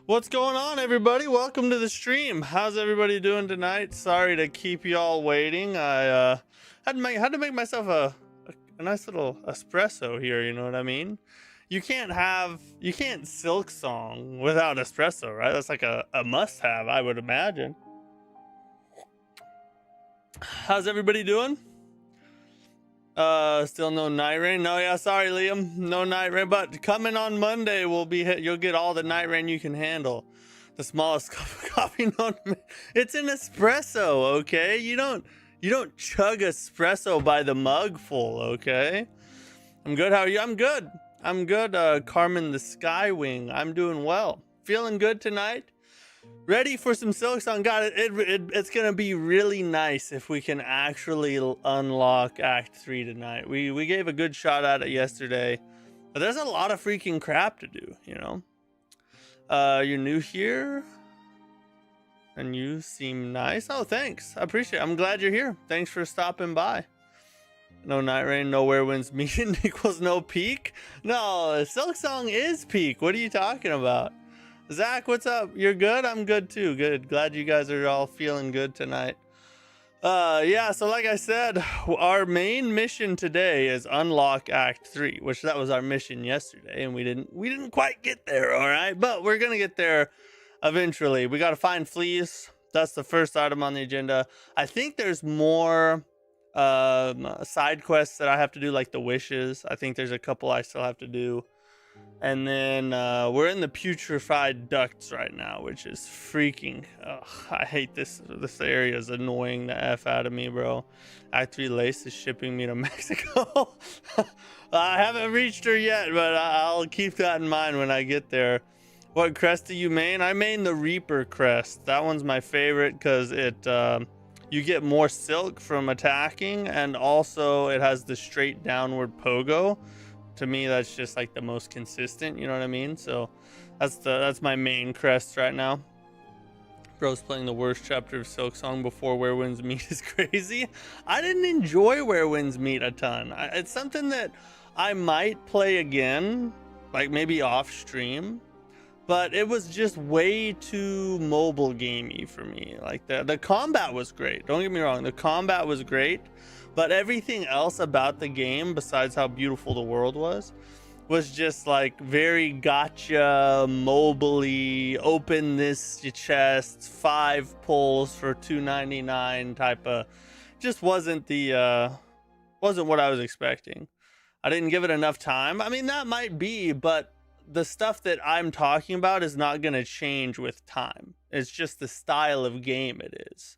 What's going on, everybody? Welcome to the stream. How's everybody doing tonight? Sorry to keep you all waiting. I had to make myself a nice little espresso here, you know what I mean? You can't Silksong without espresso, right? That's like a must-have, I would imagine. How's everybody doing? Still no night rain. No, yeah, sorry, Liam. No night rain, but coming on Monday you'll get all the night rain you can handle. The smallest cup of coffee known. It's an espresso, okay? You don't chug espresso by the mug full, okay? I'm good. How are you? I'm good. Carmen the Skywing. I'm doing well. Feeling good tonight. Ready for some Silksong. Got it. It's gonna be really nice if we can actually unlock Act 3 tonight. We gave a good shot at it yesterday, but there's a lot of freaking crap to do, you know. You're new here, and you seem nice. Oh, thanks. I appreciate it. I'm glad you're here. Thanks for stopping by. No night rain, nowhere wins meeting equals no peak. No, Silksong is peak. What are you talking about? Zach, what's up? You're good? I'm good too. Good. Glad you guys are all feeling good tonight. Yeah, so like I said, our main mission today is unlock Act 3, which that was our mission yesterday, and we didn't quite get there, all right? But we're gonna get there eventually. We gotta find fleas. That's the first item on the agenda. I think there's more side quests that I have to do, like the wishes. I think there's a couple I still have to do. And then we're in the putrefied ducts right now, which is freaking. I hate this. This area is annoying the F out of me, bro. Act 3 Lace is shipping me to Mexico. I haven't reached her yet, but I'll keep that in mind when I get there. What crest do you main? I main the Reaper crest. That one's my favorite because it you get more silk from attacking, and also it has the straight downward pogo. To me, that's just like the most consistent, you know what I mean? So that's my main crest right now. Bro's playing the worst chapter of Silksong before Where Winds Meet is crazy. I didn't enjoy Where Winds Meet a ton. It's something that I might play again, like maybe off stream, but it was just way too mobile gamey for me. Like the combat was great. Don't get me wrong, the combat was great, but everything else about the game, besides how beautiful the world was just like very gotcha, mobily, open this chest, 5 pulls for $2.99 type of. Just wasn't the wasn't what I was expecting. I didn't give it enough time. I mean, that might be, but the stuff that I'm talking about is not going to change with time. It's just the style of game it is.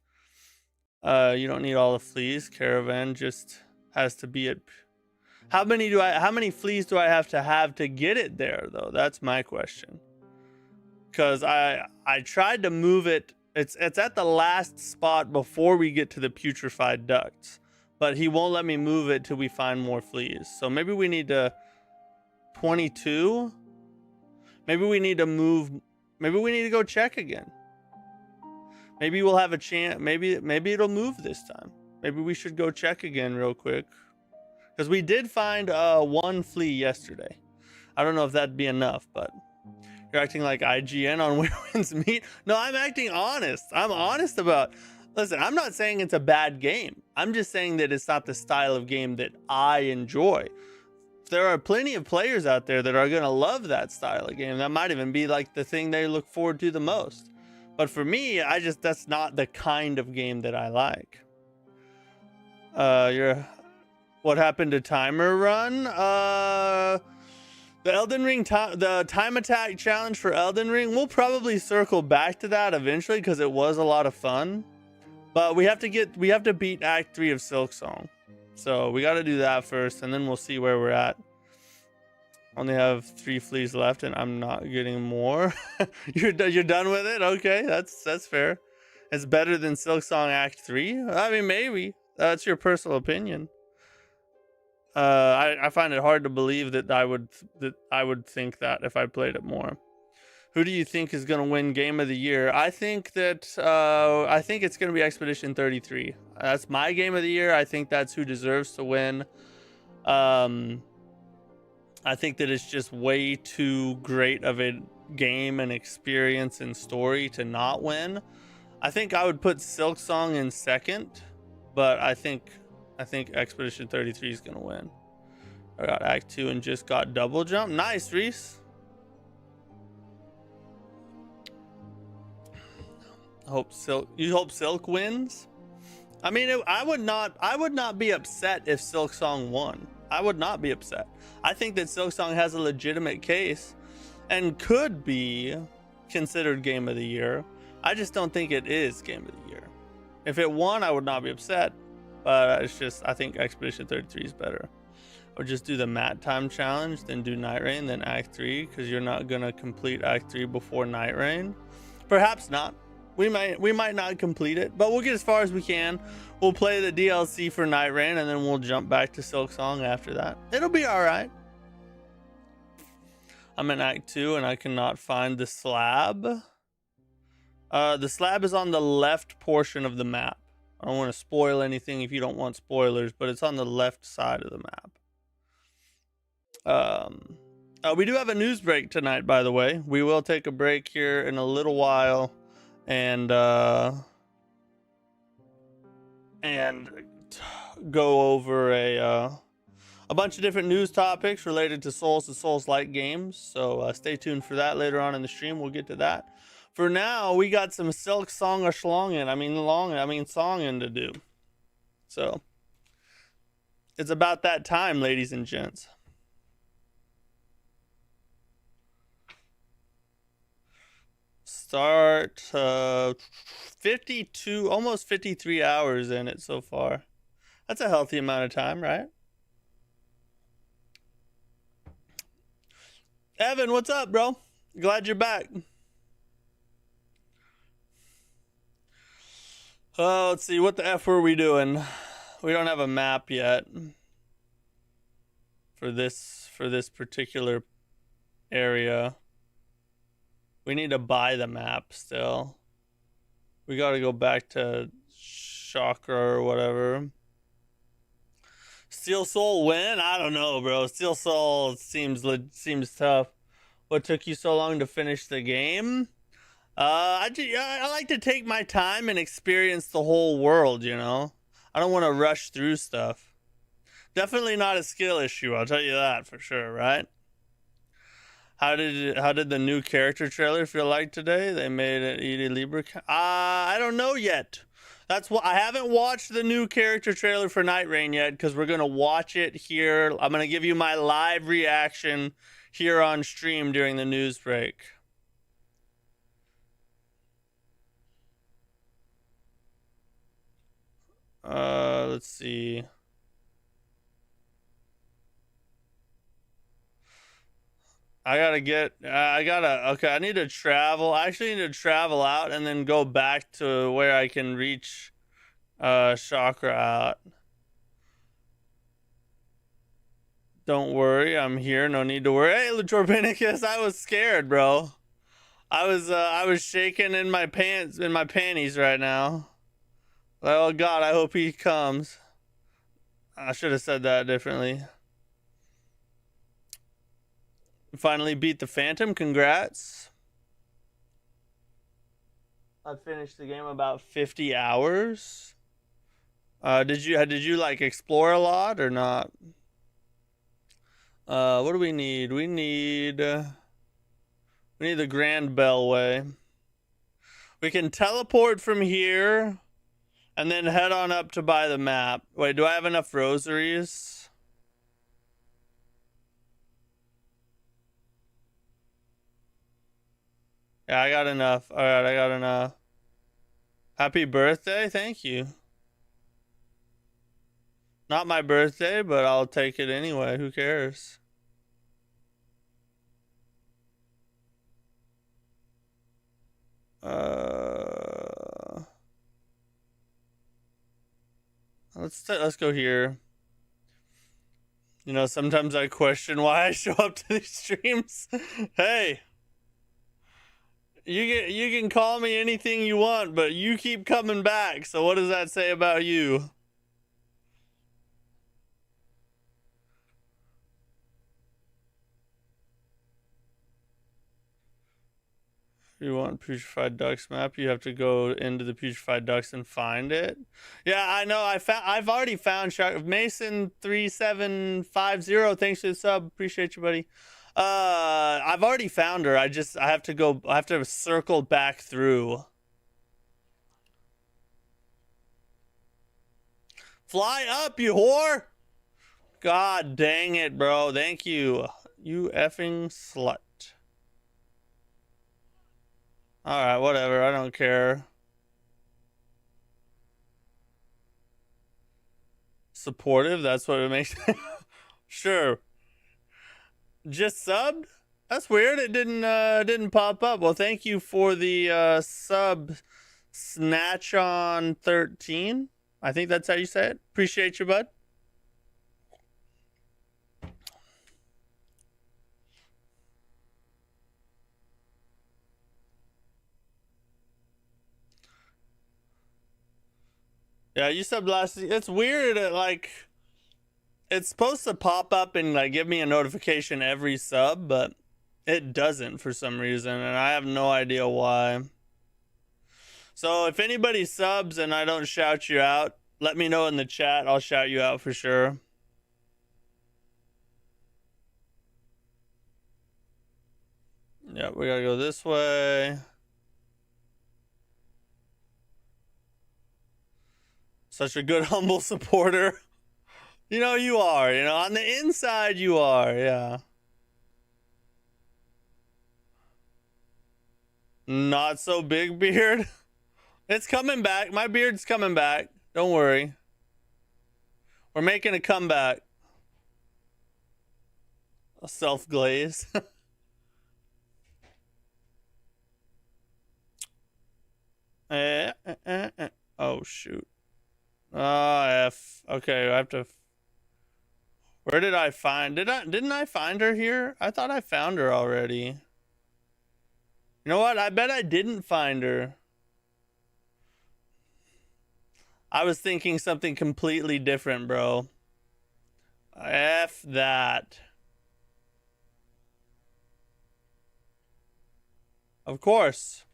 You don't need all the fleas. Caravan just has to be at. How many fleas do I have to get it there though? That's my question. Cause I tried to move it. It's at the last spot before we get to the putrefied ducts, but he won't let me move it till we find more fleas. So maybe we need to 22. Maybe we need to move. Maybe we need to go check again. Maybe we'll have a chance. Maybe it'll move this time. Maybe we should go check again real quick. Because we did find 1 flea yesterday. I don't know if that'd be enough, but you're acting like IGN on Where Winds Meet. No, I'm acting honest. I'm honest about. Listen, I'm not saying it's a bad game. I'm just saying that it's not the style of game that I enjoy. There are plenty of players out there that are gonna love that style of game. That might even be like the thing they look forward to the most. But for me, that's not the kind of game that I like. What happened to timer run? The Elden Ring the time attack challenge for Elden Ring, we'll probably circle back to that eventually because it was a lot of fun. But we have to beat Act 3 of Silksong. So we got to do that first, and then we'll see where we're at. Only have 3 fleas left, and I'm not getting more. You're done with it? Okay, that's fair. It's better than Silksong Act 3. I mean, maybe that's your personal opinion. I find it hard to believe that I would think that if I played it more. Who do you think is going to win Game of the Year? I think it's going to be Expedition 33. That's my Game of the Year. I think that's who deserves to win. I think that it's just way too great of a game and experience and story to not win. I think I would put Silksong in second, but I think Expedition 33 is gonna win. I got Act 2 and just got double jump. Nice, Reese. You hope Silk wins? I mean, I would not be upset if Silksong won. I would not be upset. I think that Silksong has a legitimate case and could be considered Game of the Year. I just don't think it is Game of the Year. If it won, I would not be upset. But it's just, I think Expedition 33 is better. Or just do the mat time challenge, then do Night Rain, then Act 3, because you're not going to complete Act 3 before Night Rain. Perhaps not. We might not complete it, but we'll get as far as we can. We'll play the DLC for Night Rain, and then we'll jump back to Silksong after that. It'll be all right. I'm in Act 2, and I cannot find the slab. The slab is on the left portion of the map. I don't want to spoil anything if you don't want spoilers, but it's on the left side of the map. We do have a news break tonight, by the way. We will take a break here in a little while and go over a bunch of different news topics related to Souls and Souls-like games. So stay tuned for that later on in the stream. We'll get to that. For now, we got some Silksong songin to do. So It's about that time, ladies and gents. Start 52, almost 53 hours in it so far. That's a healthy amount of time, right? Evan, what's up, bro? Glad you're back. Oh, let's see. What the F were we doing? We don't have a map yet for this particular area. We need to buy the map still. We got to go back to Chakra or whatever. Steel Soul win? I don't know, bro. Steel Soul seems tough. What took you so long to finish the game? I like to take my time and experience the whole world, you know? I don't want to rush through stuff. Definitely not a skill issue, I'll tell you that for sure, right? How did the new character trailer feel like today? They made it ED Libra. I don't know yet. That's what I haven't watched the new character trailer for Night Rain yet because we're gonna watch it here. I'm gonna give you my live reaction here on stream during the news break. Let's see. Okay, I need to travel. I actually need to travel out and then go back to where I can reach Chakra out. Don't worry, I'm here. No need to worry. Hey, Jorbinicus, I was scared, bro. I was shaking in my pants, in my panties right now. Like, oh God, I hope he comes. I should have said that differently. Finally beat the Phantom. Congrats. I finished the game about 50 hours. Did you like explore a lot or not? What do we need? We need the Grand Bellway. We can teleport from here and then head on up to buy the map. Wait, do I have enough rosaries? Yeah, I got enough. All right, I got enough. Happy birthday. Thank you. Not my birthday, but I'll take it anyway. Who cares? Let's go here. You know, sometimes I question why I show up to these streams. Hey, you can call me anything you want, but you keep coming back. So what does that say about you? You want Putrefied Ducks map? You have to go into the Putrefied Ducks and find it. Yeah, I know. I've already found Mason 3750. Thanks for the sub. Appreciate you, buddy. I've already found her. I have to go. I have to circle back through. Fly up, you whore! God dang it, bro. Thank you. You effing slut. Alright, whatever. I don't care. Supportive, that's what it makes. Sure. Just subbed? That's weird. It didn't pop up. Well, thank you for the sub snatch on 13. I think that's how you say it. Appreciate you, bud. Yeah, you subbed last. It's weird. Like, it's supposed to pop up and like give me a notification every sub, but it doesn't for some reason, and I have no idea why. So if anybody subs and I don't shout you out, let me know in the chat. I'll shout you out for sure. Yeah, we gotta go this way. Such a good humble supporter. You know, you are. You know, on the inside, you are. Yeah. Not so big beard. It's coming back. My beard's coming back. Don't worry. We're making a comeback. A self glaze. Oh shoot. F. Okay, I have to. Where did I find? Didn't I find her here? I thought I found her already. You know what? I bet I didn't find her. I was thinking something completely different, bro. F that. Of course.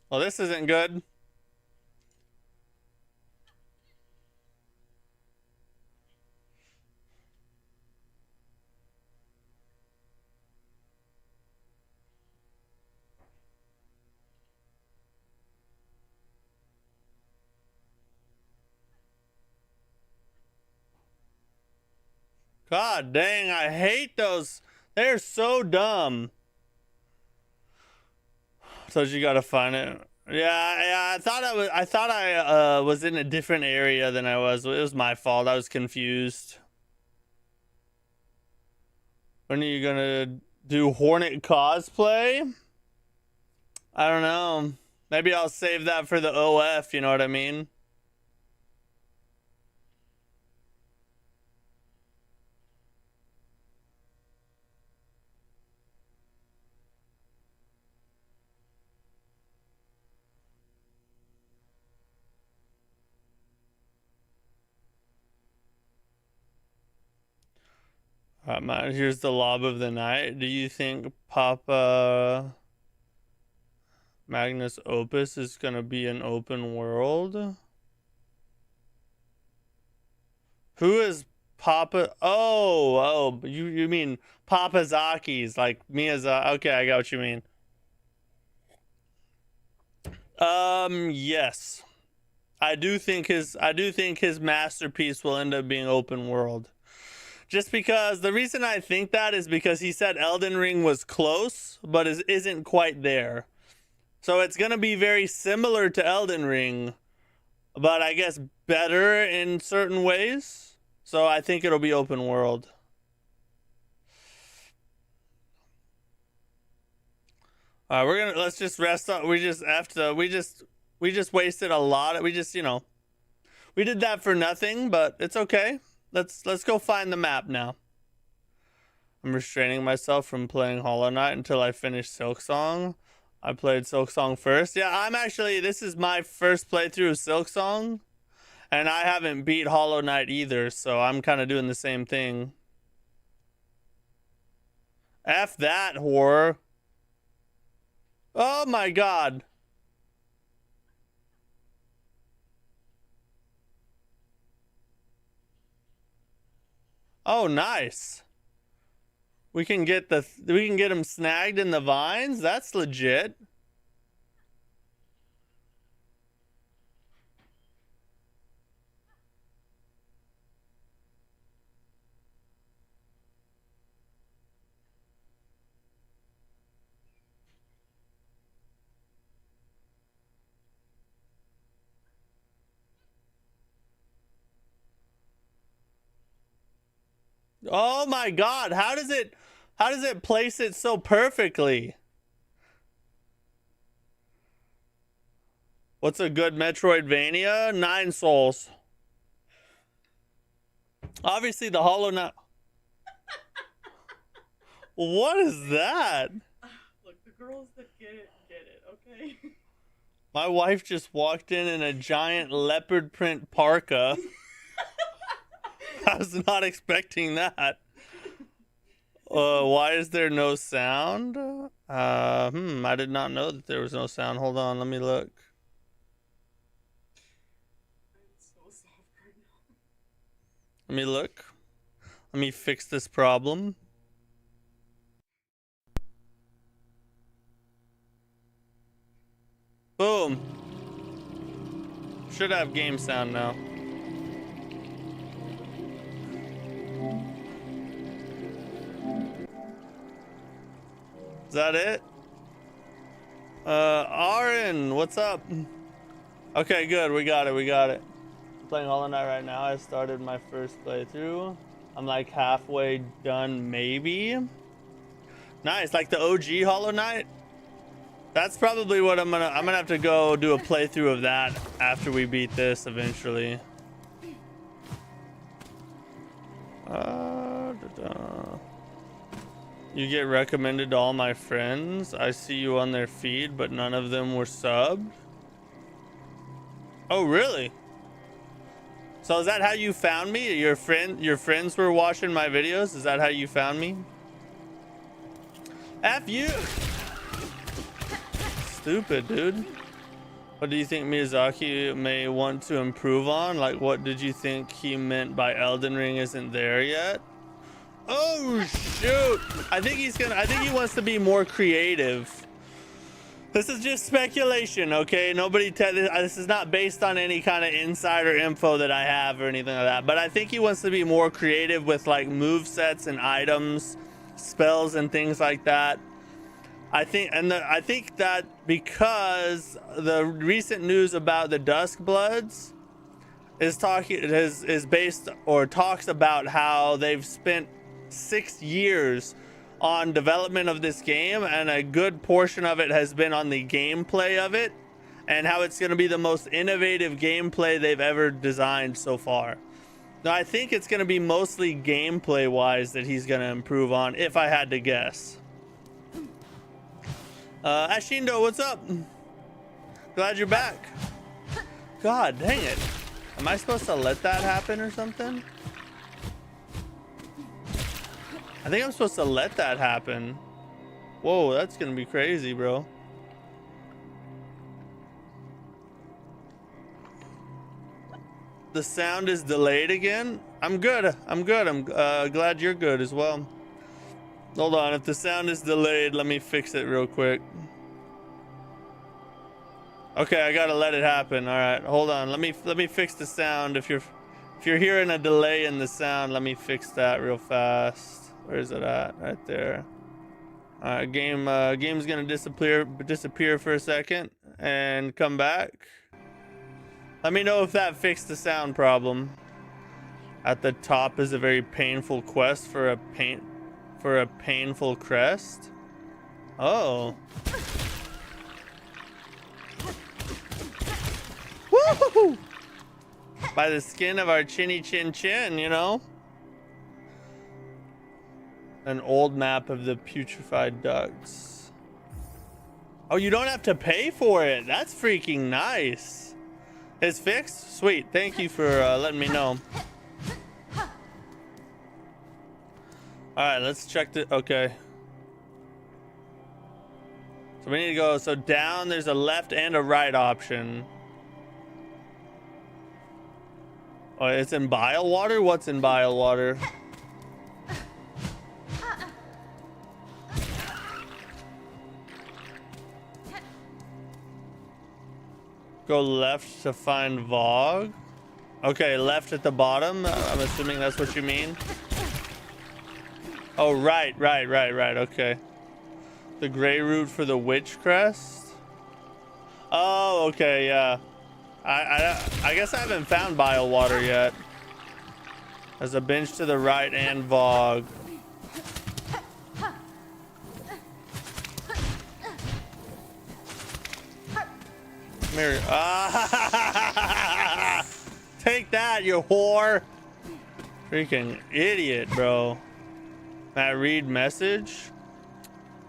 Well, this isn't good. God dang, I hate those. They're so dumb. So you gotta find it. Yeah, I thought I was in a different area than I was. It was my fault. I was confused. When are you gonna do Hornet cosplay? I don't know. Maybe I'll save that for the OF, you know what I mean? Here's the lob of the night. Do you think Papa Magnus Opus is gonna be an open world? Who is Papa? Oh, you mean Papa Zaki's like Miyazaki? Okay, I got what you mean. Yes, I do think his masterpiece will end up being open world. Just because the reason I think that is because he said Elden Ring was close, but isn't quite there. So it's gonna be very similar to Elden Ring, but I guess better in certain ways. So I think it'll be open world. Let's just rest up. We just have to. We just wasted a lot. We just we did that for nothing, but it's okay. Let's go find the map now. I'm restraining myself from playing Hollow Knight until I finish Silksong. I played Silksong first. Yeah, this is my first playthrough of Silksong, and I haven't beat Hollow Knight either, so I'm kind of doing the same thing. F that horror. Oh my god. Oh, nice. We can get him snagged in the vines. That's legit. Oh my god, how does it place it so perfectly? What's a good Metroidvania? 9 Souls. Obviously the Hollow Knight. What is that? Look, the girls that get it, okay? My wife just walked in a giant leopard print parka. I was not expecting that. Why is there no sound? I did not know that there was no sound. Hold on, let me look. I'm so soft right now. Let me look. Let me fix this problem. Boom. Should have game sound now. Is that it? Aaron, what's up? Okay, good. We got it. I'm playing Hollow Knight right now. I started my first playthrough. I'm like halfway done, maybe. Nice, like the OG Hollow Knight. That's probably what I'm gonna have to go do a playthrough of that after we beat this eventually. You get recommended to all my friends. I see you on their feed, but none of them were subbed. Oh, really? So is that how you found me? Your friends were watching my videos? Is that how you found me? F you! Stupid, dude. What do you think Miyazaki may want to improve on? Like, what did you think he meant by Elden Ring isn't there yet? Oh, shoot! I think he wants to be more creative. This is just speculation, okay? This is not based on any kind of insider info that I have or anything like that. But I think he wants to be more creative with like move sets and items, spells and things like that. I think that because the recent news about the Duskbloods is based or talks about how they've spent 6 years on development of this game, and a good portion of it has been on the gameplay of it, and how it's going to be the most innovative gameplay they've ever designed so far. Now, I think it's going to be mostly gameplay wise that he's going to improve on, if I had to guess. Ashindo, what's up? Glad you're back. God dang it. Am I supposed to let that happen or something? I think I'm supposed to let that happen. Whoa, that's gonna be crazy, bro. The sound is delayed again. I'm good. I'm glad you're good as well. Hold on, if the sound is delayed, let me fix it real quick. Okay, I gotta let it happen. All right, hold on. Let me fix the sound. If you're hearing a delay in the sound, let me fix that real fast. Where is it at? Right there. All right, game's gonna disappear for a second and come back. Let me know if that fixed the sound problem. At the top is a very painful quest for a painful crest. Oh. Woo! By the skin of our chinny chin chin, you know. An old map of the putrefied ducts. Oh, you don't have to pay for it. That's freaking nice. It's fixed? Sweet. Thank you for letting me know. Alright, let's check the... Okay. So we need to go... So down, there's a left and a right option. Oh, it's in bile water? What's in bile water? Go left to find Vogue. Okay, left at the bottom. I'm assuming that's what you mean. Oh, right. Okay. The gray root for the witch crest. Oh, okay, yeah. I guess I haven't found bile water yet. There's a bench to the right and Vogue. Mirror. Take that, you whore. Freaking idiot, bro. Matt, read message.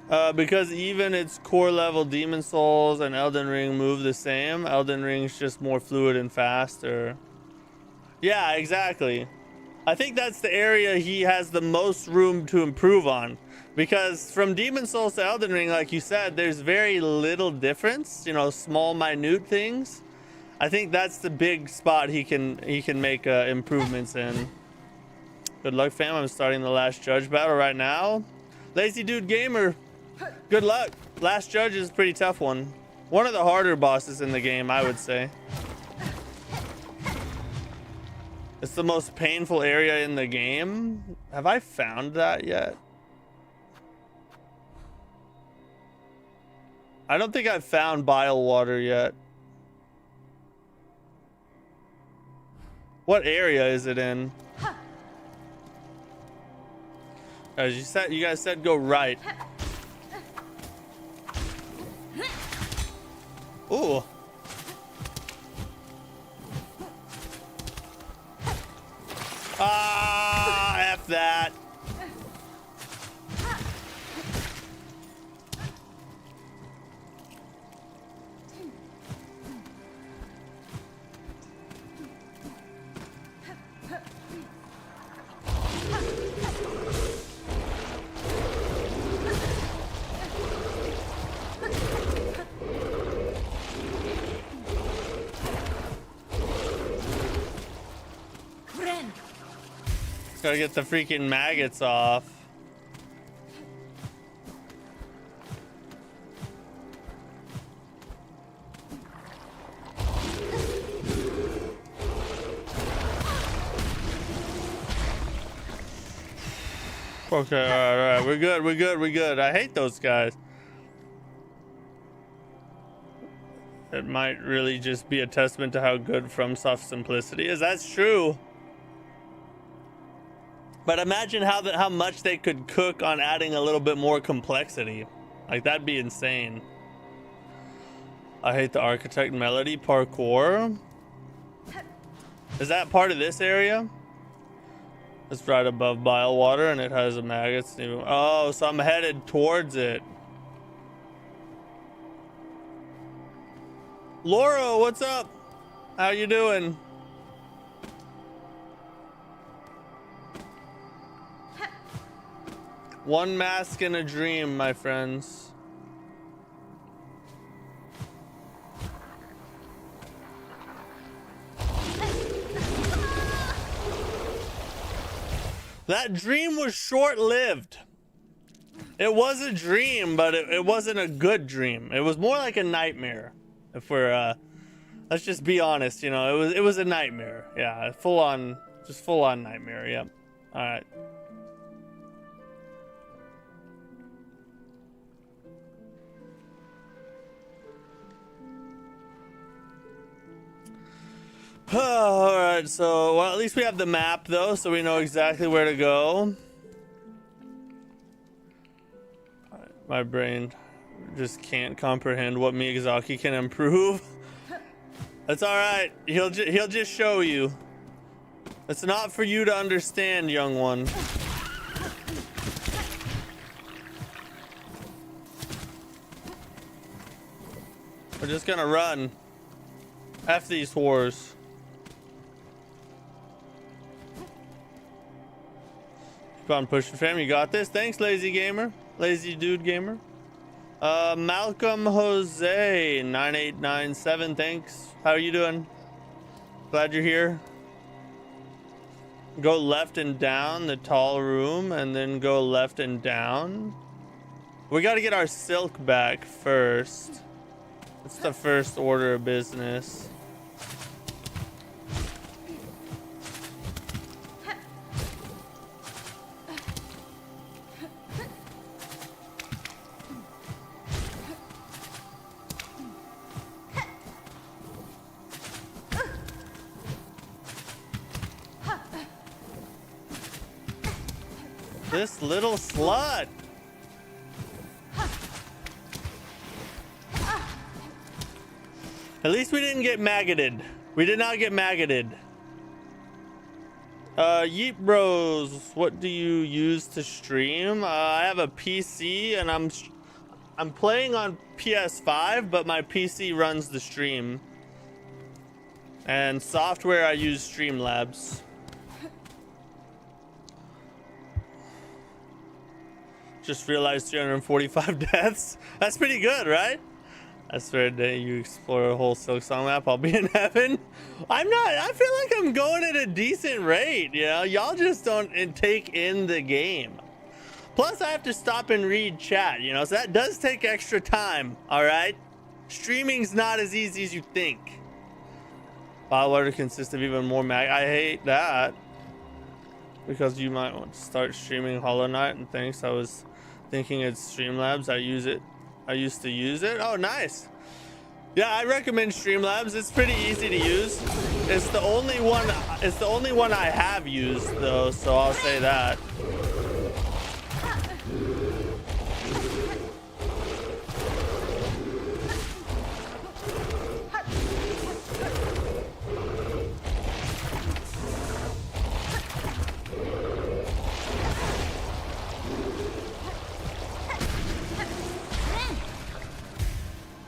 Because even its core level Demon Souls and Elden Ring move the same. Elden Ring's just more fluid and faster. Yeah, exactly. I think that's the area he has the most room to improve on. Because from Demon Souls to Elden Ring, like you said, there's very little difference. You know, small, minute things. I think that's the big spot he can make improvements in. Good luck, fam. I'm starting the Last Judge battle right now. Lazy Dude Gamer, good luck. Last Judge is a pretty tough one. One of the harder bosses in the game, I would say. It's the most painful area in the game. Have I found that yet? I don't think I've found bile water yet. What area is it in? As you guys said go right. Ooh. Ah, F that. Gotta get the freaking maggots off. Okay, all right. We're good. I hate those guys. It might really just be a testament to how good FromSoft simplicity is. That's true. But imagine how much they could cook on adding a little bit more complexity. Like, that'd be insane. I hate the architect melody parkour. Is that part of this area? It's right above bile water and it has a maggots. Oh, so I'm headed towards it. Laura, what's up? How you doing? One mask in a dream, my friends. That dream was short-lived. It was a dream, but it wasn't a good dream. It was more like a nightmare. If we're let's just be honest, you know, it was a nightmare. Yeah, full on nightmare. Yep. All right. All right, so well, at least we have the map though, so we know exactly where to go. All right, my brain just can't comprehend what Miyazaki can improve. That's all right. He'll just show you. It's not for you to understand, young one. We're just gonna run. F these whores. Keep on pushing, fam. You got this. Thanks, lazy gamer. Lazy dude gamer. Malcolm Jose 9897. Thanks. How are you doing? Glad you're here. Go left and down the tall room, and then go left and down. We got to get our silk back first. It's the first order of business. This little slut. At least we didn't get maggoted. We did not get maggoted. Yeet Bros, what do you use to stream? I have a PC and I'm playing on PS5, but my PC runs the stream. And software, I use Streamlabs. Just realized 345 deaths. That's pretty good, right? I swear that you explore a whole Silksong map, I'll be in heaven. I'm not. I feel like I'm going at a decent rate, you know? Y'all just don't take in the game. Plus, I have to stop and read chat, you know? So that does take extra time, all right? Streaming's not as easy as you think. Bottled water consists of even more mag. I hate that. Because you might want to start streaming Hollow Knight and thanks. I was thinking it's Streamlabs. I used to use it. Oh, nice. Yeah, I recommend Streamlabs. It's pretty easy to use. It's the only one I have used though, so I'll say that.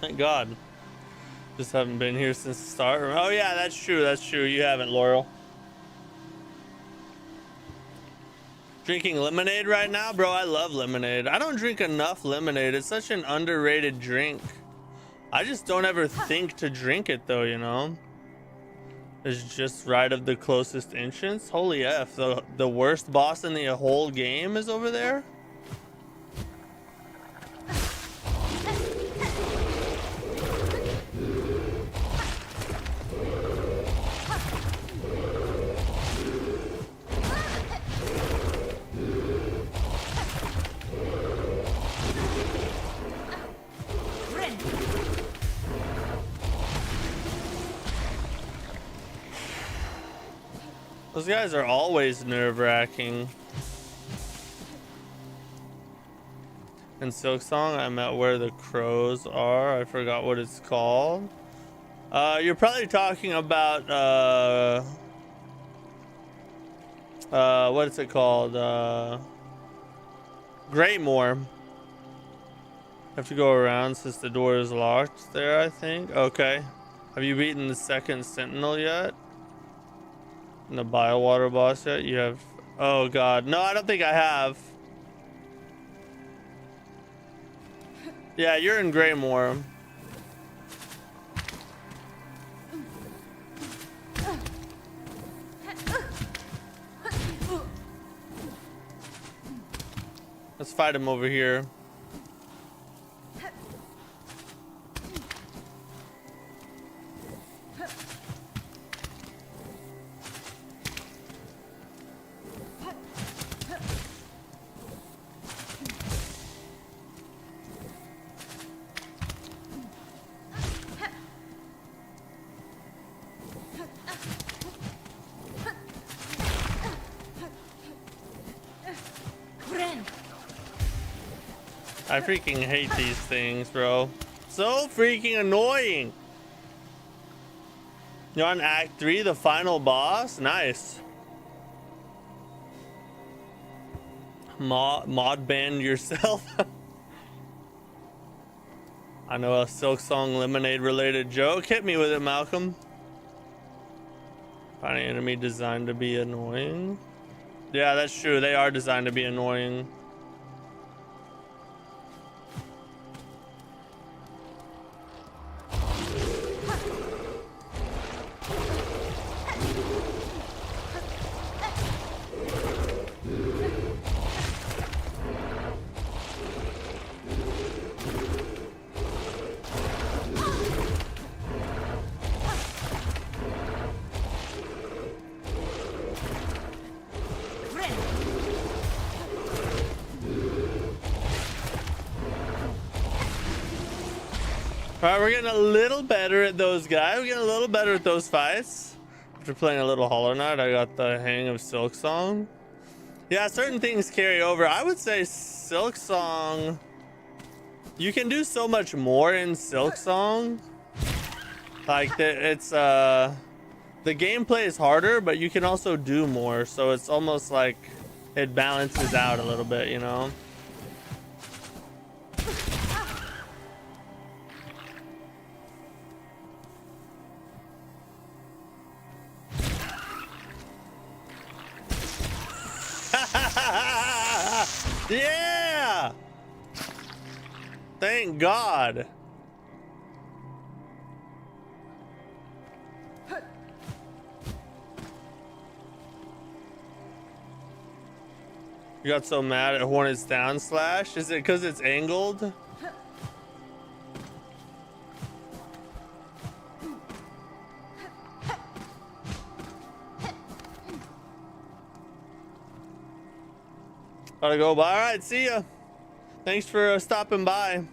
Thank God. Just haven't been here since the start. Oh yeah, that's true. That's true. You haven't, Laurel. Drinking lemonade right now, bro. I love lemonade. I don't drink enough lemonade. It's such an underrated drink. I just don't ever think to drink it though, you know. It's just right of the closest entrance. Holy F, the worst boss in the whole game is over there. Those guys are always nerve-wracking. In Silksong, I'm at where the crows are. I forgot what it's called. You're probably talking about what is it called? Greymore. Have to go around since the door is locked there, I think. Okay. Have you beaten the second sentinel yet? And the biowater boss yet? You have... Oh god. No, I don't think I have. Yeah, you're in Greymore. Let's fight him over here. I freaking hate these things, bro. So freaking annoying. You're on Act 3, the final boss? Nice. Mod band yourself. I know a Silksong lemonade related joke. Hit me with it, Malcolm. Find an enemy designed to be annoying. Yeah, that's true. They are designed to be annoying. Alright, we're getting a little better at those guys. We're getting a little better at those fights. After playing a little Hollow Knight, I got the hang of Silksong. Yeah, certain things carry over. I would say Silksong... You can do so much more in Silksong. Like, the gameplay is harder, but you can also do more. So it's almost like it balances out a little bit, you know? Yeah! Thank God. You got so mad at when it's down slash? Is it because it's angled? Gotta go by. All right, see ya. Thanks for stopping by.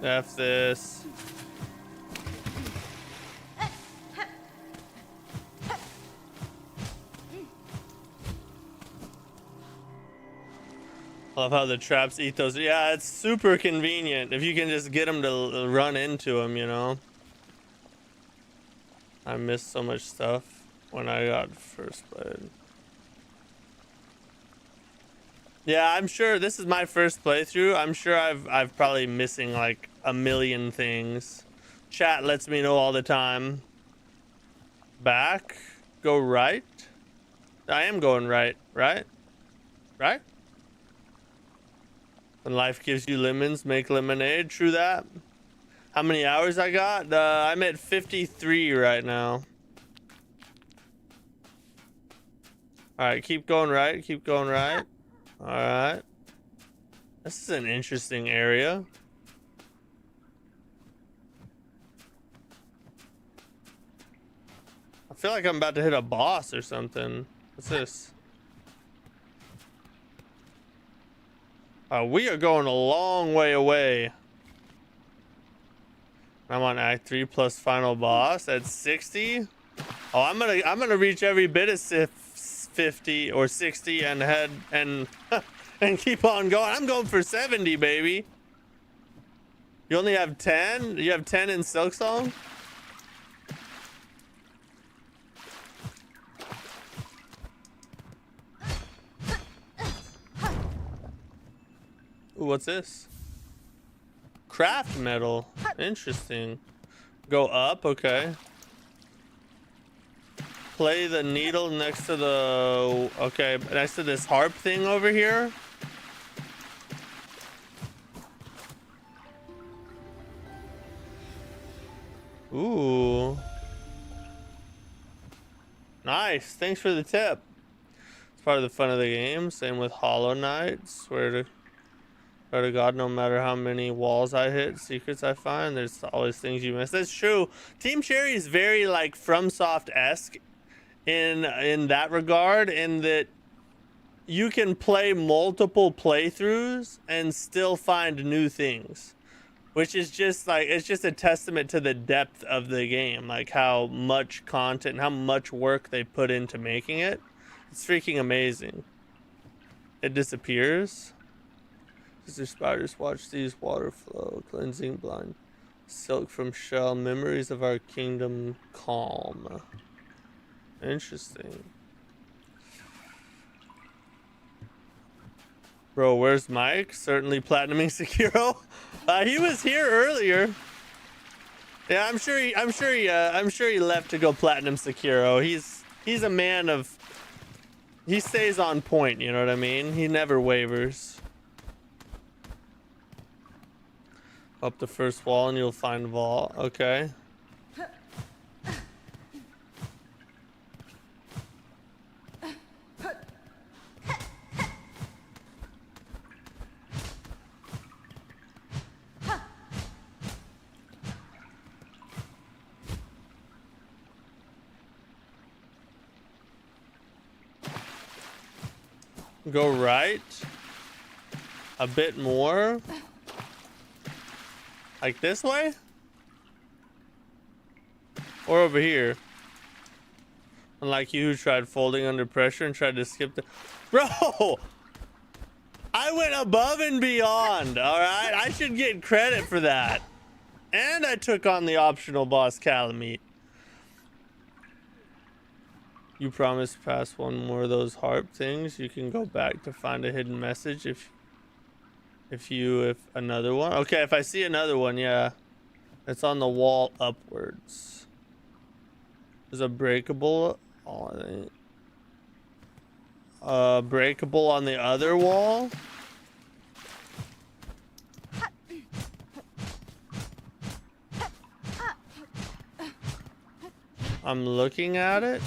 F this. Love how the traps eat those. Yeah, it's super convenient if you can just get them to run into them, you know. I missed so much stuff when I got first played. Yeah, I'm sure this is my first playthrough. I'm sure I've probably missing like a million things. Chat lets me know all the time. Back, go right. I am going right, right? Right? When life gives you lemons, make lemonade. True that. How many hours I got? I'm at 53 right now. All right, keep going right. Keep going right. All right. This is an interesting area. I feel like I'm about to hit a boss or something. What's this? We are going a long way away. I'm on Act 3 plus final boss at 60. Oh, I'm gonna reach every bit of 50 or 60 and head and and keep on going. I'm going for 70, baby. You only have 10? You have 10 in Silksong? Ooh, what's this? Craft metal. Interesting. Go up, okay. Play the needle next to the... Okay, next to this harp thing over here. Ooh. Nice. Thanks for the tip. It's part of the fun of the game. Same with Hollow Knight. Swear to God, no matter how many walls I hit, secrets I find, there's always things you miss. That's true. Team Cherry is very like FromSoft-esque in that regard, in that you can play multiple playthroughs and still find new things, which is just like, it's just a testament to the depth of the game, like how much content and how much work they put into making it. It's freaking amazing. It disappears. Sister spiders, watch these water flow, cleansing blind. Silk from shell, memories of our kingdom calm. Interesting. Bro, where's Mike? Certainly platinuming Sekiro. He was here earlier. Yeah, I'm sure he left to go platinum Sekiro. He's a man of, he stays on point, you know what I mean? He never wavers. Up the first wall and you'll find vault. Okay. Go right. A bit more. Like this way? Or over here? Unlike you who tried folding under pressure and tried to skip the... Bro! I went above and beyond, alright? I should get credit for that. And I took on the optional boss Calamite. You promised past one more of those harp things. You can go back to find a hidden message if another one. Okay, if I see another one, yeah. It's on the wall upwards. There's a breakable breakable on the other wall. I'm looking at it.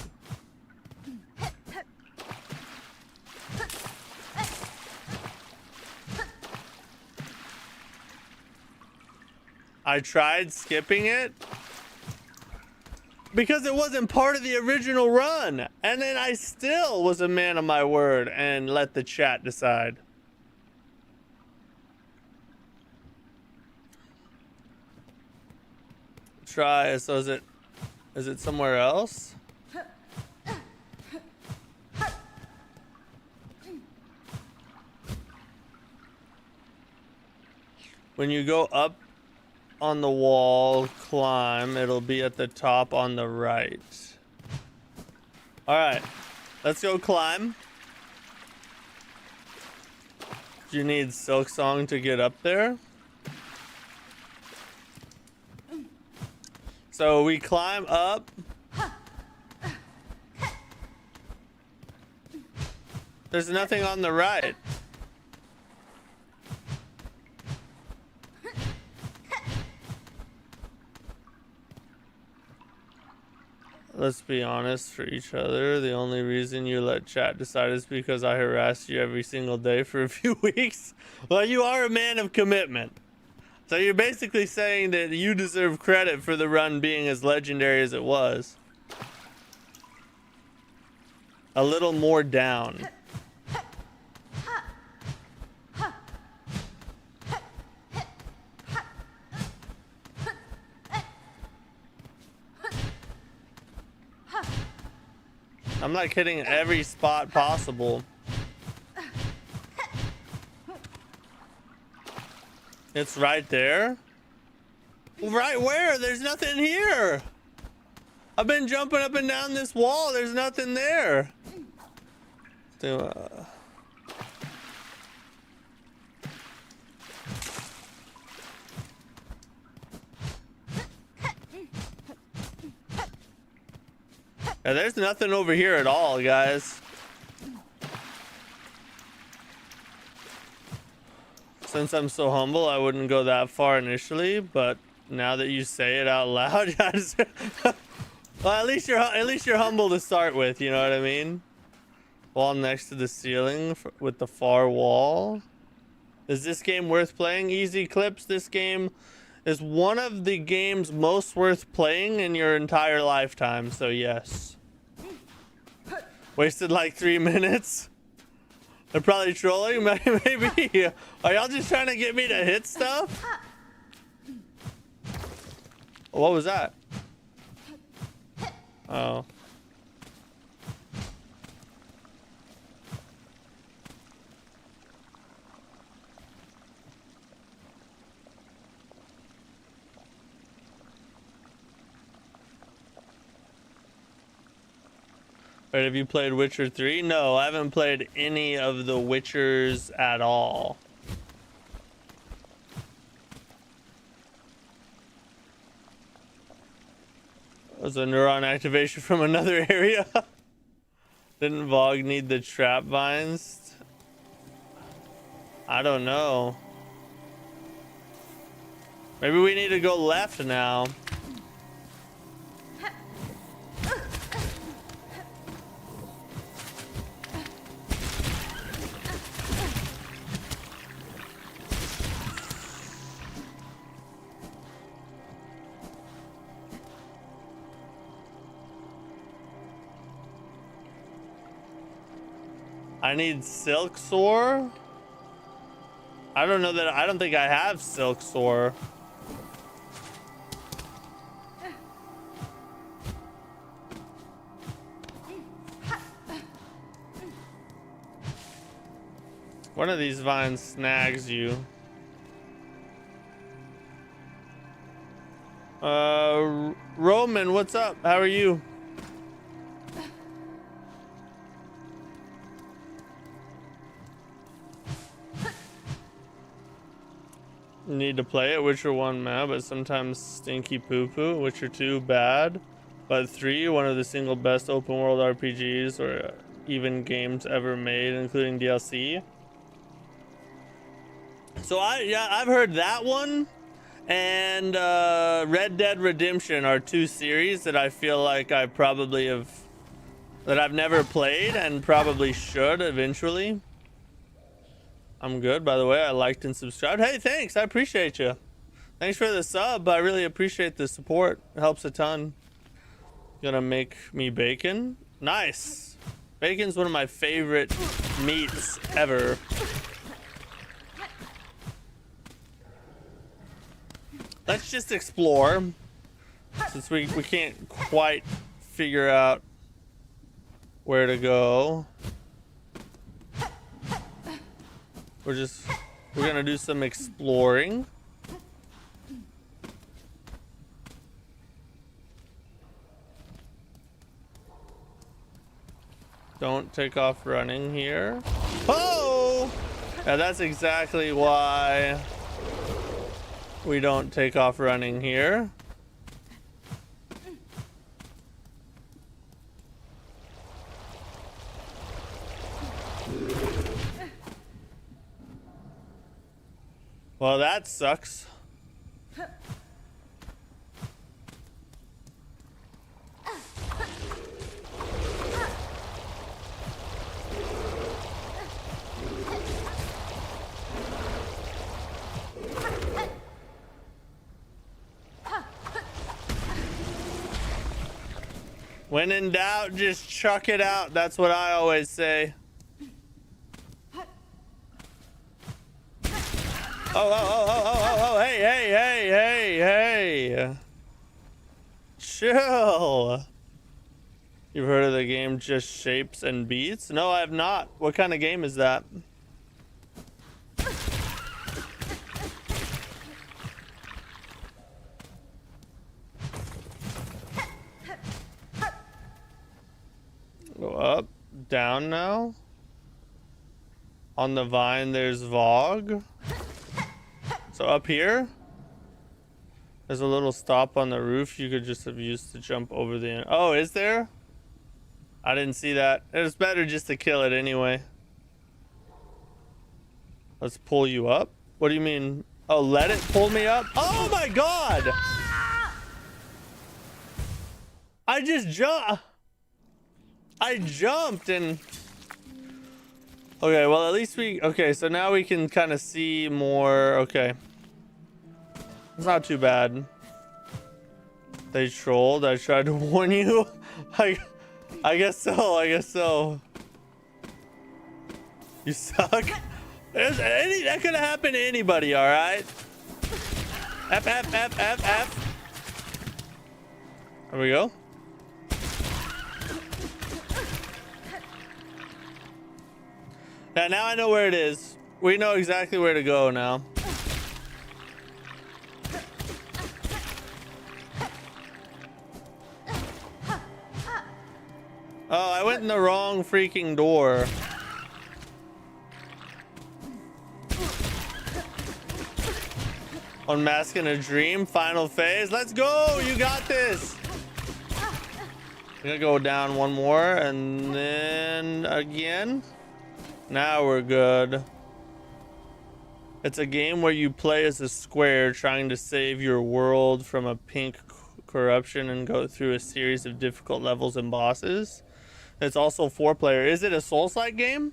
I tried skipping it because it wasn't part of the original run. And then I still was a man of my word and let the chat decide. Try, so is it somewhere else? When you go up on the wall, climb, it'll be at the top on the right. All right, let's go climb. Do you need Silksong to get up there? So we climb up. There's nothing on the right. Let's be honest for each other. The only reason you let chat decide is because I harassed you every single day for a few weeks. Well, you are a man of commitment. So you're basically saying that you deserve credit for the run being as legendary as it was. A little more down. I'm like hitting every spot possible. It's right there. Right where? There's nothing here. I've been jumping up and down this wall. There's nothing there. Yeah, there's nothing over here at all, guys. Since I'm so humble, I wouldn't go that far initially, but now that you say it out loud, well, at least you're humble to start with, you know what I mean? Wall next to the ceiling with the far wall. Is this game worth playing? Easy clips. This game is one of the games most worth playing in your entire lifetime, so yes. Wasted like 3 minutes. They're probably trolling, maybe. Are y'all just trying to get me to hit stuff? What was that? Oh. Wait, have you played Witcher 3? No, I haven't played any of the Witchers at all. That was a neuron activation from another area. Didn't Vogue need the trap vines? I don't know. Maybe we need to go left now. I need Silksong. I don't think I have Silksong. One of these vines snags you. Roman, what's up? How are you? Need to play it. Witcher 1 mad, but sometimes stinky poo poo. Witcher 2 bad, but 3 one of the single best open world RPGs or even games ever made, including DLC. So I've heard that one and Red Dead Redemption are 2 series that I feel like I probably have, that I've never played and probably should eventually. I'm good, by the way. I liked and subscribed. Hey, thanks. I appreciate you. Thanks for the sub. I really appreciate the support. It helps a ton. Gonna make me bacon. Nice. Bacon's one of my favorite meats ever. Let's just explore. Since we can't quite figure out where to go. We're gonna do some exploring. Don't take off running here. Oh! Yeah, that's exactly why we don't take off running here. Well, that sucks. When in doubt, just chuck it out. That's what I always say. Oh, hey. Chill. You've heard of the game Just Shapes and Beats? No, I have not. What kind of game is that? Go up, down now. On the vine, there's Vogue. So up here, there's a little stop on the roof you could just have used to jump over the end. Oh, is there? I didn't see that. It's better just to kill it anyway. Let's pull you up. What do you mean? Oh, let it pull me up? Oh my god! I just jumped. I jumped and... Okay, well at least we... Okay, so now we can kind of see more. Okay. It's not too bad. They trolled. I tried to warn you. I guess so. You suck. That could have happened to anybody, alright? F. There we go. Now I know where it is. We know exactly where to go now. Oh, I went in the wrong freaking door. Unmasking a dream, final phase. Let's go, you got this. I'm gonna go down one more and then again. Now we're good. It's a game where you play as a square trying to save your world from a pink corruption and go through a series of difficult levels and bosses. It's also 4-player. Is it a Souls-like game?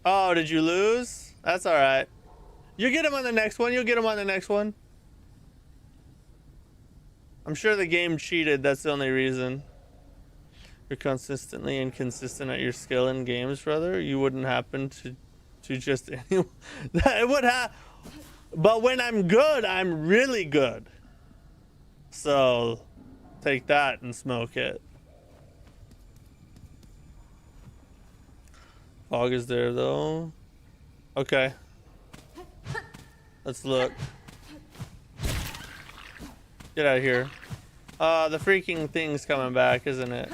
Oh, did you lose? That's all right. You get him on the next one. You'll get him on the next one. I'm sure the game cheated. That's the only reason. You're consistently inconsistent at your skill in games, brother. You wouldn't happen to just anyone. It would have. But when I'm good, I'm really good. So take that and smoke it. Fog is there though. Okay. Let's look. Get out of here. The freaking thing's coming back, isn't it?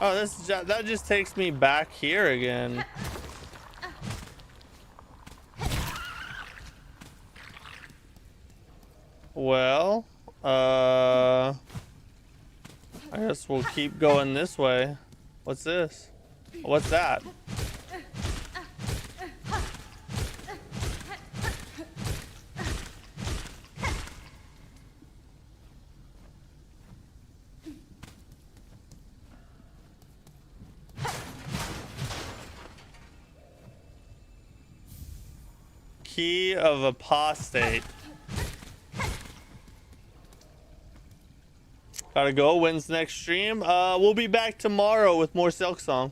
Oh, that just takes me back here again. Well, I guess we'll keep going this way. What's this? What's that? Key of Apostate. Gotta go. When's next stream? We'll be back tomorrow with more Silksong.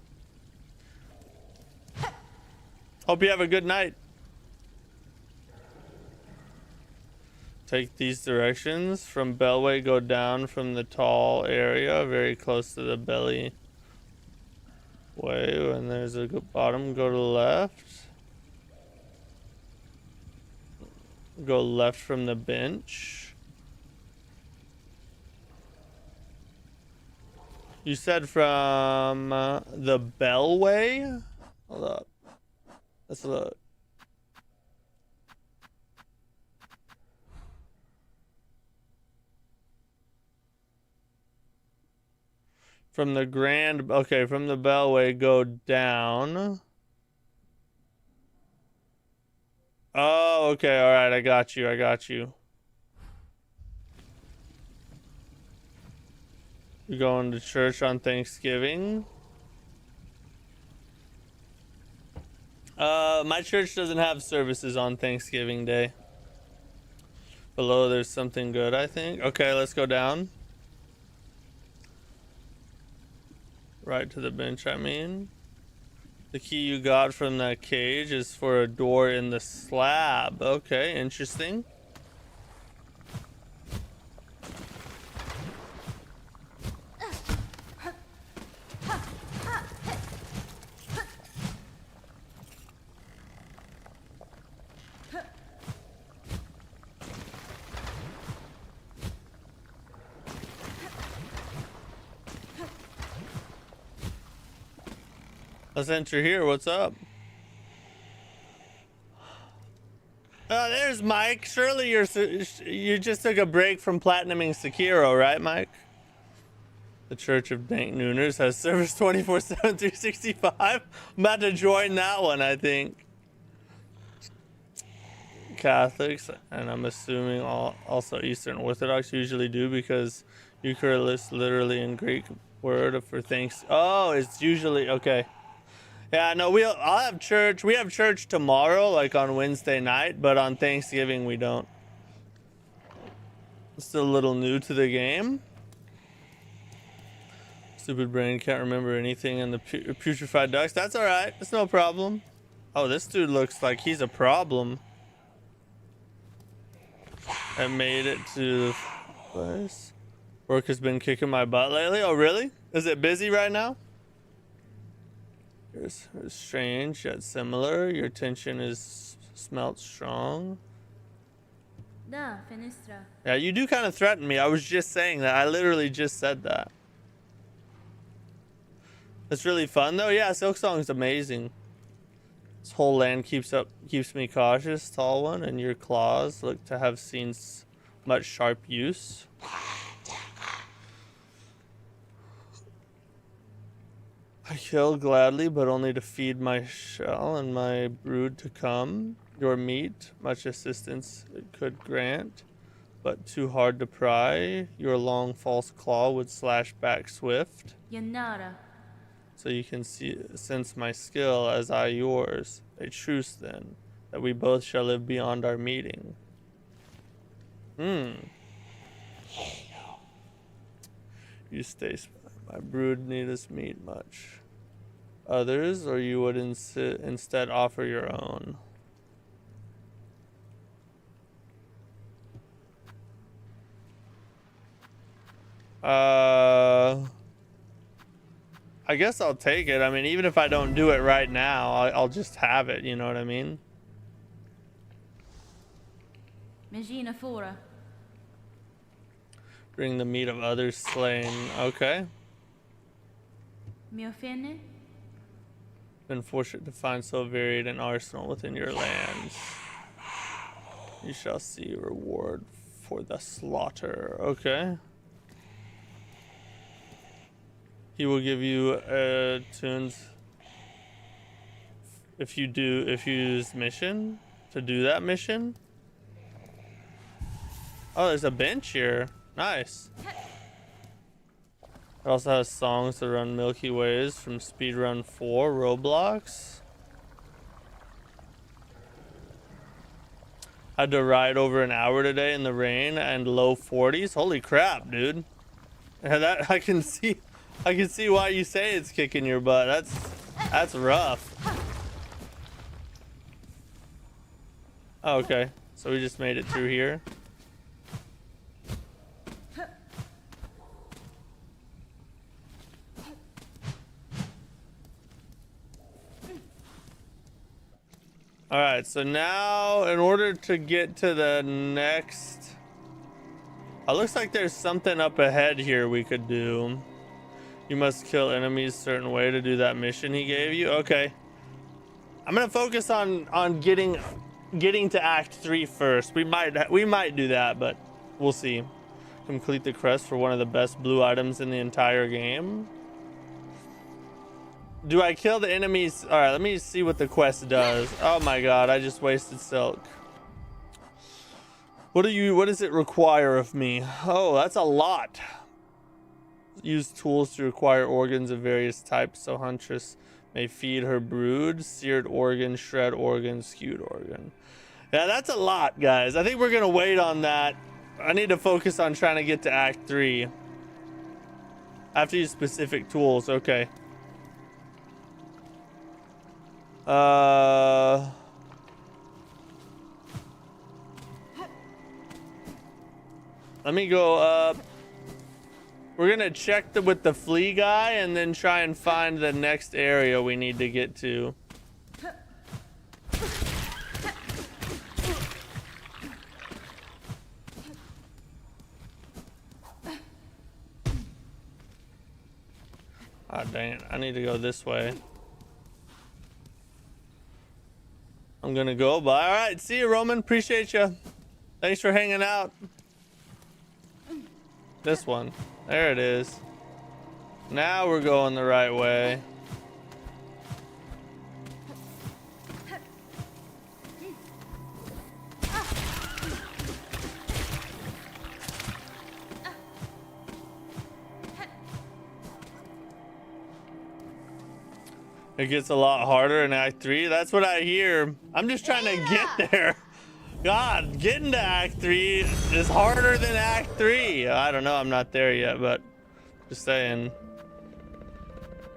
Hope you have a good night. Take these directions. From Bellway, go down from the tall area, very close to the belly way. When there's a good bottom, go to the left. Go left from the bench. You said from the Bellway? Hold up. Let's look. From the Grand, okay, from the Bellway, go down. Oh, okay, all right, I got you, I got you. You're going to church on Thanksgiving? My church doesn't have services on Thanksgiving Day. Below, there's something good, I think. Okay, let's go down. Right to the bench, I mean. The key you got from that cage is for a door in the slab. Okay, interesting. Let's enter here. What's up? Oh, there's Mike. Surely you just took a break from platinuming Sekiro, right, Mike? The Church of Dank Nooners has service 24/7, 365. I'm about to join that one, I think. Catholics, and I'm assuming also Eastern Orthodox usually do, because Eucharist literally in Greek word for thanks. Oh, it's usually okay. Yeah, no, I'll have church. We have church tomorrow, like on Wednesday night, but on Thanksgiving we don't. Still a little new to the game. Stupid brain can't remember anything in the putrefied ducks. That's all right. It's no problem. Oh, this dude looks like he's a problem. I made it to the place. Work has been kicking my butt lately. Oh, really? Is it busy right now? It's strange yet similar. Your tension is smelt strong. Da, finestra. Yeah, you do kind of threaten me. I was just saying that. I literally just said that. It's really fun though. Yeah, Silksong's amazing. This whole land keeps me cautious, tall one, and your claws look to have seen much sharp use. I kill gladly, but only to feed my shell and my brood to come. Your meat, much assistance it could grant, but too hard to pry. Your long false claw would slash back swift. Yanara. So you can sense my skill as I yours. A truce then, that we both shall live beyond our meeting. You stay. My brood needeth meat much. Others, or you would instead offer your own. I guess I'll take it. I mean, even if I don't do it right now, I'll just have it. You know what I mean? Megina fora. Bring the meat of others slain. Okay. Mio fene. Been fortunate to find so varied an arsenal within your lands. You shall see reward for the slaughter. Okay. He will give you tunes if you use mission to do that mission. Oh, there's a bench here. Nice. It also has songs to run Milky Ways from Speedrun 4 Roblox. Had to ride over an hour today in the rain and low 40s. Holy crap, dude. And that I can see why you say it's kicking your butt. That's rough. Oh, okay. So we just made it through here. All right, so now in order to get to the next, it looks like there's something up ahead here we could do. You must kill enemies a certain way to do that mission he gave you. Okay, I'm gonna focus on getting to Act 3 first. We might do that, but we'll see. Complete the quest for one of the best blue items in the entire game. Do I kill the enemies? All right, let me see what the quest does. Oh my god, I just wasted silk. What does it require of me? Oh, that's a lot. Use tools to acquire organs of various types so Huntress may feed her brood. Seared organ, shred organ, skewed organ. Yeah, that's a lot, guys. I think we're gonna wait on that. I need to focus on trying to get to Act 3. I have to use specific tools. Okay. Let me go up. We're gonna check with the flea guy and then try and find the next area we need to get to. Oh, dang it. I need to go this way. I'm gonna go by. All right, see you, Roman. Appreciate you. Thanks for hanging out. This one. There it is. Now we're going the right way. It gets a lot harder in Act 3. That's what I hear. I'm just trying to get there. God, getting to Act 3 is harder than Act 3. I don't know. I'm not there yet, but just saying.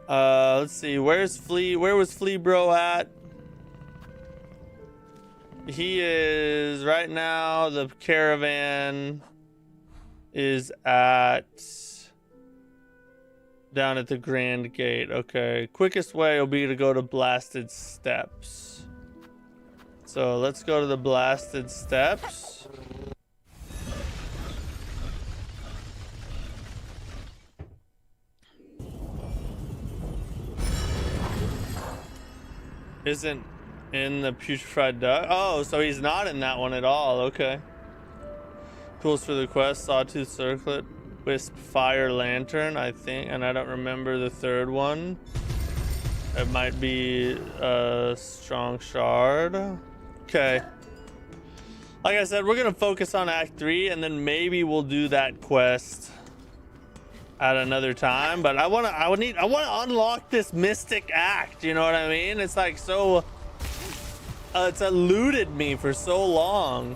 Let's see. Where's Flea? Where was Flea Bro at? He is right now. The caravan is at down at the Grand Gate. Okay. Quickest way will be to go to Blasted Steps. So let's go to the Blasted Steps. Isn't in the Putrefied Duck. Oh, so he's not in that one at all. Okay. Tools for the quest: Sawtooth Circlet, Wisp Fire Lantern, I think, and I don't remember the third one. It might be Strong Shard. Okay. Like I said, we're gonna focus on Act 3, and then maybe we'll do that quest at another time. But I wanna unlock this Mystic Act. You know what I mean? It's like so. It's eluded me for so long.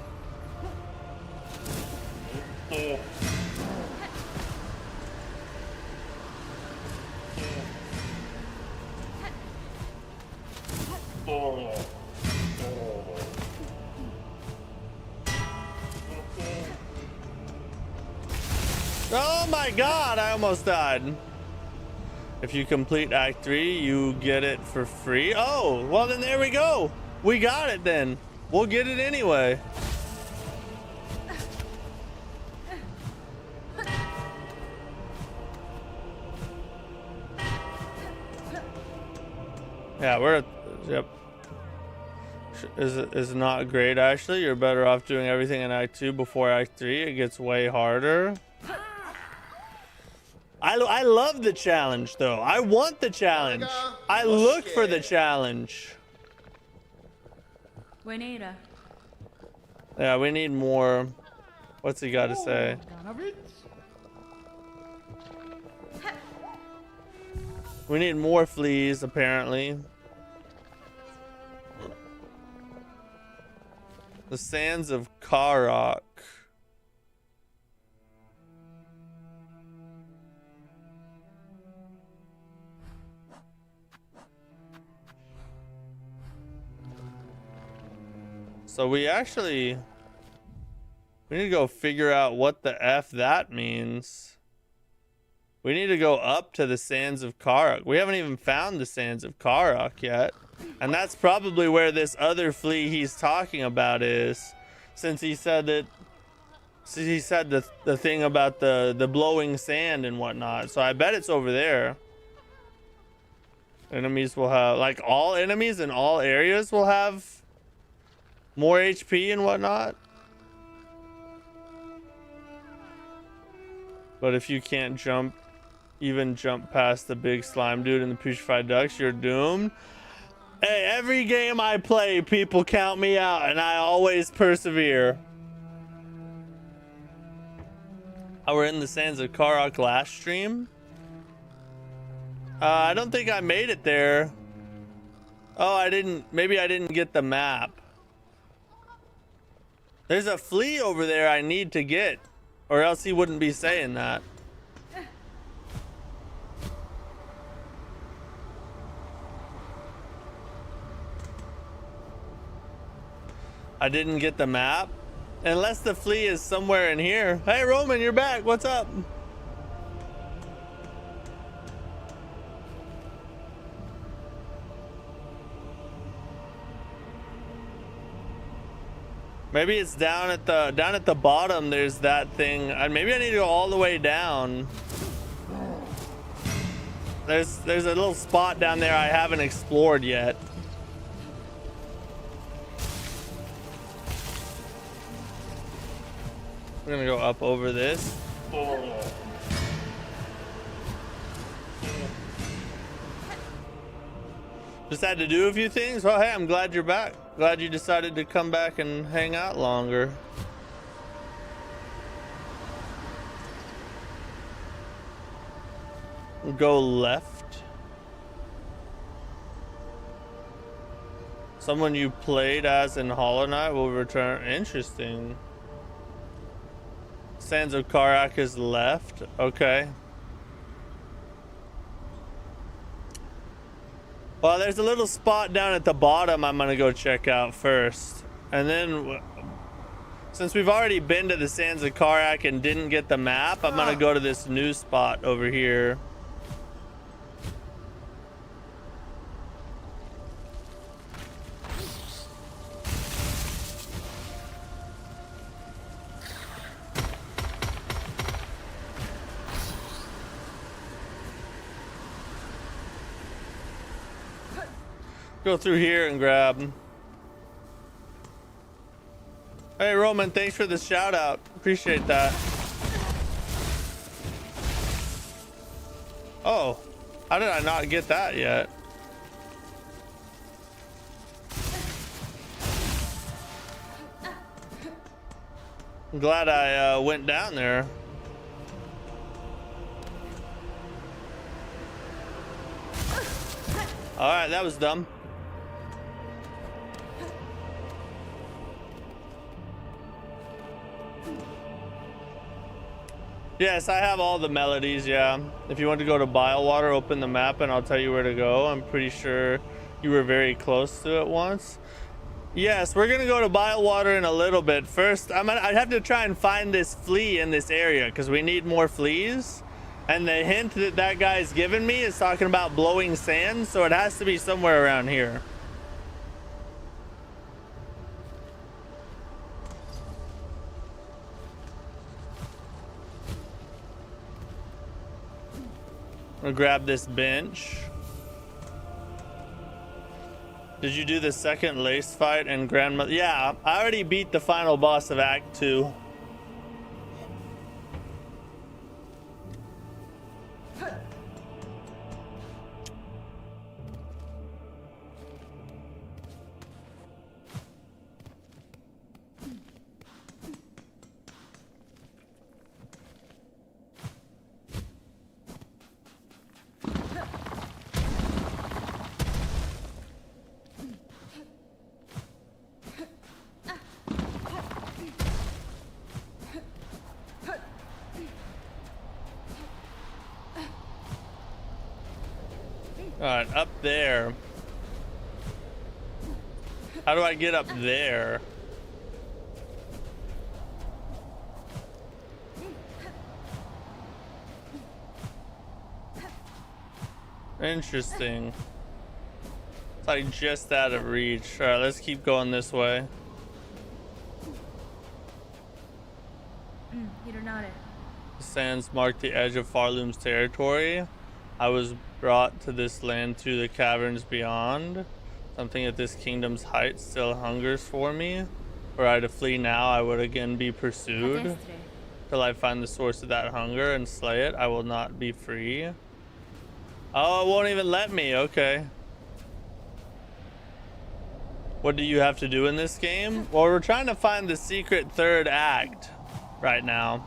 Oh my god, I almost died. If you complete Act 3, you get it for free. Oh, well then there we go. We got it then. We'll get it anyway. Yeah, we're at, yep. Is not great actually. You're better off doing everything in Act 2 before Act 3. It gets way harder. I love the challenge though. I want the challenge. I look for the challenge. Buenera. Yeah, we need more. What's he got to say? We need more fleas apparently. The sands of Karok. So we need to go figure out what the F that means. We need to go up to the sands of Karok. We haven't even found the sands of Karok yet. And that's probably where this other flea he's talking about is. Since he said that, the thing about the blowing sand and whatnot. So I bet it's over there. Enemies will have, like, all enemies in all areas will have more HP and whatnot. But if you can't even jump past the big slime dude and the putrefied ducks, you're doomed. Hey, every game I play, people count me out, and I always persevere. Oh, we're in the sands of Karok last stream? I don't think I made it there. Oh, I didn't. Maybe I didn't get the map. There's a flea over there I need to get, or else he wouldn't be saying that. I didn't get the map. Unless the flea is somewhere in here. Hey, Roman, you're back. What's up? Maybe it's down at the bottom. There's that thing. Maybe I need to go all the way down. There's a little spot down there I haven't explored yet. We're gonna go up over this. Just had to do a few things. Well, hey, I'm glad you're back. Glad you decided to come back and hang out longer. Go left. Someone you played as in Hollow Knight will return. Interesting. Sands of Karok is left. Okay. Well, there's a little spot down at the bottom I'm gonna go check out first. And then, since we've already been to the sands of Karok and didn't get the map, I'm gonna go to this new spot over here. Go through here and grab them. Hey Roman, thanks for the shout out. Appreciate that. Oh, how did I not get that yet? I'm glad I went down there. All right, that was dumb. Yes, I have all the melodies, yeah. If you want to go to Bilewater, open the map and I'll tell you where to go. I'm pretty sure you were very close to it once. Yes, we're gonna go to Bilewater in a little bit. First, I'd have to try and find this flea in this area because we need more fleas. And the hint that that guy's given me is talking about blowing sand, so it has to be somewhere around here. I'll grab this bench. Did you do the second lace fight and grandmother? Yeah, I already beat the final boss of Act 2. Alright, up there. How do I get up there? Interesting. It's like just out of reach. Alright, let's keep going this way. Hironare. The sands mark the edge of Farloom's territory. I was brought to this land through the caverns beyond. Something at this kingdom's height still hungers for me. Were I to flee now, I would again be pursued. Adestre. Till I find the source of that hunger and slay it, I will not be free. Oh, it won't even let me. Okay. What do you have to do in this game? Well, we're trying to find the secret third act right now.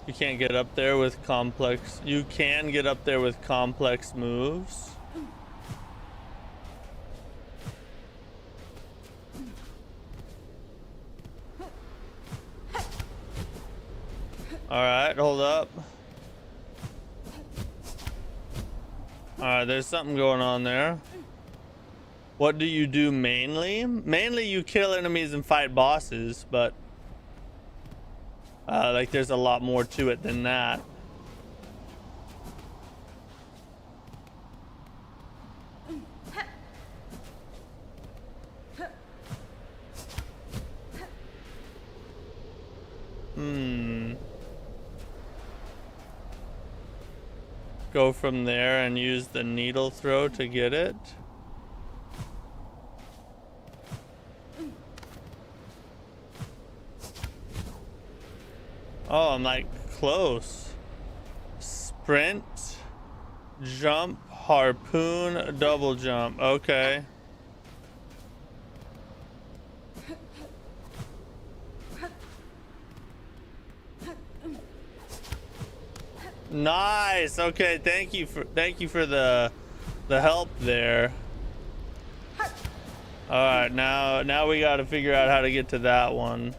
You can't get up there with complex. You can get up there with complex moves. All right, hold up. All right, there's something going on there. What do you do mainly? Mainly you kill enemies and fight bosses, but like there's a lot more to it than that. Go from there and use the needle throw to get it. Oh, I'm like close. Sprint, jump, harpoon, double jump. Okay. Nice. Okay, thank you for the help there. All right, now we got to figure out how to get to that one.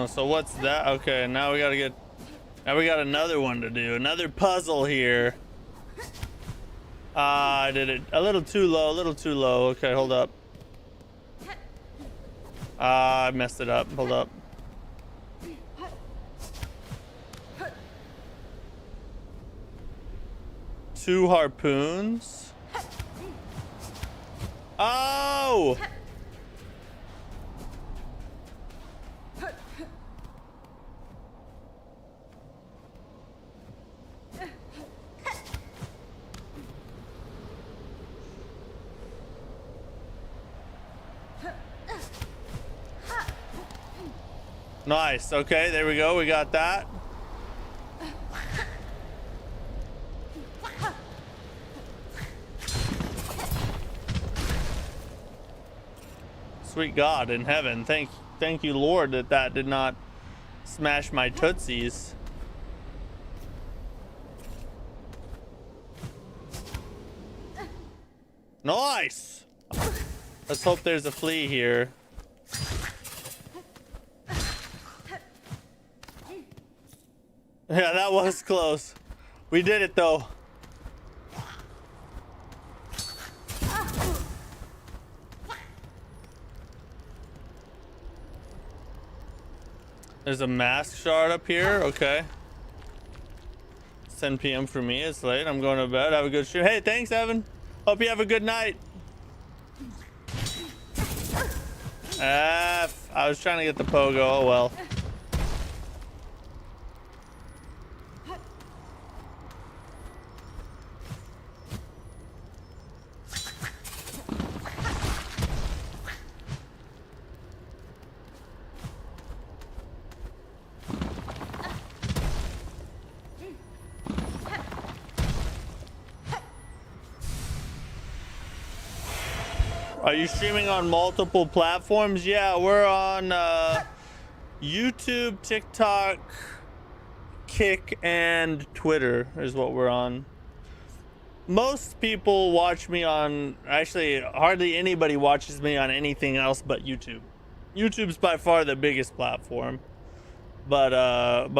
So what's that? Okay, now we got another one to do. Another puzzle here. I did it a little too low. Okay, hold up. I messed it up. Hold up. Two harpoons. Oh! Nice. Okay, there we go. We got that. Sweet God in heaven. Thank you, Lord, that did not smash my tootsies. Nice. Let's hope there's a flea here. Yeah, that was close. We did it though. There's a mask shard up here. Okay. It's 10 p.m. for me. It's late. I'm going to bed. Have a good shoot. Hey, thanks, Evan. Hope you have a good night. I was trying to get the pogo. Oh well. Are you streaming on multiple platforms? Yeah, we're on YouTube, TikTok, Kick, and Twitter is what we're on. most people watch me on, actually hardly anybody watches me on anything else but YouTube. YouTube's by far the biggest platform, but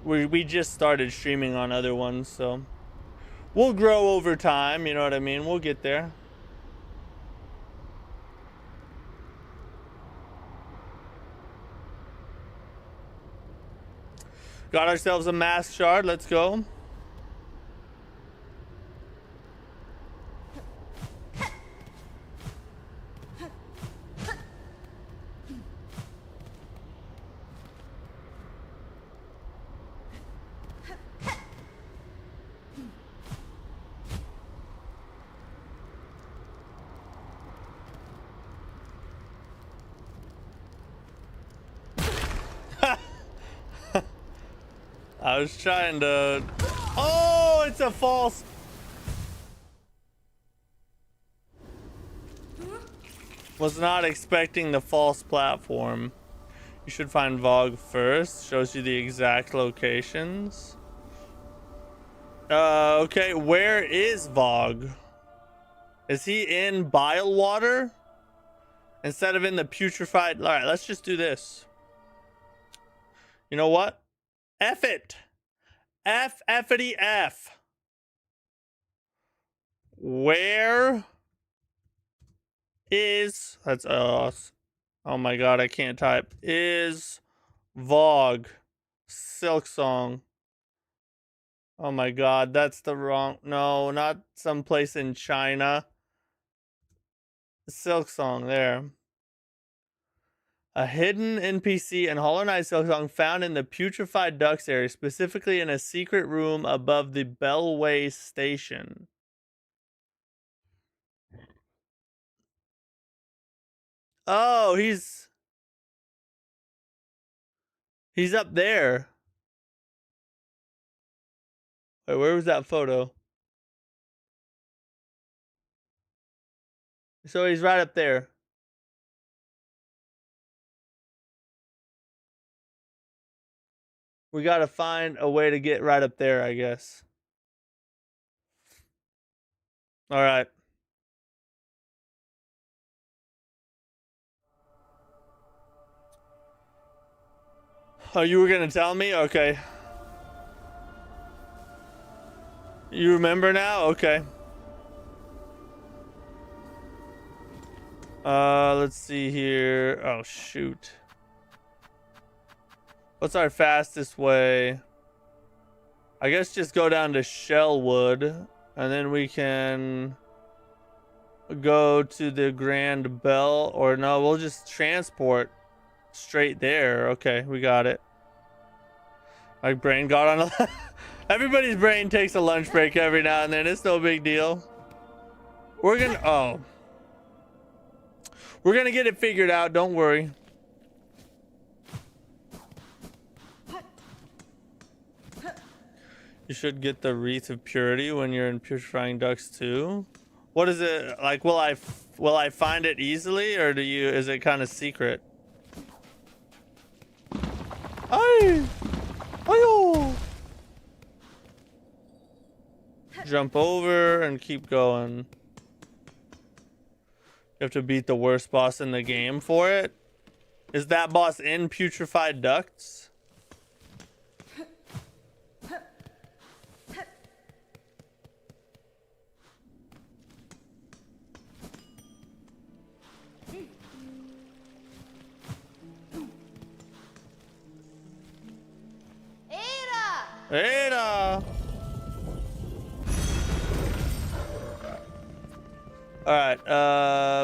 we just started streaming on other ones, so we'll grow over time, you know what I mean? We'll get there. Got ourselves a mask shard, let's go. I was trying to... Oh, it's a false... Was not expecting the false platform. You should find Vogue first. Shows you the exact locations. Okay, where is Vogue? Is he in bile water? Instead of in the putrefied... Alright, let's just do this. You know what? F it. F-F-ity F. Where is... That's us. Oh my god, I can't type. Is Vogue Silksong. Oh my god, that's the wrong... No, not someplace in China. Silksong, there. A hidden NPC in Hollow Knight Silksong found in the Putrefied Ducks area, specifically in a secret room above the Bellway station. Oh, he's up there. Wait, where was that photo? So he's right up there. We gotta find a way to get right up there, I guess. All right. Oh, you were gonna tell me? Okay. You remember now? Okay. Let's see here. Oh, shoot. What's our fastest way? I guess just go down to Shellwood, and then we can go to the Grand Bell, or no, we'll just transport straight there. Okay, we got it. My brain got on a... Everybody's brain takes a lunch break every now and then. It's no big deal. We're gonna... Oh. We're gonna get it figured out. Don't worry. You should get the Wreath of Purity when you're in Putrefying Ducks too. What is it like? Will I find it easily, or is it kind of secret? Ay! Ayo! Jump over and keep going. You have to beat the worst boss in the game for it. Is that boss in Putrefied Ducts? Ada! Alright,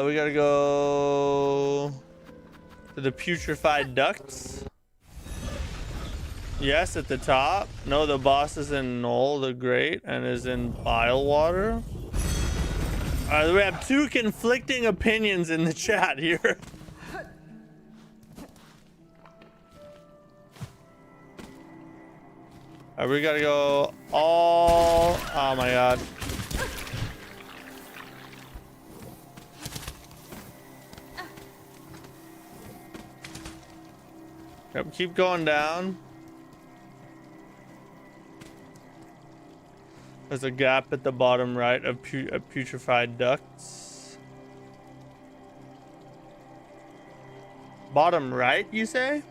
we gotta go to the Putrefied Ducts. Yes, at the top. No, the boss is in Knoll the Great and is in Bile Water. Alright, we have two conflicting opinions in the chat here. Alright, we gotta go all... Oh my god. Yep, keep going down. There's a gap at the bottom right of putrefied ducts. Bottom right, you say?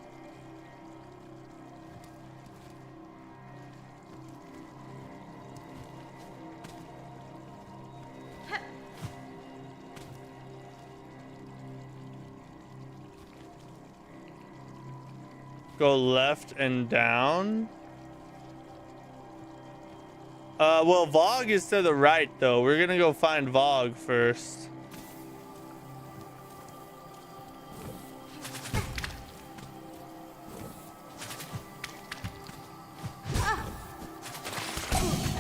Go left and down. Well, Vogue is to the right, though. We're gonna go find Vogue first.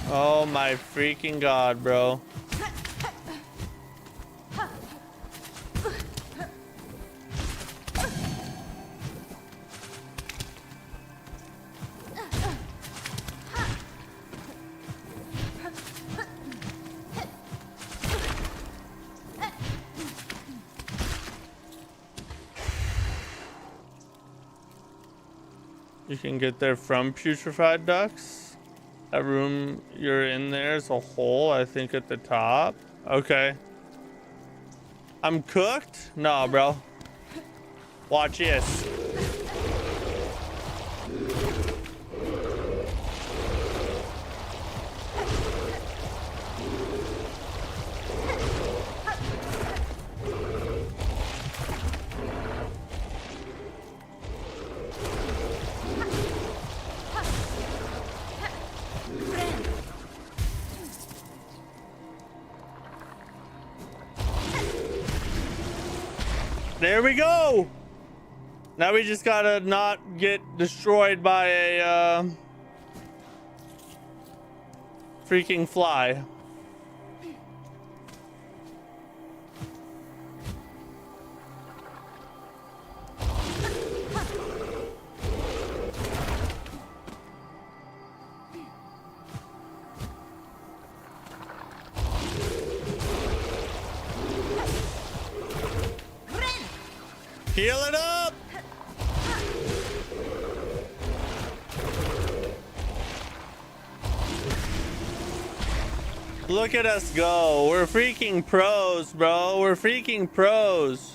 Oh my freaking god, bro. You can get there from putrefied ducts. That room you're in there is a hole, I think, at the top. Okay. I'm cooked? No, bro. Watch this. There we go. Now we just gotta not get destroyed by a freaking fly. Heal it up! Look at us go. We're freaking pros, bro. We're freaking pros.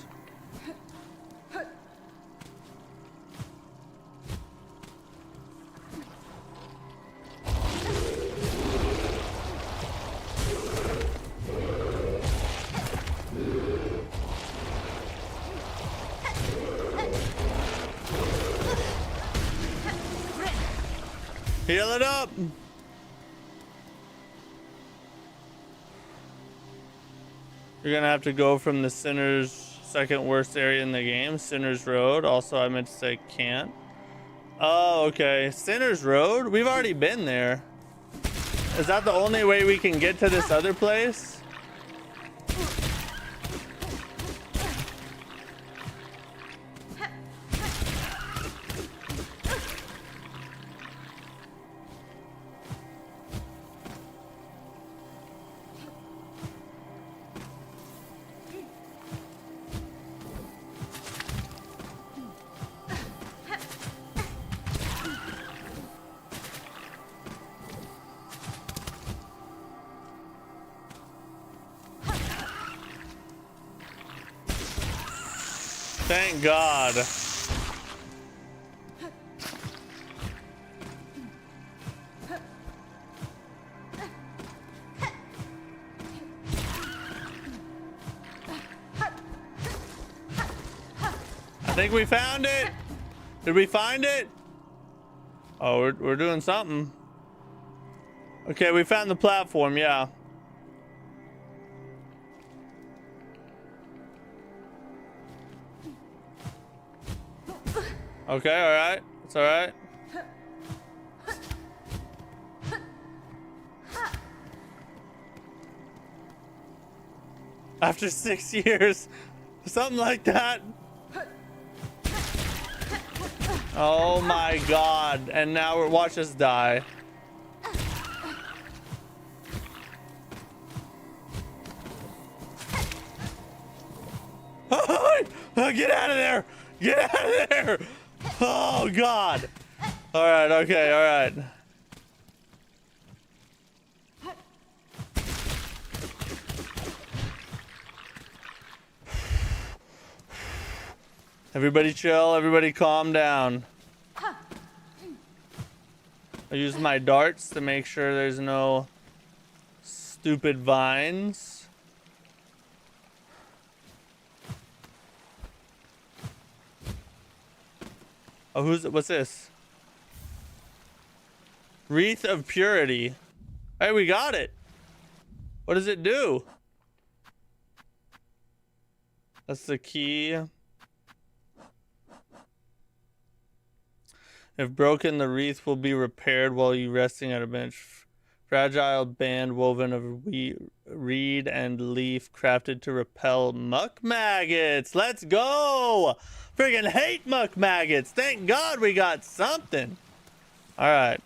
Heal it up. You're gonna have to go from the Sinner's second worst area in the game, Sinner's Road. Also, I meant to say can't. Oh, okay. Sinner's Road? We've already been there. Is that the only way we can get to this other place? Thank God. I think we found it. Did we find it? Oh, we're doing something. Okay, we found the platform, yeah. Okay, all right. It's all right. After 6 years, something like that. Oh my God. And now watch us die. Get out of there. Get out of there. Oh God. All right. Okay. All right. Everybody chill. Everybody calm down. I use my darts to make sure there's no stupid vines. Oh, what's this? Wreath of Purity. Hey, we got it. What does it do? That's the key. If broken, the wreath will be repaired while you resting at a bench. Fragile band woven of reed and leaf crafted to repel muck maggots. Let's go! Friggin' hate muck maggots. Thank God we got something. All right.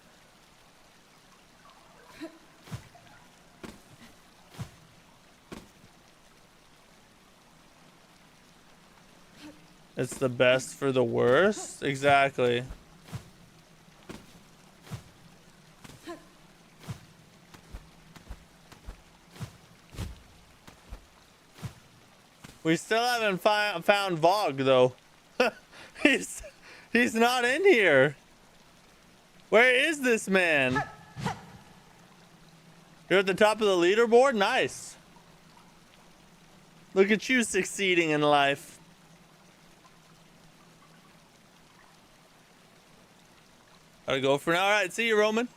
It's the best for the worst? Exactly. We still haven't found Vogue though. He's not in here. Where is this man? You're at the top of the leaderboard? Nice. Look at you succeeding in life. Gotta go for now. All right, see you, Roman.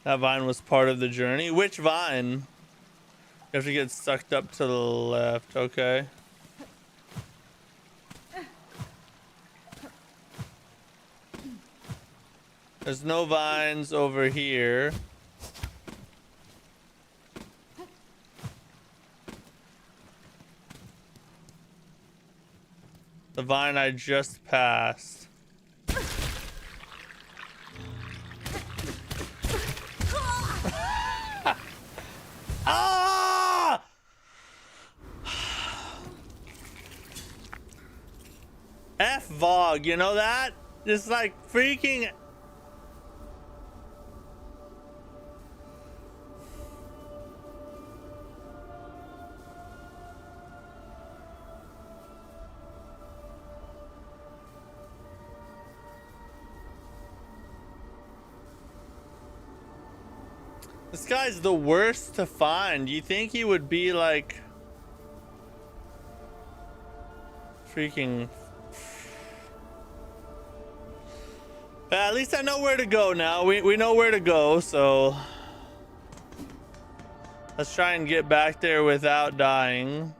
That vine was part of the journey. Which vine? You have to get sucked up to the left. Okay. There's no vines over here. The vine I just passed. Ah! F Vogue, you know that? Just like freaking. This guy's the worst to find. You think he would be like freaking. At least I know where to go now. We know where to go, so let's try and get back there without dying.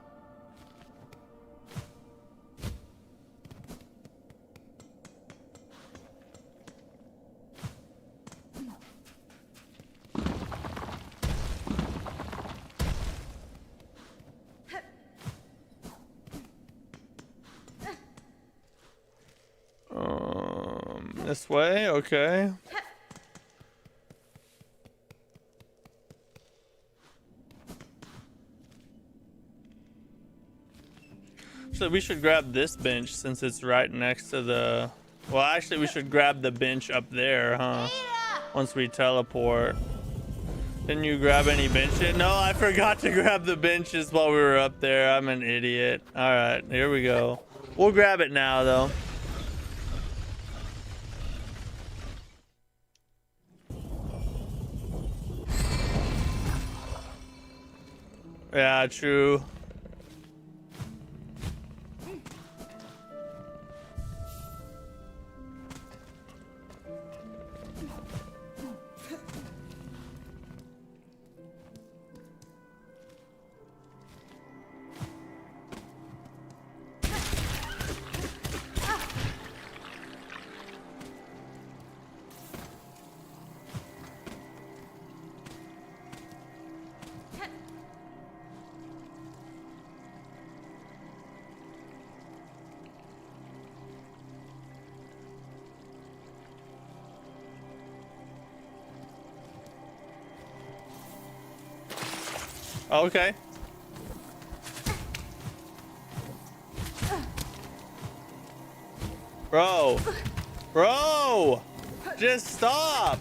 This way, okay. So we should grab this bench since it's right next to the... Well, actually, we should grab the bench up there, huh? Once we teleport. Didn't you grab any benches? No, I forgot to grab the benches while we were up there. I'm an idiot. All right, here we go. We'll grab it now, though. Yeah, true. Okay. Bro, just stop.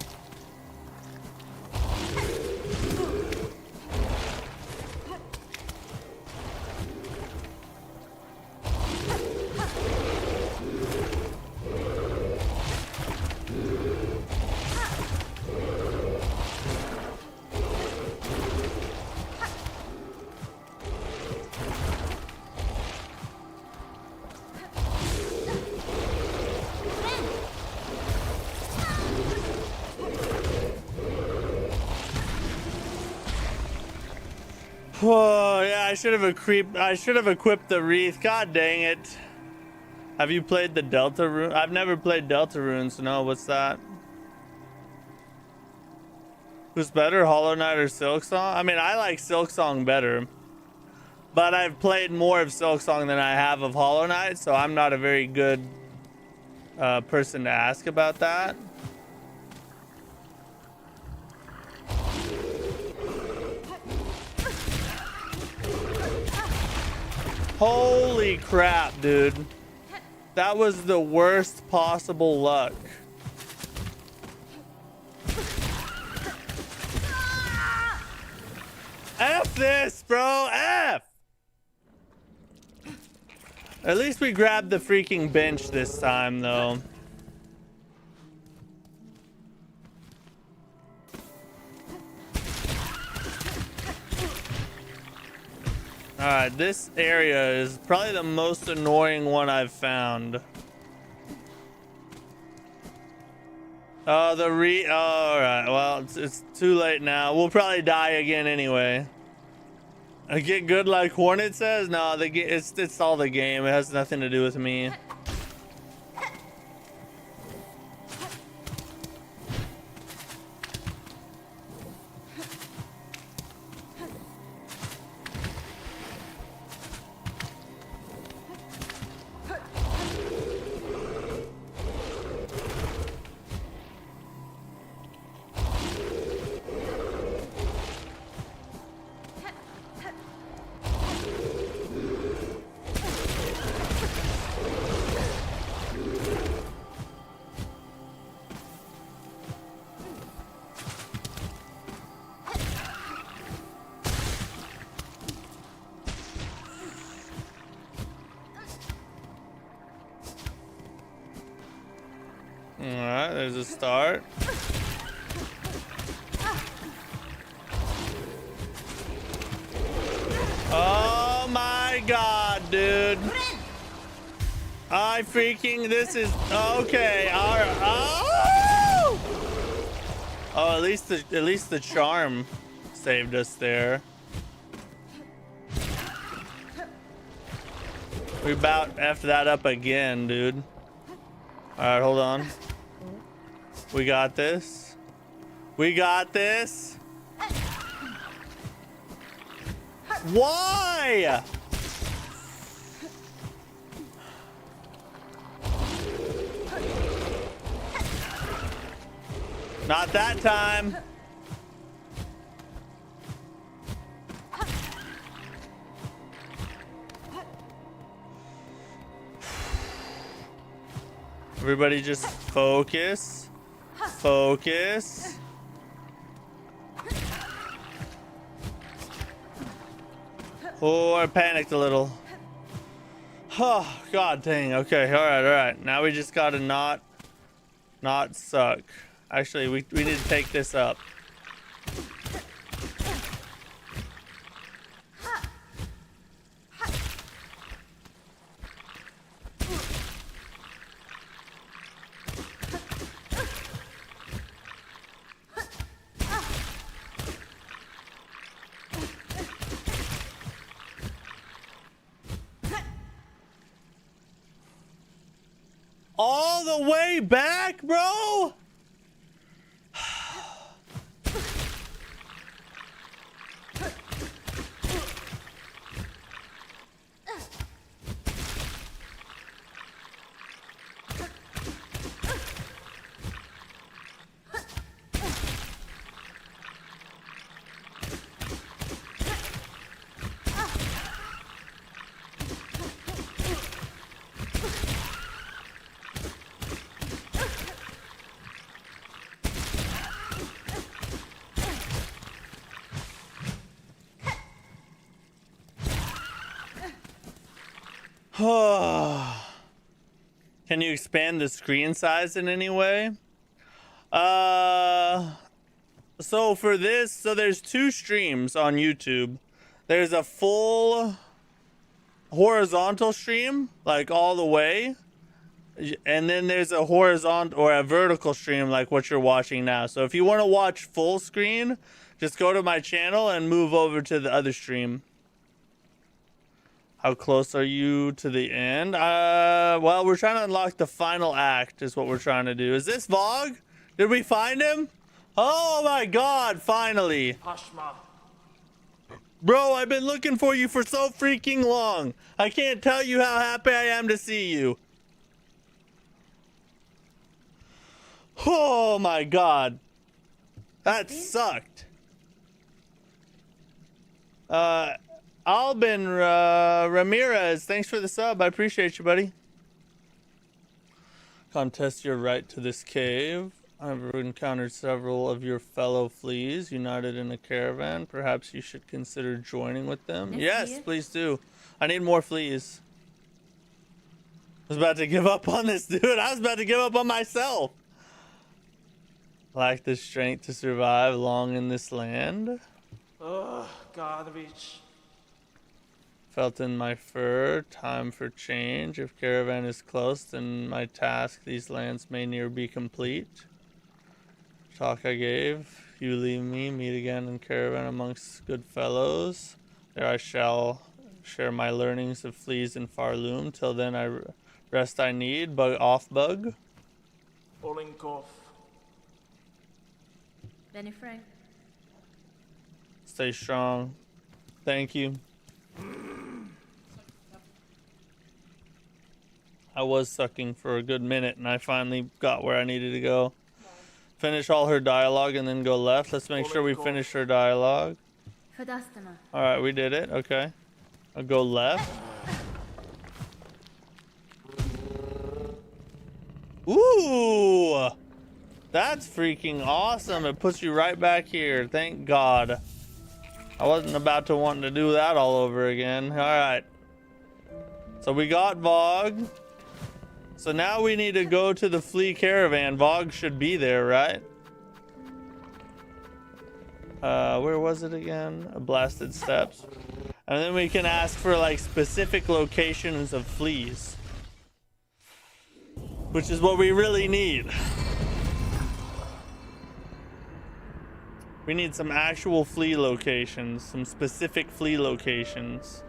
Oh yeah, I should have equipped the wreath. God dang it. Have you played the Delta Rune? I've never played Delta Runes. No, what's that? Who's better, Hollow Knight or Silksong? I mean, I like Silksong better. But I've played more of Silksong than I have of Hollow Knight, so I'm not a very good person to ask about that. Holy crap, dude. That was the worst possible luck. F this, bro. F. At least we grabbed the freaking bench this time, though. Alright, this area is probably the most annoying one I've found. Oh, alright, well, it's too late now. We'll probably die again anyway. I get good like Hornet says? No, it's all the game. It has nothing to do with me. Alright, there's a start. Oh my god, dude. This is okay. Alright. Oh, at least the charm saved us there. We about effed that up again, dude. Alright, hold on. We got this. We got this. Why? Not that time. Everybody just focus. Focus. Oh, I panicked a little. Oh, god dang. Okay, alright. Now we just gotta not suck. Actually, we need to take this up. All the way back, bro? Can you expand the screen size in any way? So for this, so there's two streams on YouTube. There's a full horizontal stream, like all the way. And then there's a horizontal or a vertical stream like what you're watching now. So if you want to watch full screen, Just go to my channel and move over to the other stream. How close are you to the end? Well, we're trying to unlock the final act is what we're trying to do. Is this Vogue? Did we find him? Oh my God, finally. Bro, I've been looking for you for so freaking long. I can't tell you how happy I am to see you. Oh my God. That sucked. Albin Ramirez, thanks for the sub. I appreciate you, buddy. Contest your right to this cave. I've encountered several of your fellow fleas united in a caravan. Perhaps you should consider joining with them. Yes, please do. I need more fleas. I was about to give up on this, dude. I was about to give up on myself. Lack the strength to survive long in this land. Ugh, garbage. Felt in my fur, time for change. If caravan is close, then my task these lands may near be complete. Talk I gave, you leave me, meet again in caravan amongst good fellows. There I shall share my learnings of fleas in Farloom. Till then I rest I need, bug off bug. Olinkoff. Benny Frank. Stay strong. Thank you. I was sucking for a good minute and I finally got where I needed to go. Finish all her dialogue and then go left. Let's make sure we finish her dialogue. Fadastama. Alright, we did it. Okay. I'll go left. Ooh! That's freaking awesome. It puts you right back here. Thank God. I wasn't about to want to do that all over again. Alright. So we got Vogue. So now we need to go to the flea caravan. Vogue should be there, right? Where was it again? Blasted Steps. And then we can ask for like specific locations of fleas. Which is what we really need. We need some actual flea locations, some specific flea locations.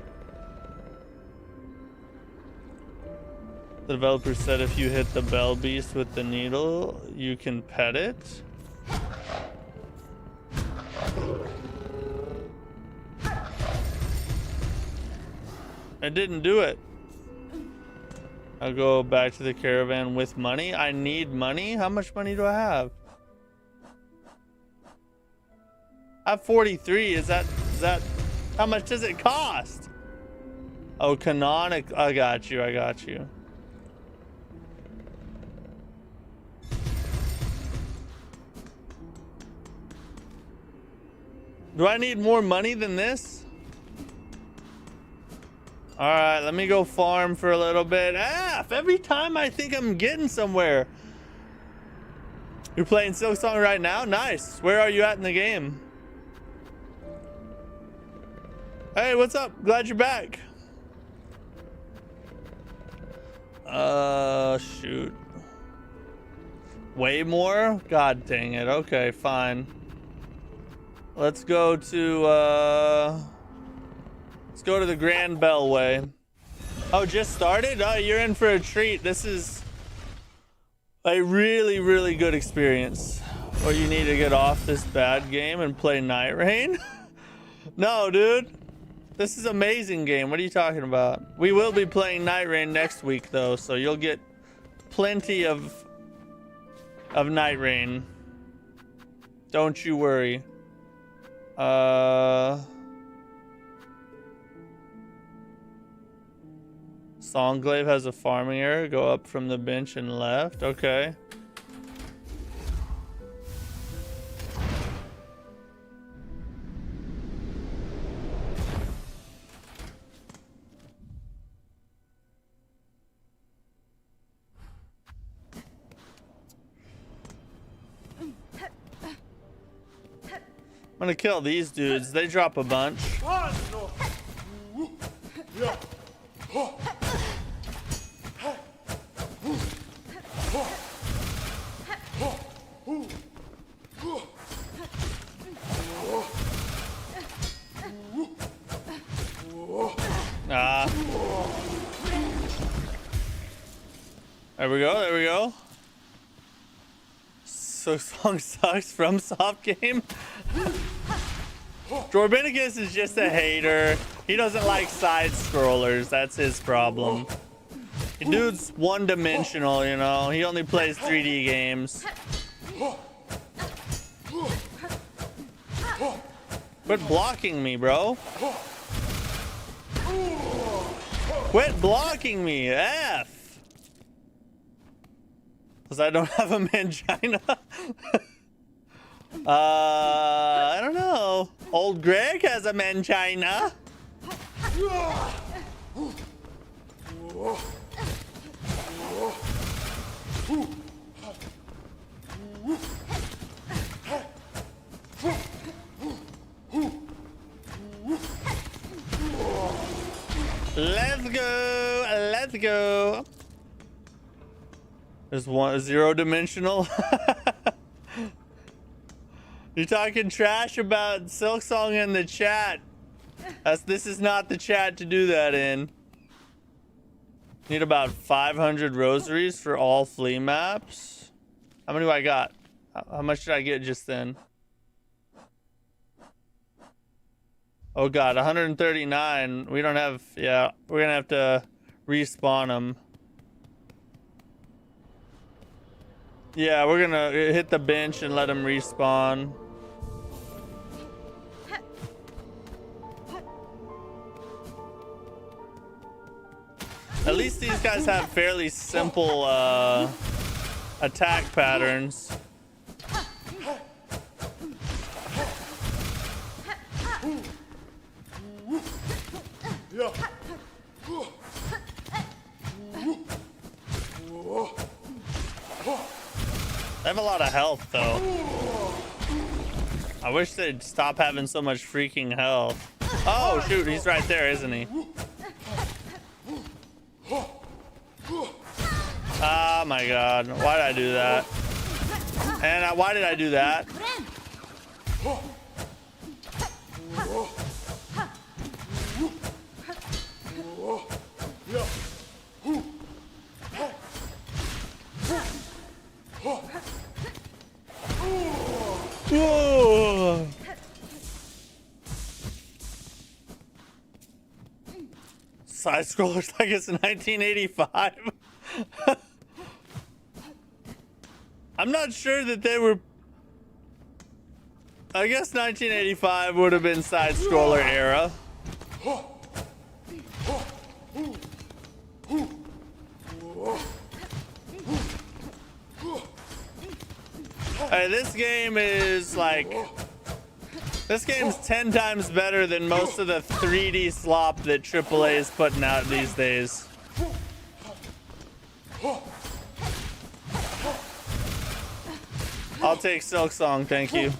The developer said if you hit the bell beast with the needle, you can pet it. I didn't do it. I'll go back to the caravan with money. I need money? How much money do I have? I have 43. Is that how much does it cost? Oh, canonic. I got you. Do I need more money than this? All right, let me go farm for a little bit. Every time I think I'm getting somewhere. You're playing Silksong right now? Nice. Where are you at in the game? Hey, what's up? Glad you're back. Shoot. Way more? God dang it. Okay, fine. Let's go to the Grand Bellway. Oh, just started? Oh, you're in for a treat. This is a really, really good experience. Or you need to get off this bad game and play Night Rain? No, dude. This is an amazing game. What are you talking about? We will be playing Night Rain next week, though, so you'll get plenty of Night Rain. Don't you worry. Songglaive has a farming area. Go up from the bench and left. Okay. I'm gonna kill these dudes. They drop a bunch. There we go. There we go. Silksong sucks from soft game. Jorbinicus is just a hater. He doesn't like side scrollers. That's his problem. The dude's one-dimensional, you know. He only plays 3D games. Quit blocking me, bro. Quit blocking me, F. Because I don't have a mangina. I don't know. Old Greg has a mangina. Let's go. Let's go. There's one zero-dimensional. You're talking trash about Silksong in the chat. This is not the chat to do that in. Need about 500 rosaries for all flea maps. How many do I got? How much did I get just then? Oh god, 139. We don't have, yeah, we're gonna have to respawn them. Yeah, we're gonna hit the bench and let them respawn. At least these guys have fairly simple attack patterns. They have a lot of health, though. I wish they'd stop having so much freaking health. Oh, shoot, he's right there, isn't he? Oh my god, why did I do that? And why did I do that? Whoa. Side scrollers like it's 1985. I'm not sure that they were. I guess 1985 would have been side scroller era. Hey, this game is like, this game's 10 times better than most of the 3D slop that AAA is putting out these days. I'll take Silksong, thank you.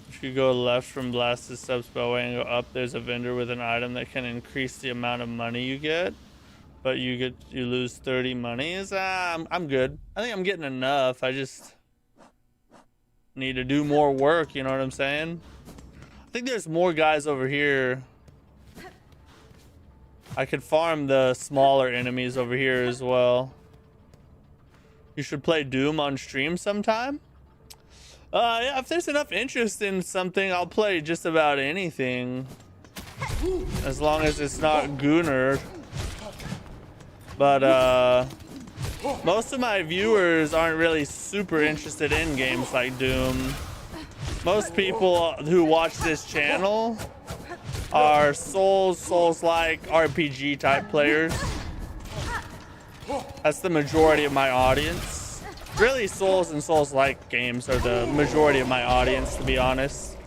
If you go left from Blasted Steps Bellway and go up, there's a vendor with an item that can increase the amount of money you get, but you lose 30 monies. I'm good. I think I'm getting enough. I just need to do more work, you know what I'm saying? I think there's more guys over here. I could farm the smaller enemies over here as well. You should play Doom on stream sometime. Yeah, if there's enough interest in something, I'll play just about anything. As long as it's not Gooner. But, most of my viewers aren't really super interested in games like Doom. Most people who watch this channel are Souls-like RPG type players. That's the majority of my audience. Really, Souls and Souls-like games are the majority of my audience, to be honest.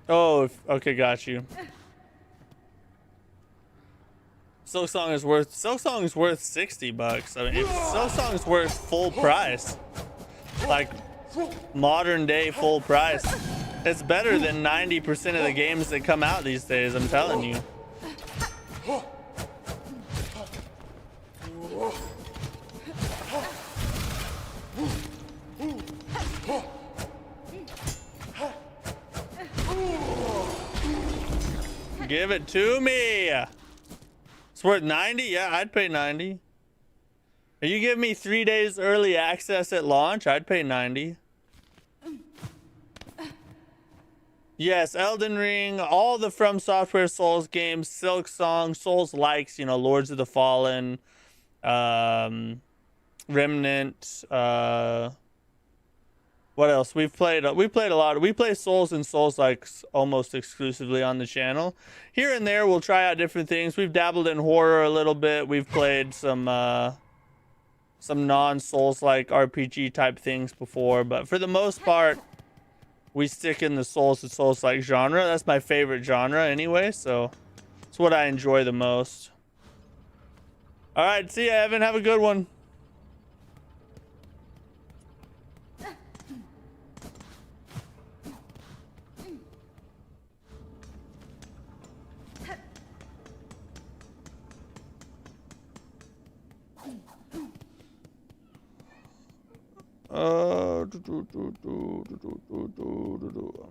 Oh, okay, got you. Silksong is worth $60. I mean, if Silksong is worth full price, like modern day full price, it's better than 90% of the games that come out these days, I'm telling you. Give it to me. It's worth 90? Yeah, I'd pay 90. Are you giving me 3 days early access at launch? I'd pay 90. Yes, Elden Ring, all the From Software Souls games, Silksong, Souls likes, you know, Lords of the Fallen, Remnant, what else? We played a lot. We play Souls and Souls likes almost exclusively on the channel. Here and there we'll try out different things. We've dabbled in horror a little bit. We've played some non-Souls like RPG type things before, but for the most part we stick in the Souls and Souls like genre. That's my favorite genre anyway, so it's what I enjoy the most. All right, see ya, Evan. Have a good one.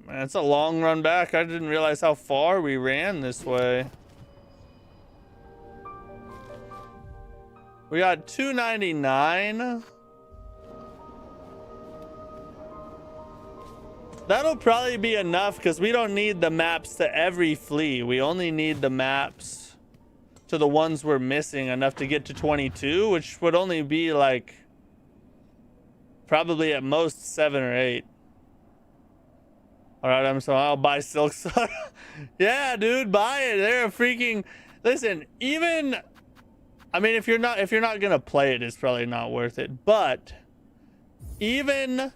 Man, it's a long run back. I didn't realize how far we ran this way. We got 299. That'll probably be enough because we don't need the maps to every flea. We only need the maps to the ones we're missing enough to get to 22, which would only be like probably at most 7 or 8. All right, I'll buy Silksong. Yeah, dude, buy it. They're a freaking. Listen, even. I mean, if you're not gonna play it, it's probably not worth it. But even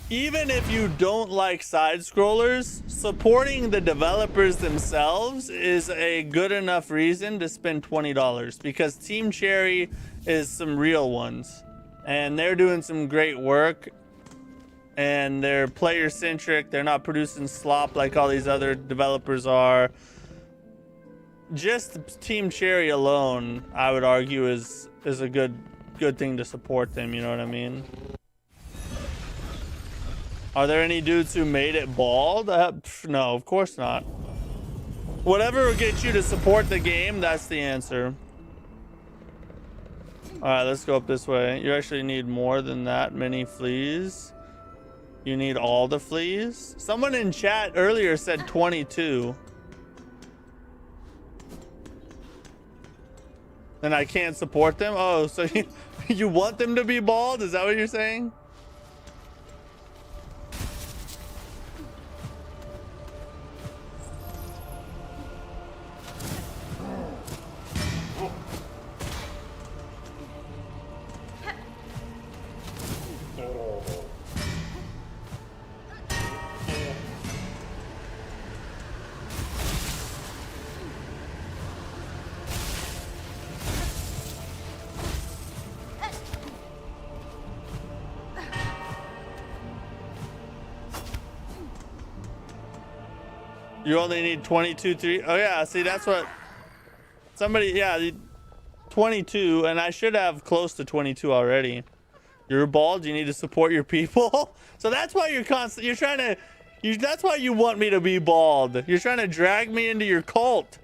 if you don't like side scrollers, supporting the developers themselves is a good enough reason to spend $20 because Team Cherry is some real ones and they're doing some great work and they're player centric. They're not producing slop like all these other developers are. Just Team Cherry alone, I would argue, is a good thing to support them, you know what I mean? Are there any dudes who made it bald? No, of course not. Whatever will get you to support the game, that's the answer. Alright, let's go up this way. You actually need more than that many fleas. You need all the fleas? Someone in chat earlier said 22. And I can't support them? Oh, so you want them to be bald? Is that what you're saying? You only need 22, 3. Oh yeah, see, that's what somebody, yeah, 22, and I should have close to 22 already. You're bald, you need to support your people. So that's why that's why you want me to be bald. You're trying to drag me into your cult.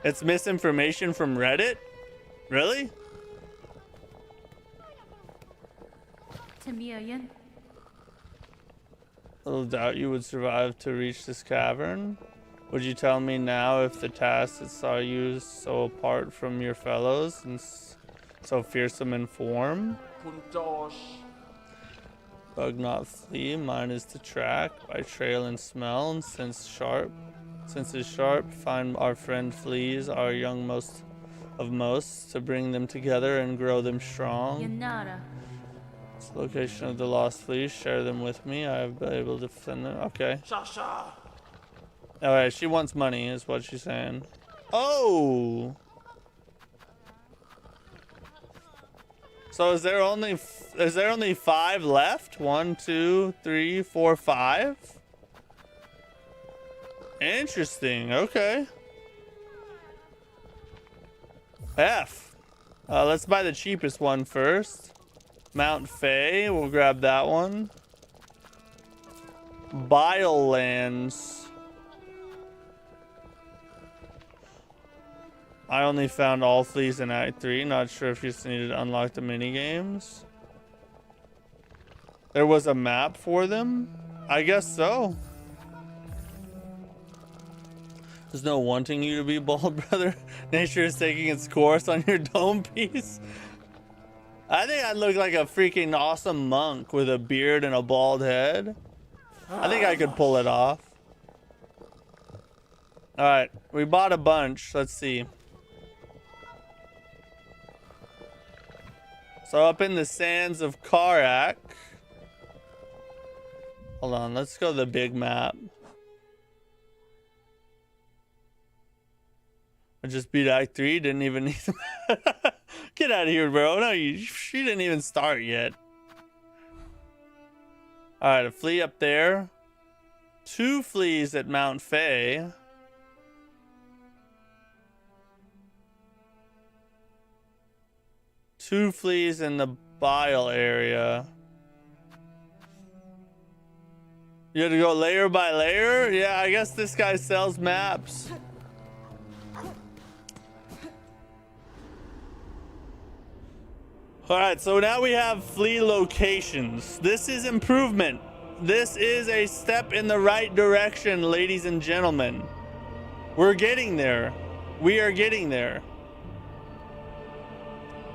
It's misinformation from Reddit? Really? Timian. Little doubt you would survive to reach this cavern. Would you tell me now if the task that saw you so apart from your fellows and so fearsome in form? Puntosh. Bug not flee, mine is to track by trail and smell, and sense is sharp. Find our friend fleas, our young most of most, to bring them together and grow them strong. Yanara. Location of the lost fleas, share them with me. I've been able to defend them. Okay. Shasha. Alright, she wants money is what she's saying. Oh! So is there only 5 left? 1, 2, 3, 4, 5? Interesting, okay. F. Let's buy the cheapest one first. Mount Fay, we'll grab that one. Bile lands. I only found all fleas in Act 3. Not sure if you just needed to unlock the minigames. There was a map for them? I guess so. There's no wanting you to be bald, brother. Nature is taking its course on your dome piece. I think I look like a freaking awesome monk with a beard and a bald head. I think I could pull it off. Alright, we bought a bunch. Let's see. So up in the sands of Karak. Hold on, let's go to the big map. I just beat Act 3, didn't even need them. Get out of here, bro. No, she didn't even start yet. Alright, a flea up there. 2 fleas at Mount Faye. Two fleas in the bile area. You had to go layer by layer? Yeah, I guess this guy sells maps. Alright, so now we have flea locations. This is improvement. This is a step in the right direction, ladies and gentlemen. We're getting there. We are getting there.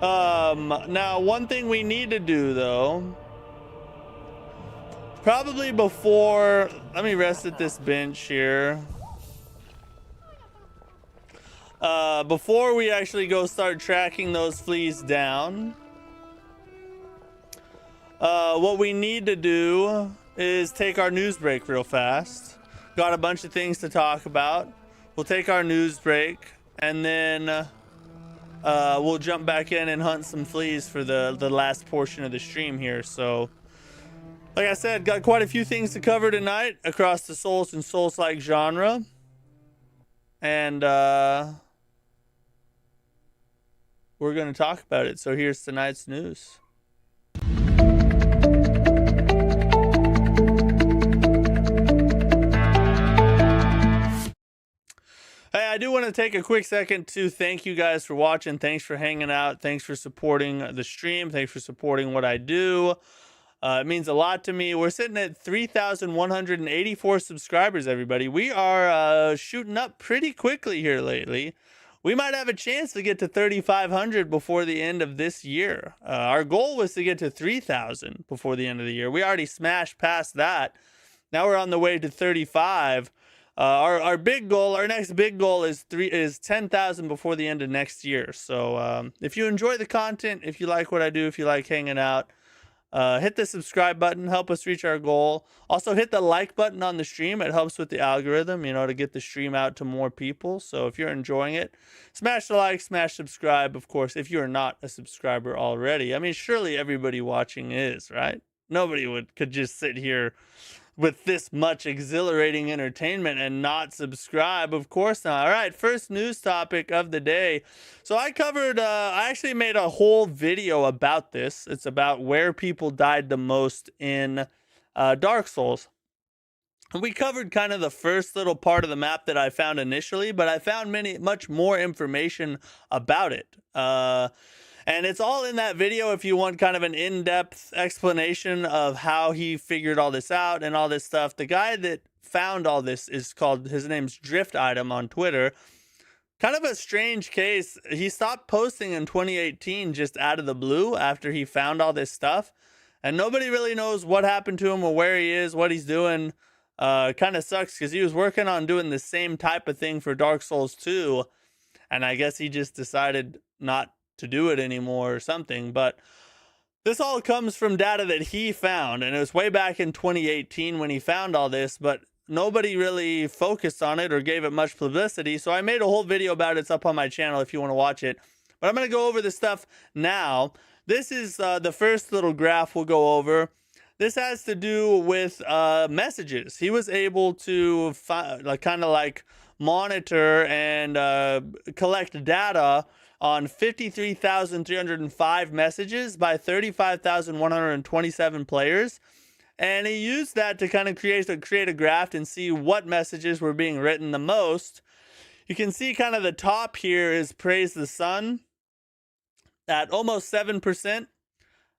Now one thing we need to do though, probably before, let me rest at this bench here. Before we actually go start tracking those fleas down, what we need to do is take our news break real fast. Got a bunch of things to talk about. We'll take our news break and then we'll jump back in and hunt some fleas for the last portion of the stream here. So like I said, got quite a few things to cover tonight across the Souls and Souls-like genre. And we're going to talk about it. So here's tonight's news. Hey, I do want to take a quick second to thank you guys for watching. Thanks for hanging out. Thanks for supporting the stream. Thanks for supporting what I do. It means a lot to me. We're sitting at 3,184 subscribers, everybody. We are shooting up pretty quickly here lately. We might have a chance to get to 3,500 before the end of this year. Our goal was to get to 3,000 before the end of the year. We already smashed past that. Now we're on the way to 35. Our big goal, our next big goal is 10,000 before the end of next year. So if you enjoy the content, if you like what I do, if you like hanging out, hit the subscribe button, help us reach our goal. Also hit the like button on the stream. It helps with the algorithm, you know, to get the stream out to more people. So if you're enjoying it, smash the like, smash subscribe. Of course, if you're not a subscriber already, I mean, surely everybody watching is, right? Nobody could just sit here with this much exhilarating entertainment and not subscribe. Of course not. All right, first news topic of the day. So I actually made a whole video about this. It's about where people died the most in Dark Souls. And we covered kind of the first little part of the map that I found initially, but I found much more information about it. And it's all in that video if you want kind of an in-depth explanation of how he figured all this out and all this stuff. The guy that found all this his name's Drift Item on Twitter. Kind of a strange case. He stopped posting in 2018 just out of the blue after he found all this stuff. And nobody really knows what happened to him or where he is, what he's doing. Kind of sucks because he was working on doing the same type of thing for Dark Souls 2. And I guess he just decided not to do it anymore or something. But this all comes from data that he found, and it was way back in 2018 when he found all this, but nobody really focused on it or gave it much publicity. So I made a whole video about it. It's up on my channel if you want to watch it, but I'm going to go over this stuff now. This is the first little graph we'll go over. This has to do with messages. He was able to kind of like monitor and collect data on 53,305 messages by 35,127 players. And he used that to kind of create a graph and see what messages were being written the most. You can see kind of the top here is praise the sun at almost 7%.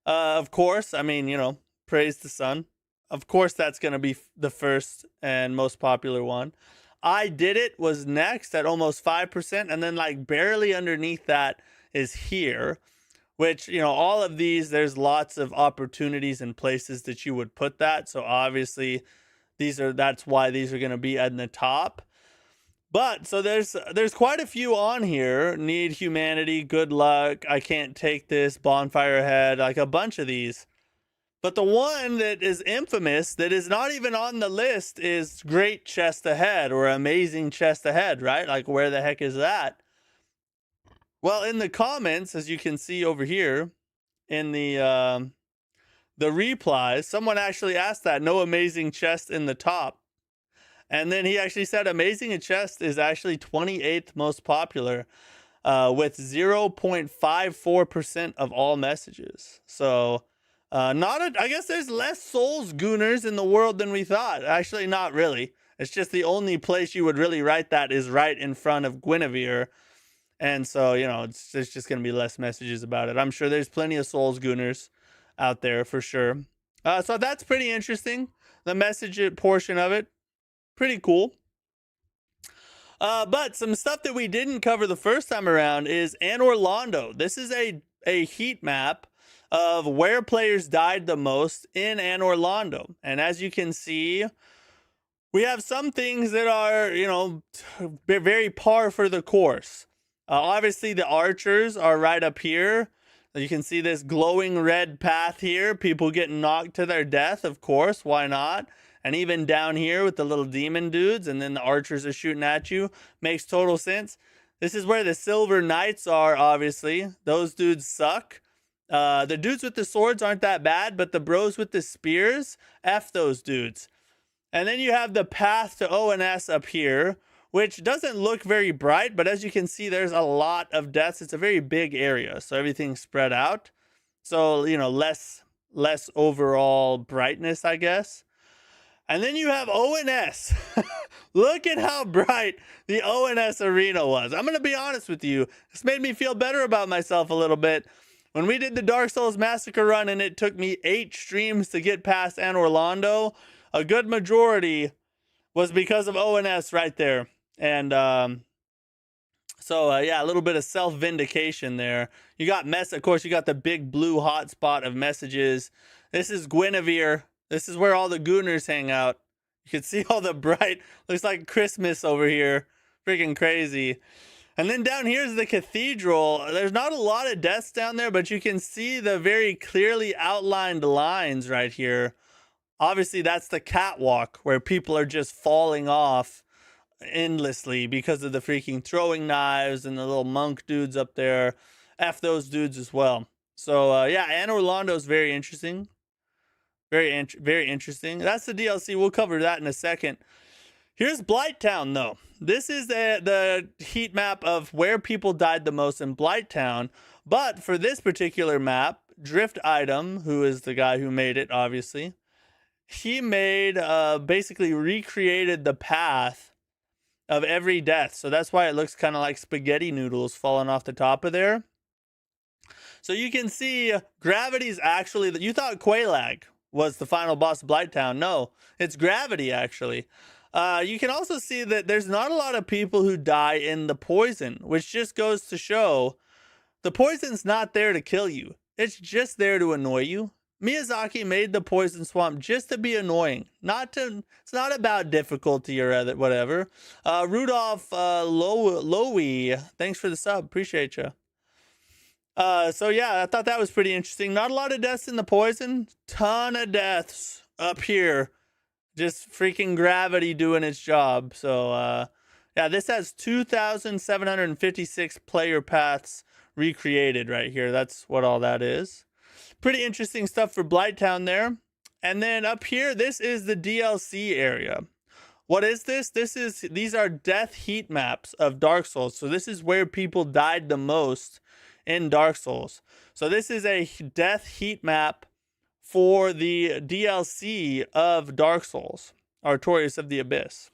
Of course, I mean, you know, praise the sun. Of course, that's going to be the first and most popular one. I did it was next at almost 5%. And then like barely underneath that is here, which, you know, all of these, there's lots of opportunities and places that you would put that. So obviously that's why these are going to be at the top. But so there's quite a few on here. Need humanity, good luck, I can't take this, bonfire head, like a bunch of these. But the one that is infamous, that is not even on the list, is great chest ahead or amazing chest ahead, right? Like, where the heck is that? Well, in the comments, as you can see over here, in the replies, someone actually asked that, no amazing chest in the top. And then he actually said amazing chest is actually 28th most popular, with 0.54% of all messages. So I guess there's less souls gooners in the world than we thought. Actually, not really. It's just the only place you would really write that is right in front of Guinevere. And so, you know, there's just going to be less messages about it. I'm sure there's plenty of souls gooners out there for sure. So that's pretty interesting. The message portion of it, pretty cool. But some stuff that we didn't cover the first time around is Anor Londo. This is a heat map of where players died the most in Anor Londo. And as you can see, we have some things that are, you know, very par for the course. Obviously, the archers are right up here. You can see this glowing red path here. People getting knocked to their death, of course. Why not? And even down here with the little demon dudes, and then the archers are shooting at you. Makes total sense. This is where the silver knights are, obviously. Those dudes suck. The dudes with the swords aren't that bad, but the bros with the spears, F those dudes. And then you have the path to ONS up here, which doesn't look very bright, but as you can see, there's a lot of deaths. It's a very big area, so everything's spread out. So, you know, less overall brightness, I guess. And then you have ONS. Look at how bright the ONS arena was. I'm going to be honest with you. This made me feel better about myself a little bit. When we did the Dark Souls Massacre run and it took me 8 streams to get past Anor Londo, a good majority was because of ONS right there. And yeah, a little bit of self-vindication there. You got of course, you got the big blue hotspot of messages. This is Guinevere. This is where all the gooners hang out. You can see all the bright, looks like Christmas over here. Freaking crazy. And then down here is the cathedral. There's not a lot of deaths down there, but you can see the very clearly outlined lines right here. Obviously, that's the catwalk where people are just falling off endlessly because of the freaking throwing knives and the little monk dudes up there. F those dudes as well. So, yeah, Anor Londo is very interesting. Very interesting. That's the DLC. We'll cover that in a second. Here's Blighttown, though. This is the heat map of where people died the most in Blighttown. But for this particular map, Drift Item, who is the guy who made it, obviously, he made, basically recreated the path of every death. So that's why it looks kind of like spaghetti noodles falling off the top of there. So you can see gravity's actually, you thought Quelaag was the final boss of Blighttown. No, it's gravity, actually. You can also see that there's not a lot of people who die in the poison, which just goes to show the poison's not there to kill you. It's just there to annoy you. Miyazaki made the poison swamp just to be annoying. It's not about difficulty or whatever. Rudolph Lowy, thanks for the sub. Appreciate you. So yeah, I thought that was pretty interesting. Not a lot of deaths in the poison. Ton of deaths up here. Just freaking gravity doing its job. So, yeah, this has 2,756 player paths recreated right here. That's what all that is. Pretty interesting stuff for Blighttown there. And then up here, this is the DLC area. What is this? These are death heat maps of Dark Souls. So this is where people died the most in Dark Souls. So this is a death heat map for the DLC of Dark Souls, Artorias of the Abyss.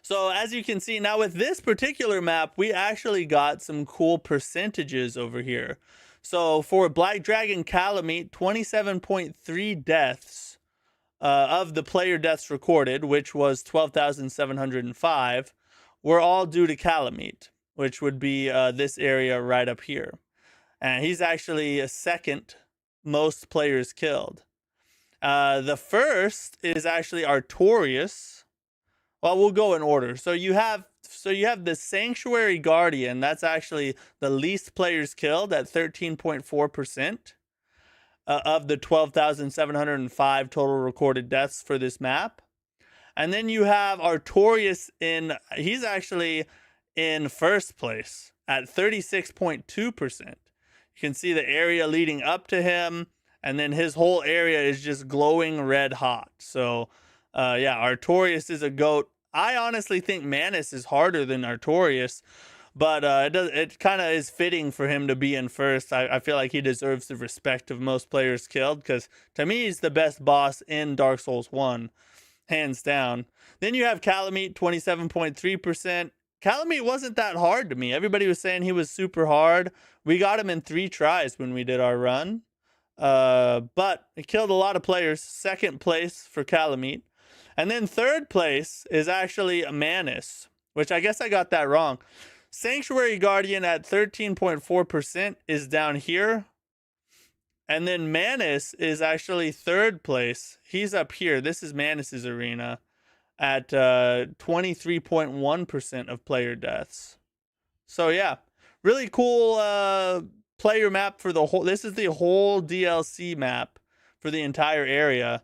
So as you can see now with this particular map, we actually got some cool percentages over here. So for Black Dragon Calamite, 27.3 deaths of the player deaths recorded, which was 12,705, were all due to Calamite, which would be this area right up here. And he's actually a second most players killed. The first is actually Artorias. Well, we'll go in order. So you have the Sanctuary Guardian. That's actually the least players killed at 13.4% of the 12,705 total recorded deaths for this map. And then you have Artorias he's actually in first place at 36.2%. You can see the area leading up to him, and then his whole area is just glowing red hot. So yeah, Artorias is a GOAT. I honestly think Manus is harder than Artorias, but it kind of is fitting for him to be in first. I feel like he deserves the respect of most players killed, because to me he's the best boss in Dark Souls 1, hands down. Then you have Calamite, 27.3%. Calamite wasn't that hard to me. Everybody was saying he was super hard. We got him in 3 tries when we did our run. But it killed a lot of players. Second place for Calamite. And then third place is actually Manus, which I guess I got that wrong. Sanctuary Guardian at 13.4% is down here. And then Manus is actually third place. He's up here. This is Manus's arena at 23.1% of player deaths. So yeah, really cool player map for the whole. This is the whole DLC map for the entire area,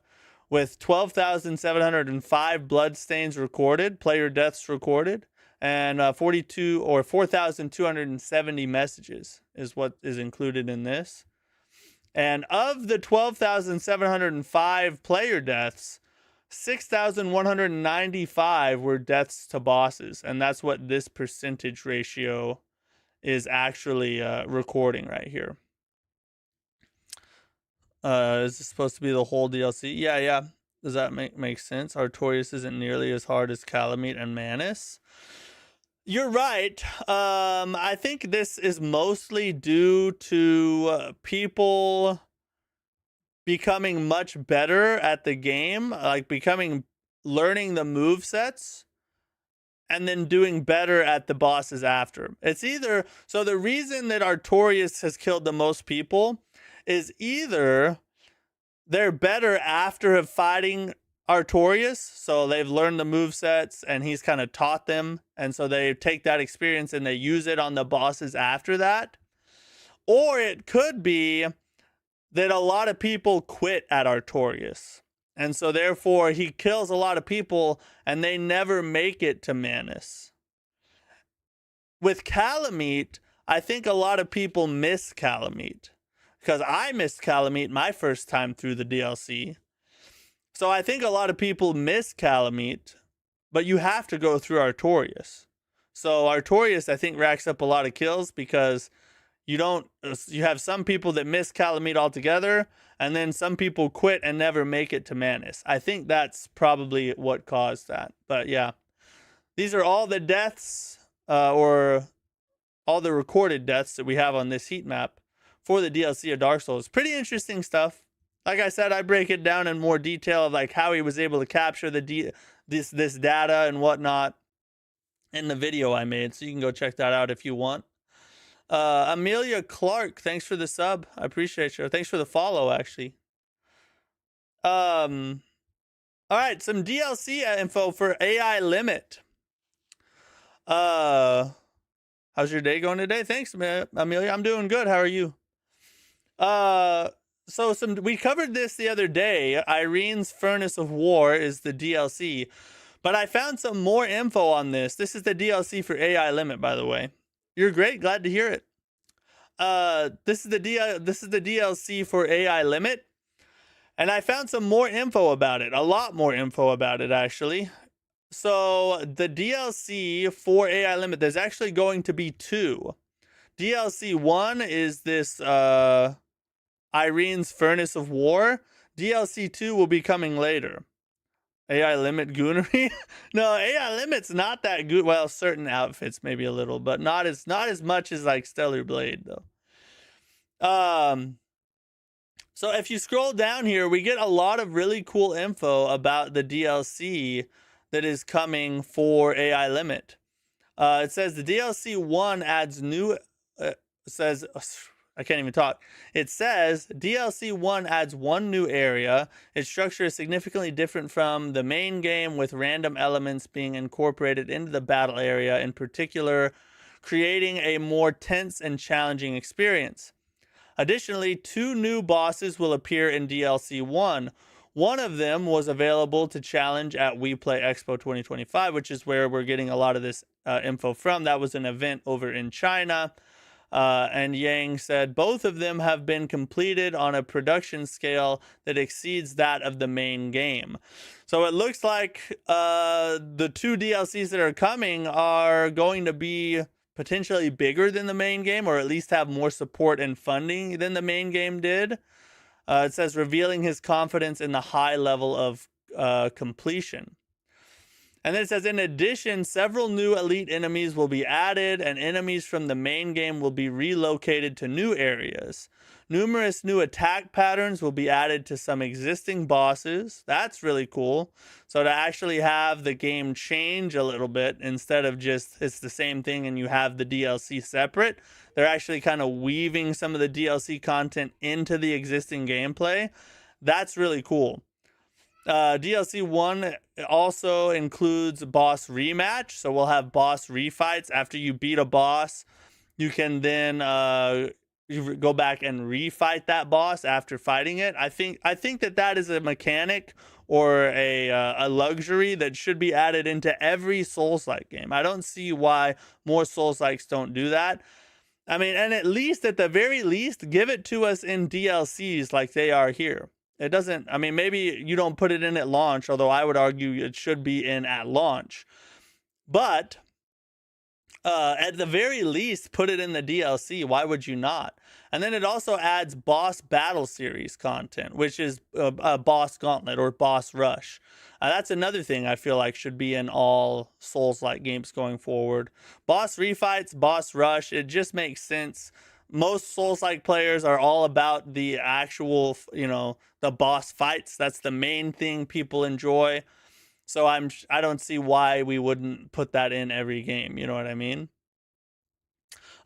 with 12,705 bloodstains recorded, player deaths recorded, and 4,270 messages is what is included in this. And of the 12,705 player deaths, 6,195 were deaths to bosses, and that's what this percentage ratio is actually recording right here. Is this supposed to be the whole DLC? Yeah. Does that make sense? Artorias isn't nearly as hard as Calamite and Manus. You're right. I think this is mostly due to people becoming much better at the game, like learning the move sets, and then doing better at the bosses after. It's either, so the reason that Artorias has killed the most people is either they're better after fighting Artorias, so they've learned the movesets and he's kind of taught them, and so they take that experience and they use it on the bosses after that. Or it could be that a lot of people quit at Artorias, and so therefore he kills a lot of people and they never make it to Manus. With Calamite, I think a lot of people miss Calamite, because I missed Calamite my first time through the DLC. So I think a lot of people miss Calamite, but you have to go through Artorias. So Artorias, I think, racks up a lot of kills because you have some people that miss Calamite altogether, and then some people quit and never make it to Manus. I think that's probably what caused that. But yeah, these are all the deaths, or all the recorded deaths that we have on this heat map for the DLC of Dark Souls. Pretty interesting stuff. Like I said, I break it down in more detail of like how he was able to capture this data and whatnot in the video I made, so you can go check that out if you want. Amelia Clark, thanks for the sub. I appreciate you. Thanks for the follow, actually. All right, some DLC info for AI Limit. How's your day going today? Thanks, Amelia. I'm doing good. How are you? So we covered this the other day. Irene's Furnace of War is the DLC, but I found some more info on this. This is the DLC for AI Limit, by the way. You're great. Glad to hear it. This is the DLC for AI Limit, and I found some more info about it. A lot more info about it, actually. So the DLC for AI Limit, there's actually going to be 2. DLC 1 is this Irene's Furnace of War. DLC 2 will be coming later. AI limit goonery? No, AI limit's not that good. Well, certain outfits maybe a little, but not as much as like Stellar Blade though. So if you scroll down here, we get a lot of really cool info about the DLC that is coming for AI limit. It says the DLC 1 adds new. Says I can't even talk. It says DLC 1 adds one new area. Its structure is significantly different from the main game, with random elements being incorporated into the battle area, in particular, creating a more tense and challenging experience. Additionally, 2 new bosses will appear in DLC 1. One of them was available to challenge at We Play Expo 2025, which is where we're getting a lot of this info from. That was an event over in China. And Yang said both of them have been completed on a production scale that exceeds that of the main game. So it looks like the 2 DLCs that are coming are going to be potentially bigger than the main game, or at least have more support and funding than the main game did. It says revealing his confidence in the high level of completion. And then it says, in addition, several new elite enemies will be added, and enemies from the main game will be relocated to new areas. Numerous new attack patterns will be added to some existing bosses. That's really cool. So to actually have the game change a little bit, instead of just it's the same thing and you have the DLC separate, they're actually kind of weaving some of the DLC content into the existing gameplay. That's really cool. DLC 1 also includes boss rematch, so we'll have boss refights. After you beat a boss, you can then you go back and refight that boss after fighting it. I think that is a mechanic or a luxury that should be added into every Souls-like game. I don't see why more Souls-likes don't do that. I mean, and at the very least, give it to us in DLCs like they are here. It doesn't, I mean, maybe you don't put it in at launch, although I would argue it should be in at launch. But at the very least, put it in the DLC. Why would you not? And then it also adds boss battle series content, which is a boss gauntlet or boss rush. That's another thing I feel like should be in all Souls-like games going forward. Boss refights, boss rush, it just makes sense. Most Souls-like players are all about the actual, the boss fights. That's the main thing people enjoy. So I don't see why we wouldn't put that in every game. You know what I mean?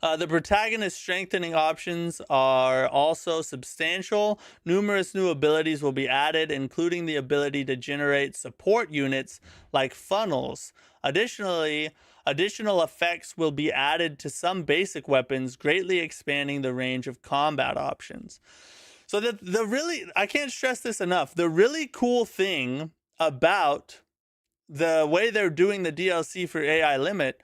The protagonist strengthening options are also substantial. Numerous new abilities will be added, including the ability to generate support units like funnels. Additionally, additional effects will be added to some basic weapons, greatly expanding the range of combat options. So I can't stress this enough. The really cool thing about the way they're doing the DLC for AI Limit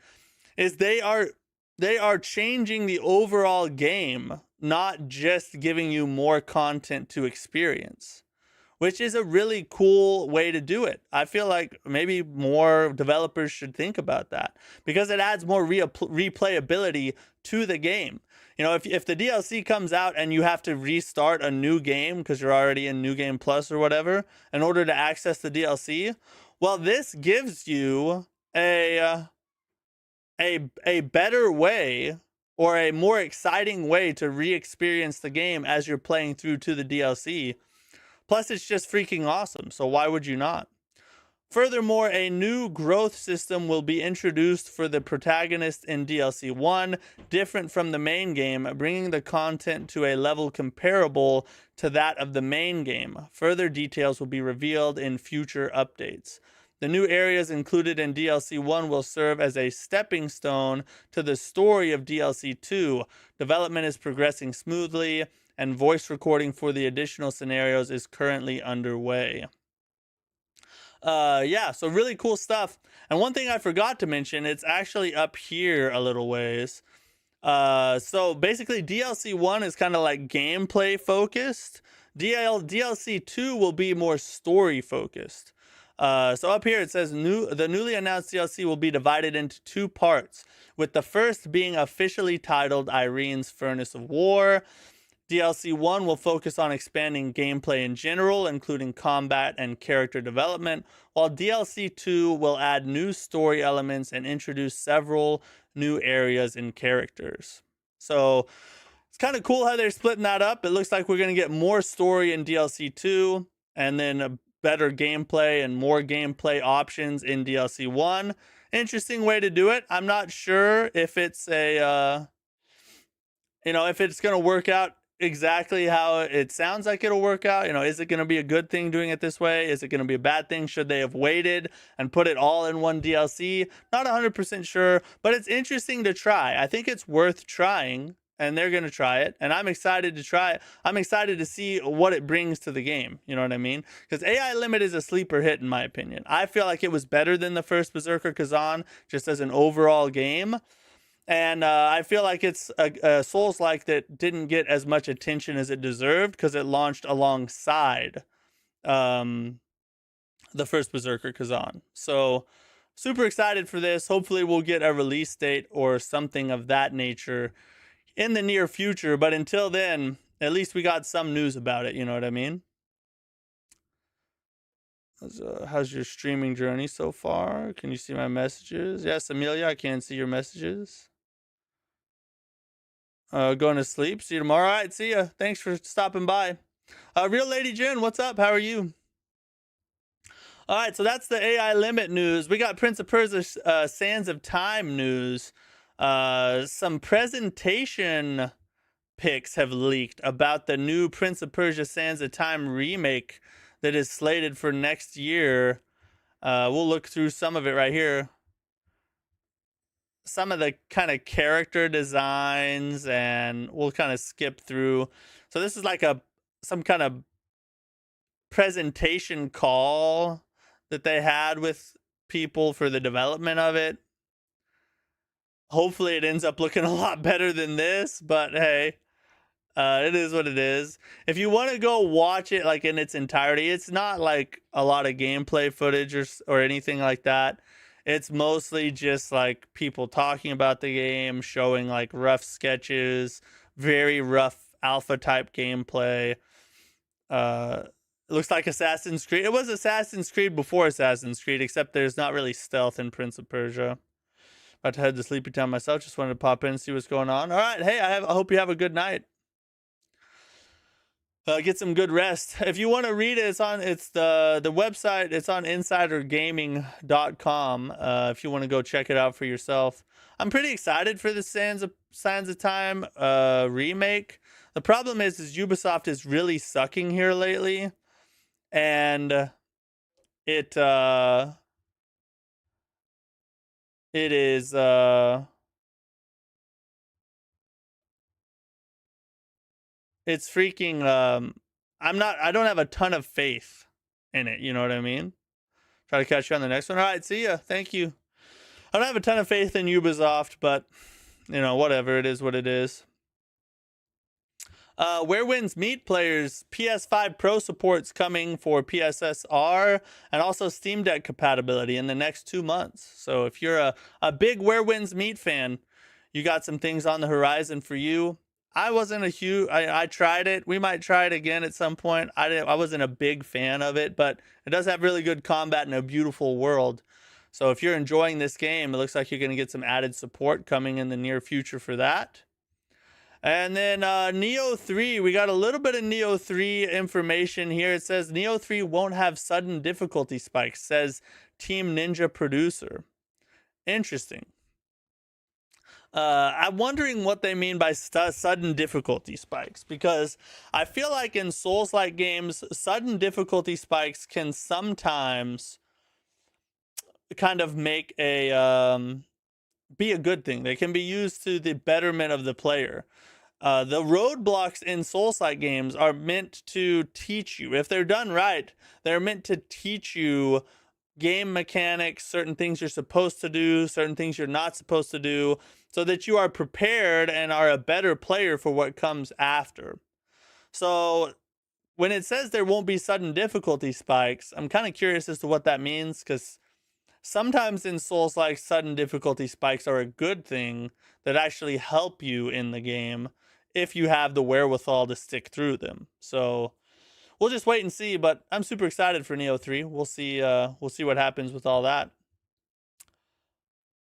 is they are changing the overall game, not just giving you more content to experience, which is a really cool way to do it. I feel like maybe more developers should think about that, because it adds more replayability to the game. If the DLC comes out and you have to restart a new game because you're already in New Game Plus or whatever in order to access the DLC, well, this gives you a better way, or a more exciting way, to re-experience the game as you're playing through to the DLC. Plus, it's just freaking awesome, so why would you not? Furthermore, a new growth system will be introduced for the protagonist in DLC 1, different from the main game, bringing the content to a level comparable to that of the main game. Further details will be revealed in future updates. The new areas included in DLC 1 will serve as a stepping stone to the story of DLC 2. Development is progressing smoothly, and voice recording for the additional scenarios is currently underway. So really cool stuff. And one thing I forgot to mention, it's actually up here a little ways. So basically DLC 1 is kind of like gameplay focused. DLC 2 will be more story focused. So up here it says the newly announced DLC will be divided into 2 parts, with the first being officially titled Irene's Furnace of War. DLC 1 will focus on expanding gameplay in general, including combat and character development, while DLC 2 will add new story elements and introduce several new areas and characters. So it's kind of cool how they're splitting that up. It looks like we're going to get more story in DLC 2 and then a better gameplay and more gameplay options in DLC 1. Interesting way to do it. I'm not sure if it's if it's going to work out exactly how it sounds like it'll work out. Is it going to be a good thing doing it this way? Is it going to be a bad thing? Should they have waited and put it all in one DLC? Not 100% sure, but it's interesting to try. I think it's worth trying, and they're going to try it, and I'm excited to try it. I'm excited to see what it brings to the game. You know what I mean? Because AI Limit is a sleeper hit, in my opinion. I feel like it was better than the first Berserker Kazan, just as an overall game. And I feel like it's a Souls-like that didn't get as much attention as it deserved because it launched alongside the first Berserker Kazan. So super excited for this. Hopefully we'll get a release date or something of that nature in the near future. But until then, at least we got some news about it. You know what I mean? How's your streaming journey so far? Can you see my messages? Yes, Amelia, I can see your messages. Going to sleep. See you tomorrow. All right, see ya. Thanks for stopping by. Real Lady Jen, what's up? How are you? All right, so that's the AI Limit news. We got Prince of Persia Sands of Time news. Some presentation pics have leaked about the new Prince of Persia Sands of Time remake that is slated for next year. We'll look through some of it right here. Some of the kind of character designs, and we'll kind of skip through. So this is like some kind of presentation call that they had with people for the development of it. Hopefully it ends up looking a lot better than this, but hey, it is what it is. If you want to go watch it like in its entirety, it's not like a lot of gameplay footage or anything like that. It's mostly just like people talking about the game, showing like rough sketches, very rough alpha type gameplay. It looks like Assassin's Creed. It was Assassin's Creed before Assassin's Creed, except there's not really stealth in Prince of Persia. About to head to sleepy town myself. Just wanted to pop in and see what's going on. All right, hey, I hope you have a good night. Get some good rest. If you want to read it, it's the website. It's on insidergaming.com. If you want to go check it out for yourself. I'm pretty excited for the Sands of Time remake. The problem is Ubisoft is really sucking here lately, and it is it's freaking I don't have a ton of faith in it, you know what I mean? Try to catch you on the next one. All right, see ya. Thank you. I don't have a ton of faith in Ubisoft, but whatever, it is what it is. Where Winds Meet players, PS5 Pro support's coming for PSSR and also Steam Deck compatibility in the next 2 months. So if you're a big Where Winds Meet fan, you got some things on the horizon for you. I wasn't a huge. I tried it. We might try it again at some point. I wasn't a big fan of it, but it does have really good combat and a beautiful world. So if you're enjoying this game, it looks like you're going to get some added support coming in the near future for that. And then Neo 3, we got a little bit of Neo 3 information here. It says Neo 3 won't have sudden difficulty spikes, says Team Ninja producer. Interesting. I'm wondering what they mean by sudden difficulty spikes, because I feel like in Souls-like games, sudden difficulty spikes can sometimes kind of make be a good thing. They can be used to the betterment of the player. The roadblocks in Souls-like games are meant to teach you. If they're done right, they're meant to teach you game mechanics, certain things you're supposed to do, certain things you're not supposed to do, so that you are prepared and are a better player for what comes after. So when it says there won't be sudden difficulty spikes, I'm kind of curious as to what that means, because sometimes in Souls-like, sudden difficulty spikes are a good thing that actually help you in the game if you have the wherewithal to stick through them. So we'll just wait and see, but I'm super excited for Neo 3. We'll see what happens with all that.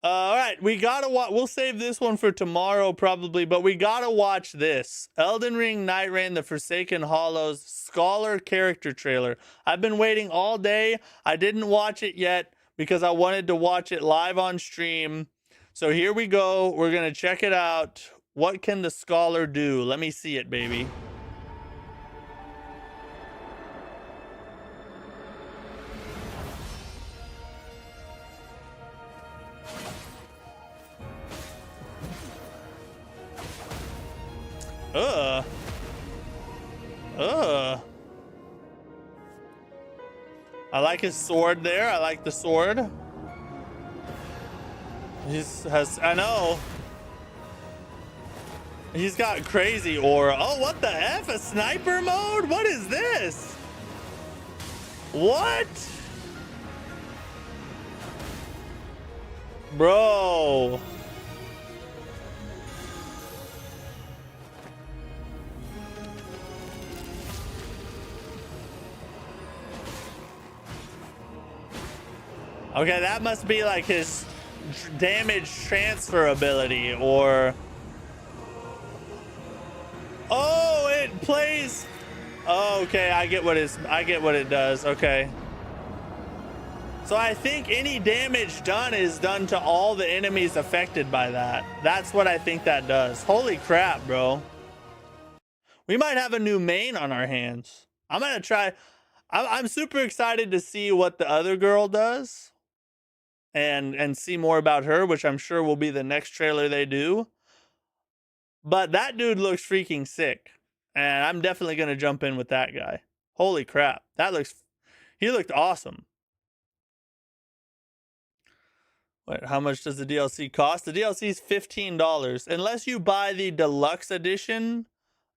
All right, we gotta watch. We'll save this one for tomorrow probably, but we gotta watch this Elden Ring Night Rain: The Forsaken Hollows Scholar character trailer. I've been waiting all day. I didn't watch it yet because I wanted to watch it live on stream. So here we go. We're gonna check it out. What can the Scholar do? Let me see it, baby. I like his sword there. I like the sword. I know. He's got crazy aura. Oh, what the F? A sniper mode? What is this? What? Bro. Okay, that must be like his damage transfer ability, or... Oh, it plays... Oh, okay, I get what it does. Okay. So I think any damage done is done to all the enemies affected by that. That's what I think that does. Holy crap, bro. We might have a new main on our hands. I'm gonna try... I'm super excited to see what the other girl does. And see more about her, which I'm sure will be the next trailer they do. But that dude looks freaking sick, and I'm definitely gonna jump in with that guy. Holy crap, he looked awesome. Wait, how much does the DLC cost? The DLC is $15, unless you buy the deluxe edition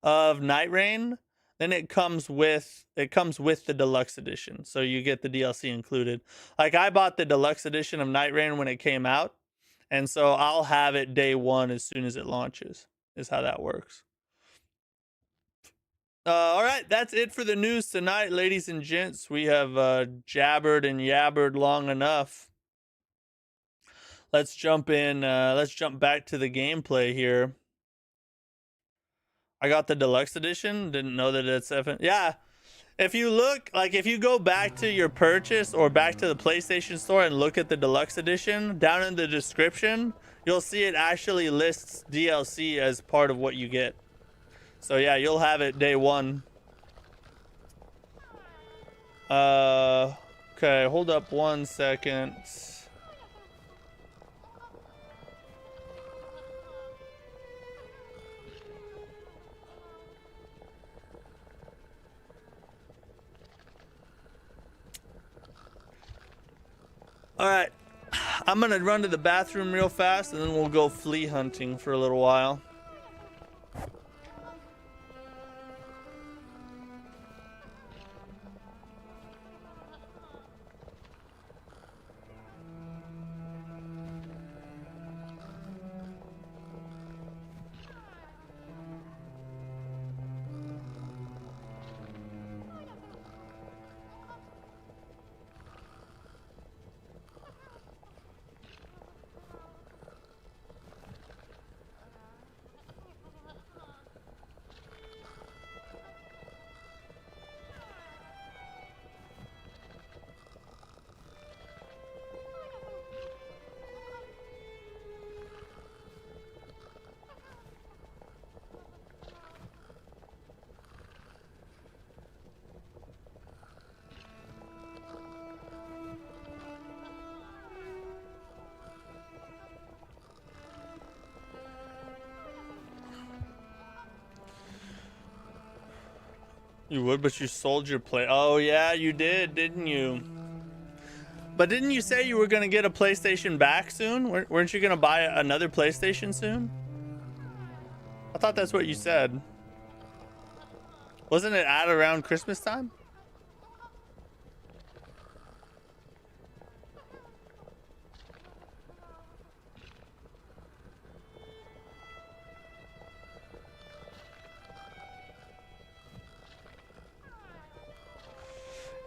of Night Rain. Then it comes with the deluxe edition, so you get the DLC included. Like, I bought the deluxe edition of Night Rain when it came out, and so I'll have it day one as soon as it launches, is how that works. All right, that's it for the news tonight, ladies and gents. We have jabbered and yabbered long enough. Let's jump in. Let's jump back to the gameplay here. I got the deluxe edition. Didn't know that it's yeah. If you look, like, if you go back to your purchase or back to the PlayStation Store and look at the deluxe edition, down in the description, you'll see it actually lists DLC as part of what you get. So yeah, you'll have it day one. Okay, hold up 1 second. All right, I'm gonna run to the bathroom real fast, and then we'll go flea hunting for a little while. You would, but you sold your play. Oh yeah, you did, didn't you? But didn't you say you were gonna get a PlayStation back soon? Weren't you gonna buy another PlayStation soon? I thought that's what you said. Wasn't it at around Christmas time?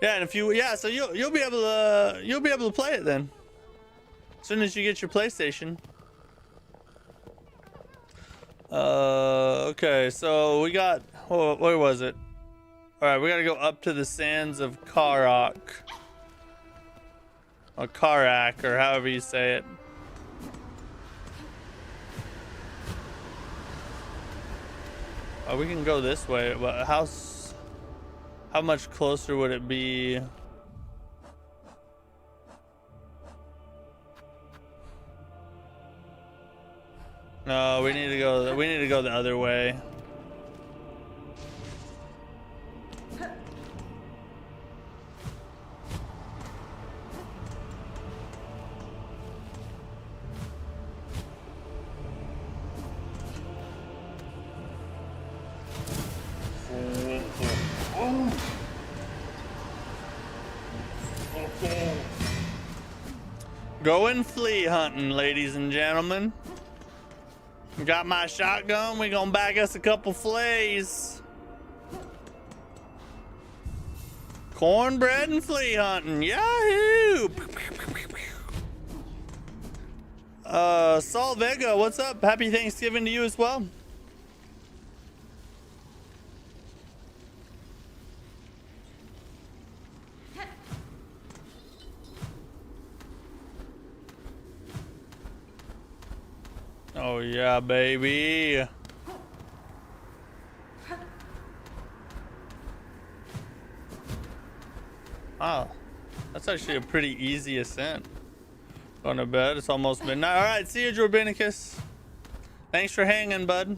Yeah, and if you so you'll be able to play it then. As soon as you get your PlayStation. Okay, so we got where was it? All right, we gotta go up to the sands of Karak, or Karak, or however you say it. Oh, we can go this way, but how much closer would it be? No, we need to go. We need to go the other way. Going flea hunting, ladies and gentlemen. Got my shotgun. We gonna back us a couple fleas. Cornbread and flea hunting. Yahoo! Saul Vega, what's up? Happy Thanksgiving to you as well. Oh yeah, baby. Wow, that's actually a pretty easy ascent. Going to bed, it's almost midnight. All right, see you, Jorbinicus. Thanks for hanging, bud.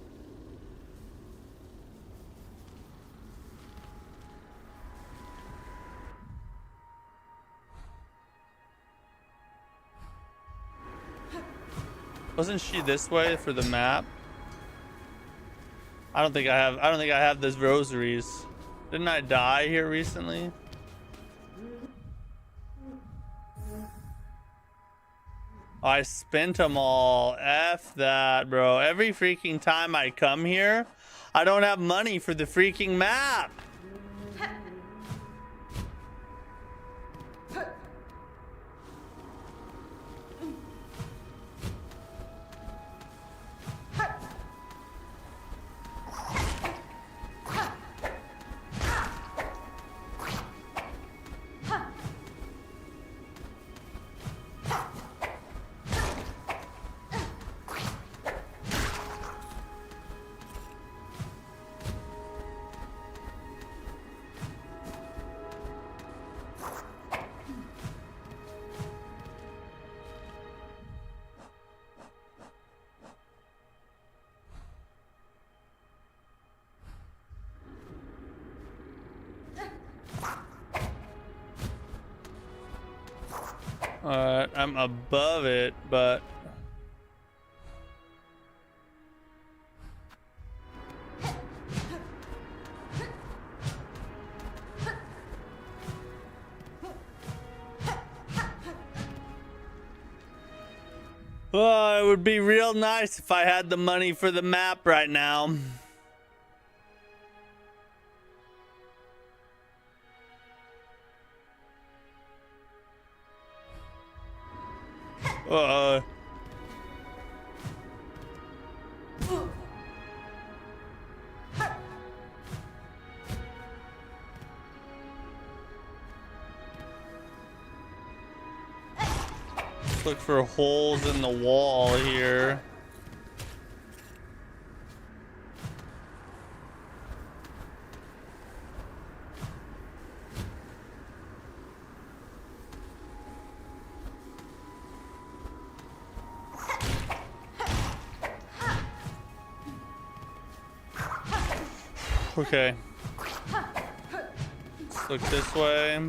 Wasn't she this way for the map? I don't think I have those rosaries. Didn't I die here recently? I spent them all. F that, bro. Every freaking time I come here, I don't have money for the freaking map. I'm above it, but oh, it would be real nice if I had the money for the map right now. Look for holes in the wall here. Okay. Let's look this way.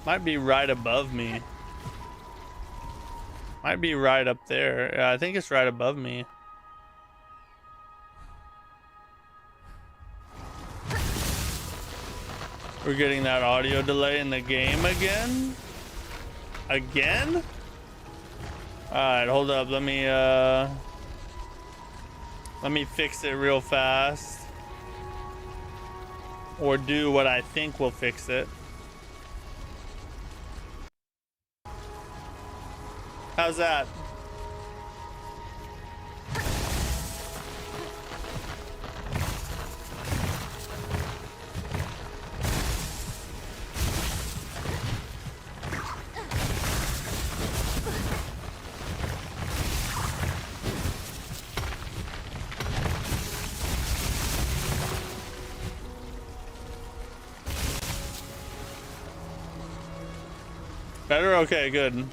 Might be right above me. Might be right up there. Yeah, I think it's right above me. We're getting that audio delay in the game again? Again? Alright, hold up. Let me Let me fix it real fast. Or do what I think will fix it. How's that? Better? Okay, good.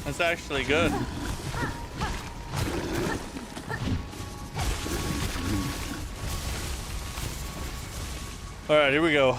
That's actually good. All right, here we go.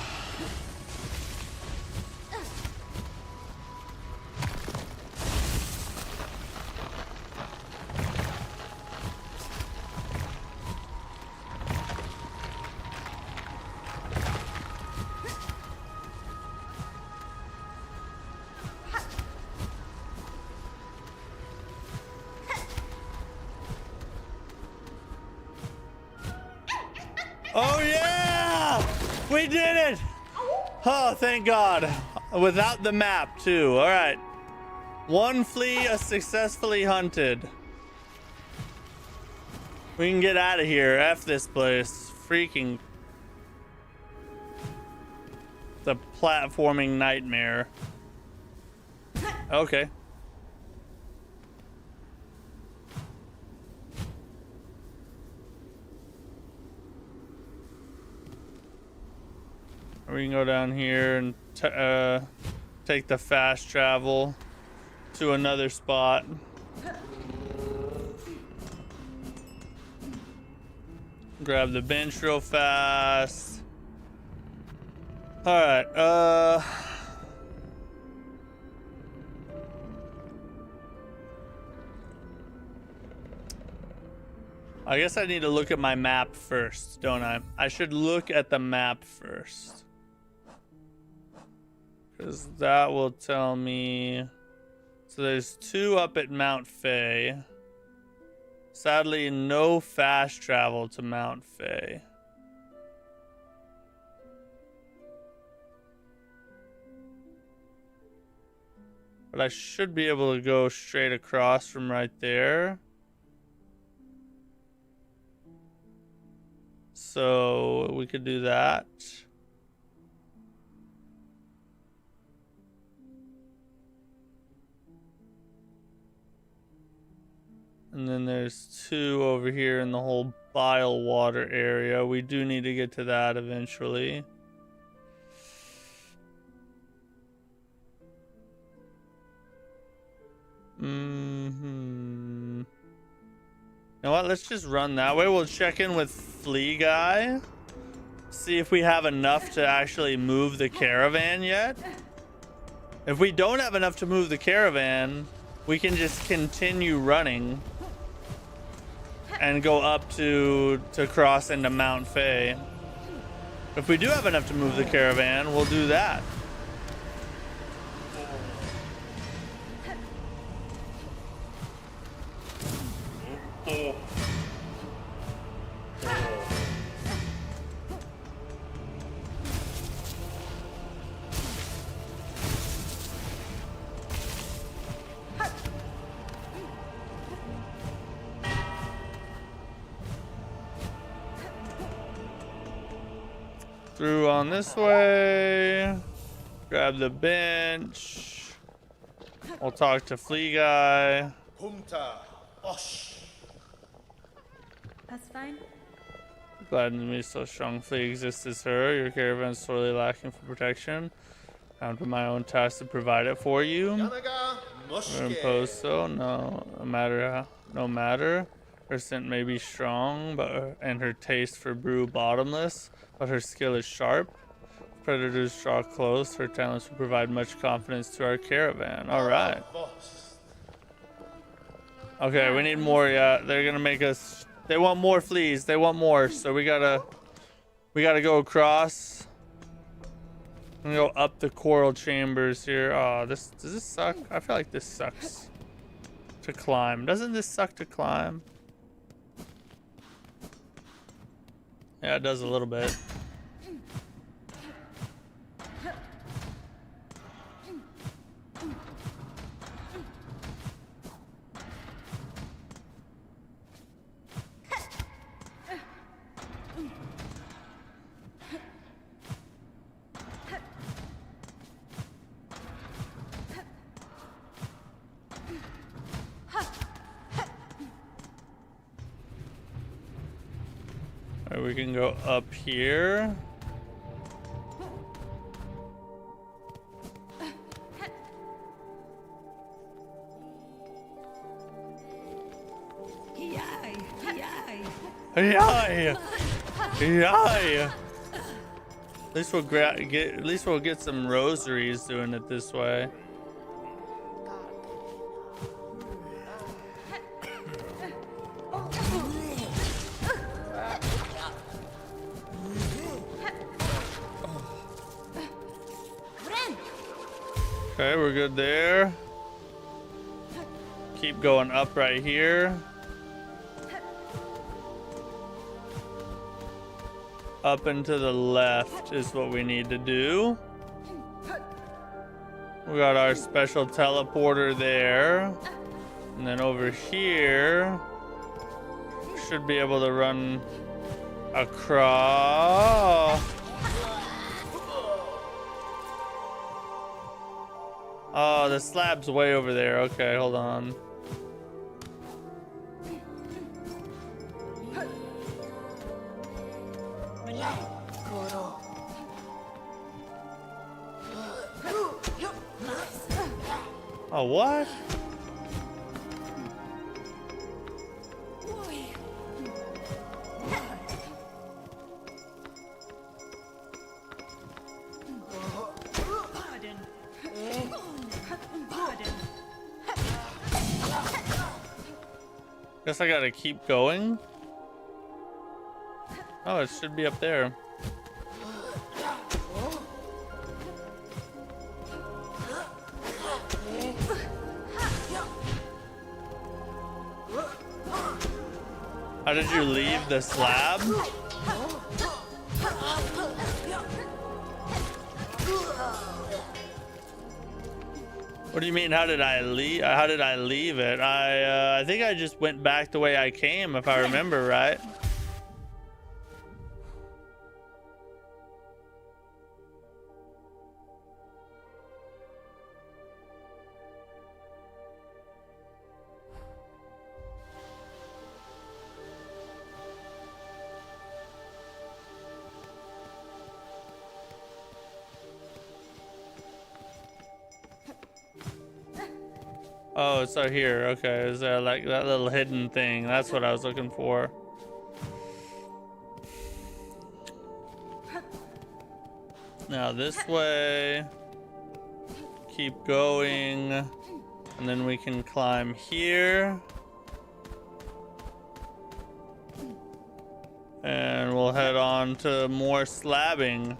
Oh yeah! We did it! Oh, thank God. Without the map too. All right. One flea successfully hunted. We can get out of here. F this place. Freaking. The platforming nightmare. Okay. We can go down here and take the fast travel to another spot. Grab the bench real fast. All right. I guess I need to look at my map first, don't I? I should look at the map first. Because that will tell me. So there's 2 up at Mount Fay. Sadly, no fast travel to Mount Fay. But I should be able to go straight across from right there. So we could do that. And then there's 2 over here in the whole bile water area. We do need to get to that eventually. You know what? Let's just run that way. We'll check in with Flea Guy. See if we have enough to actually move the caravan yet. If we don't have enough to move the caravan, we can just continue running and go up to cross into Mount Fay. If we do have enough to move the caravan, we'll do that. Through on this way. Grab the bench. We'll talk to Flea Guy. That's fine. Glad to meet so strong Flea exists as her. Your caravan is sorely lacking for protection. Down to my own task to provide it for you. Impose so no matter. Her scent may be strong, and her taste for brew bottomless, but her skill is sharp. Predators draw close. Her talents will provide much confidence to our caravan. All right. Okay, we need more. Yeah, they're gonna make us. They want more fleas. They want more. So we gotta go across. I'm gonna go up the coral chambers here. Oh, does this suck? I feel like this sucks to climb. Doesn't this suck to climb? Yeah, it does a little bit. Alright, we can go up here. Yay! Yay! At least we'll get some rosaries doing it this way. Okay, we're good there. Keep going up right here. Up and to the left is what we need to do. We got our special teleporter there. And then over here, should be able to run across. Oh, the slab's way over there. Okay, hold on. Oh, what? Guess I gotta keep going. Oh, it should be up there. How did you leave the slab? What do you mean? How did I leave? How did I leave it? I think I just went back the way I came, if I remember right. Oh, it's right here. Okay, is there like that little hidden thing? That's what I was looking for. Now this way. Keep going. And then we can climb here. And we'll head on to more slabbing.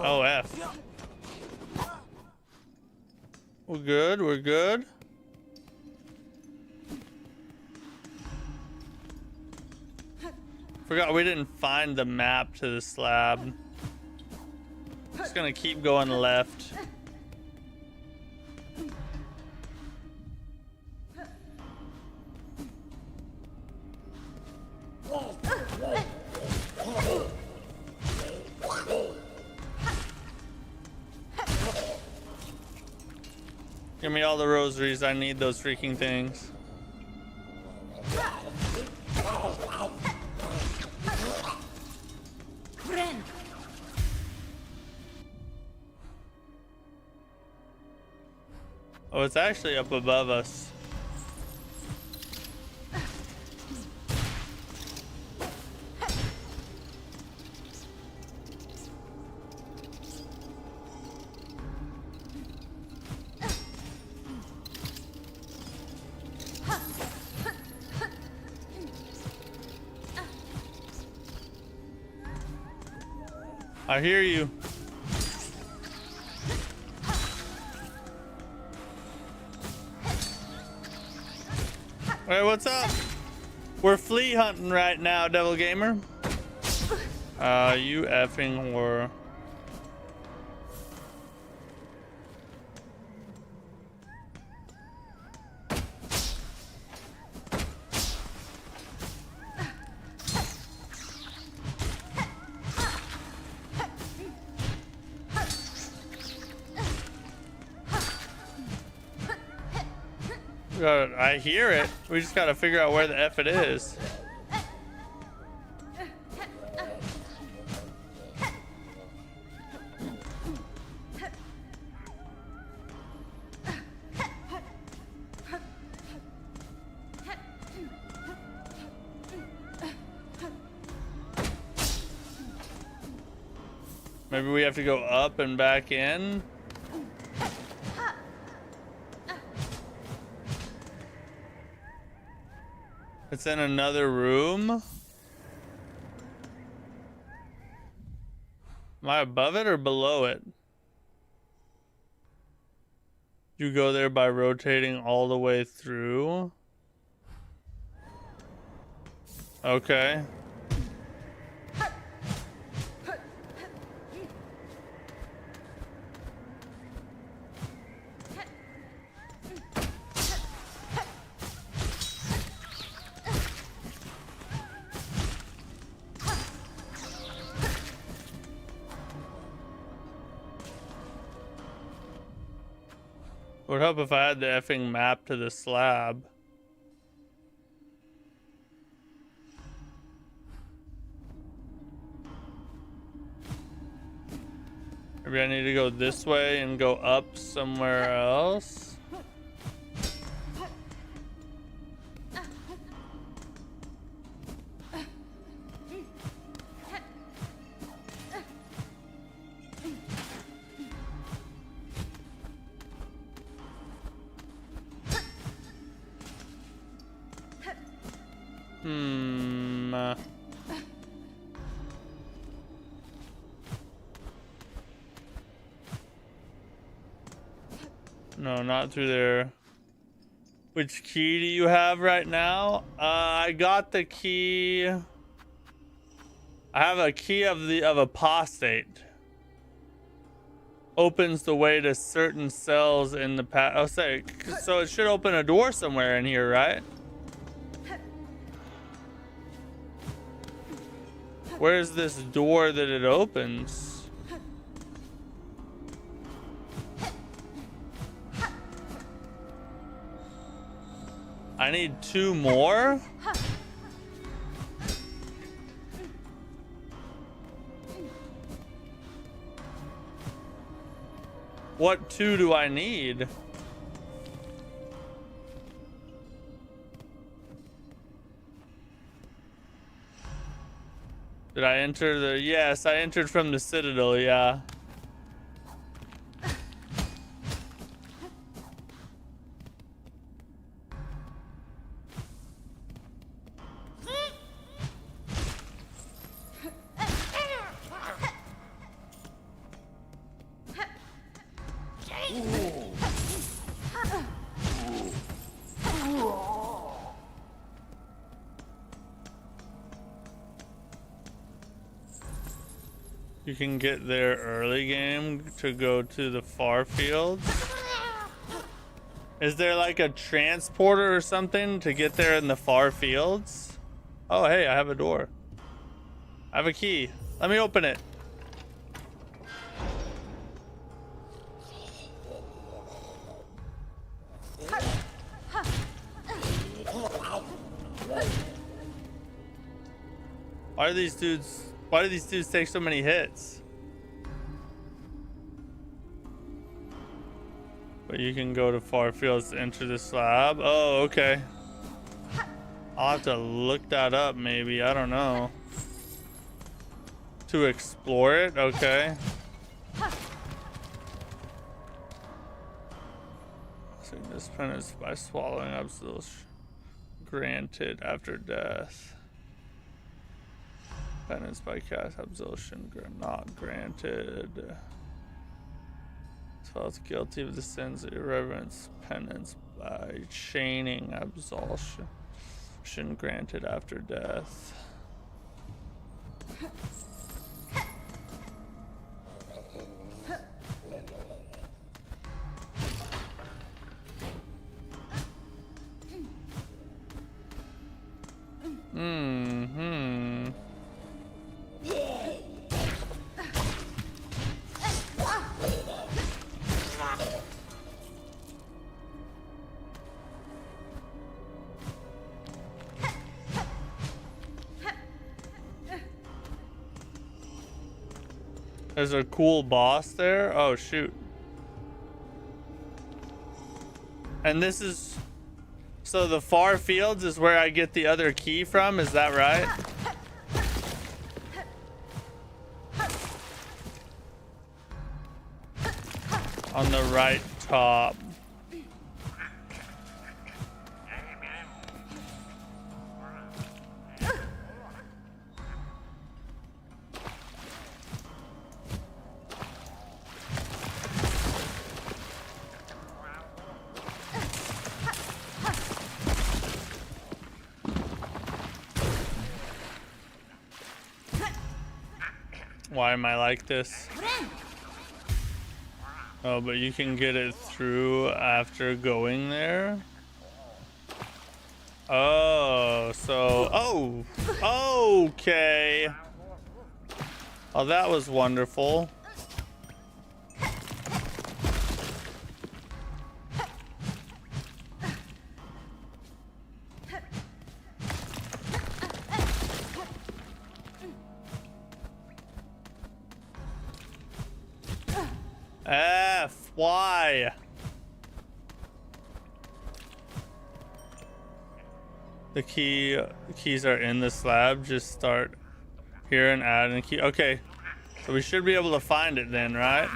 Oh, F. We're good, we're good. Forgot we didn't find the map to the slab. Just gonna keep going left. Give me all the rosaries. I need those freaking things. Oh, it's actually up above us. I hear you. Hey, what's up? We're flea hunting right now, Devil Gamer. You effing whore. I hear it. We just gotta figure out where the F it is. Maybe we have to go up and back in. It's in another room. Am I above it or below it? You go there by rotating all the way through. Okay. Would help if I had the effing map to the slab. Maybe I need to go this way and go up somewhere else. No, not through there. Which key do you have right now? I got the key. I have a key of apostate. Opens the way to certain cells in the past. Oh, say, so it should open a door somewhere in here, right? Where's this door that it opens? I need 2 more? What 2 do I need? Did I enter the... Yes, I entered from the Citadel, yeah. You can get there early game to go to the far fields. Is there like a transporter or something to get there in the far fields? Oh, hey, I have a door. I have a key. Let me open it. Why do these dudes take so many hits? But you can go to far fields to enter the slab. Oh, okay. I'll have to look that up maybe. I don't know. To explore it? Okay. This penance by swallowing absolution granted after death. Penance by cast absolution not granted. So it's guilty of the sins of irreverence. Penance by chaining absolution granted after death. There's a cool boss there. Oh shoot. And this is, so the far fields is where I get the other key from, is that right? On the right top. Why am I like this? Oh, but you can get it through after going there? Oh, so... Oh! Okay! Oh, that was wonderful. Why? The keys are in the slab. Just start here and add a key. Okay, so we should be able to find it then, right?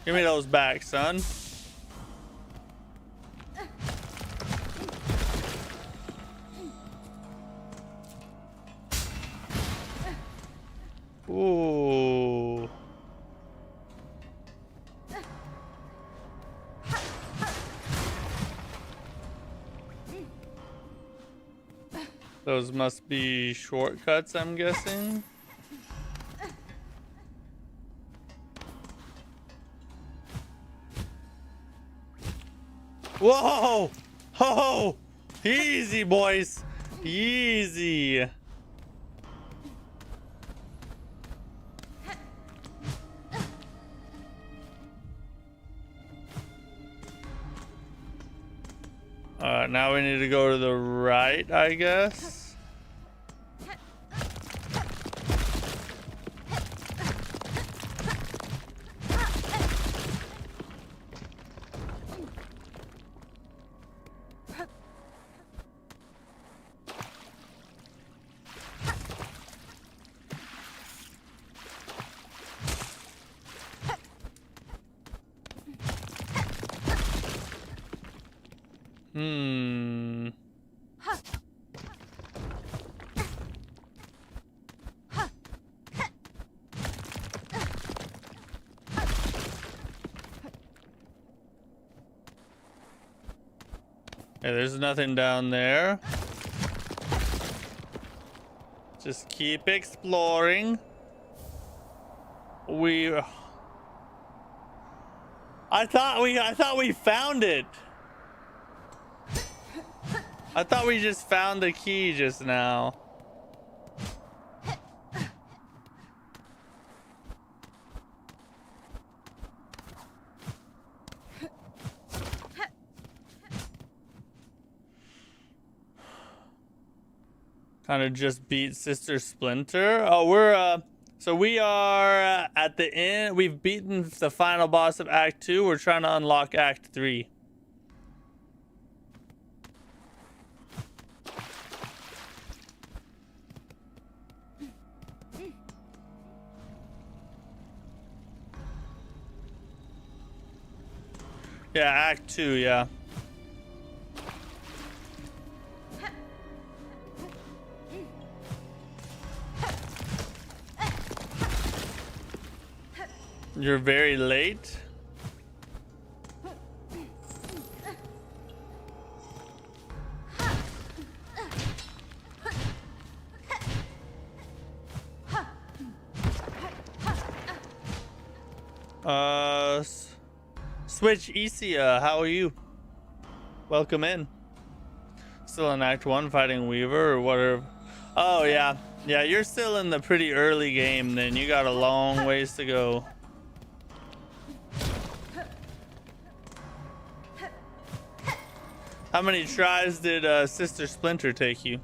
Give me those back, son. Ooh. Those must be shortcuts, I'm guessing. Whoa! Ho! Easy, boys. Easy. Alright, now we need to go to the right, I guess. Okay, there's nothing down there. Just keep exploring. I thought we found it. I thought we just found the key just now. Kind of just beat Sister Splinter. Oh, we're so we are at the end. We've beaten the final boss of Act 2. We're trying to unlock Act 3. Yeah, Act 2, yeah. You're very late. Switch Isia, how are you? Welcome in. Still in Act 1 fighting Weaver or whatever. Oh yeah. Yeah, you're still in the pretty early game then. You got a long ways to go. How many tries did Sister Splinter take you?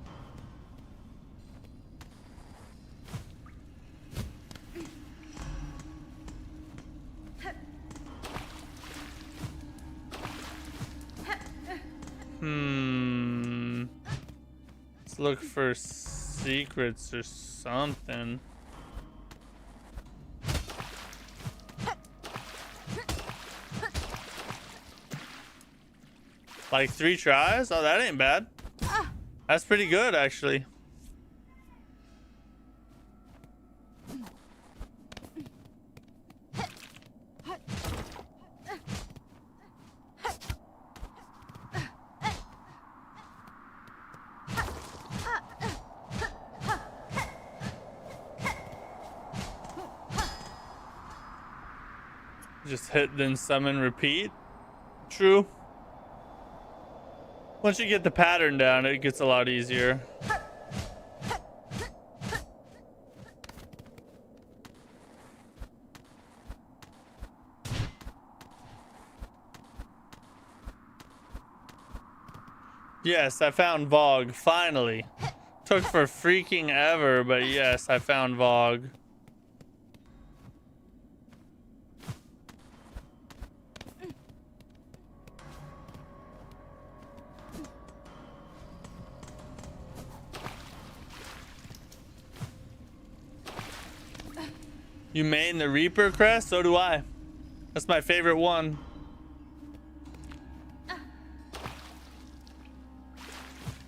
Let's look for secrets or something. Like 3 tries? Oh, that ain't bad. That's pretty good, actually. Just hit, then summon, repeat. True. Once you get the pattern down, it gets a lot easier. Yes, I found Vogue, finally. Took for freaking ever, but yes, I found Vogue. You main the Reaper crest? So do I. That's my favorite one.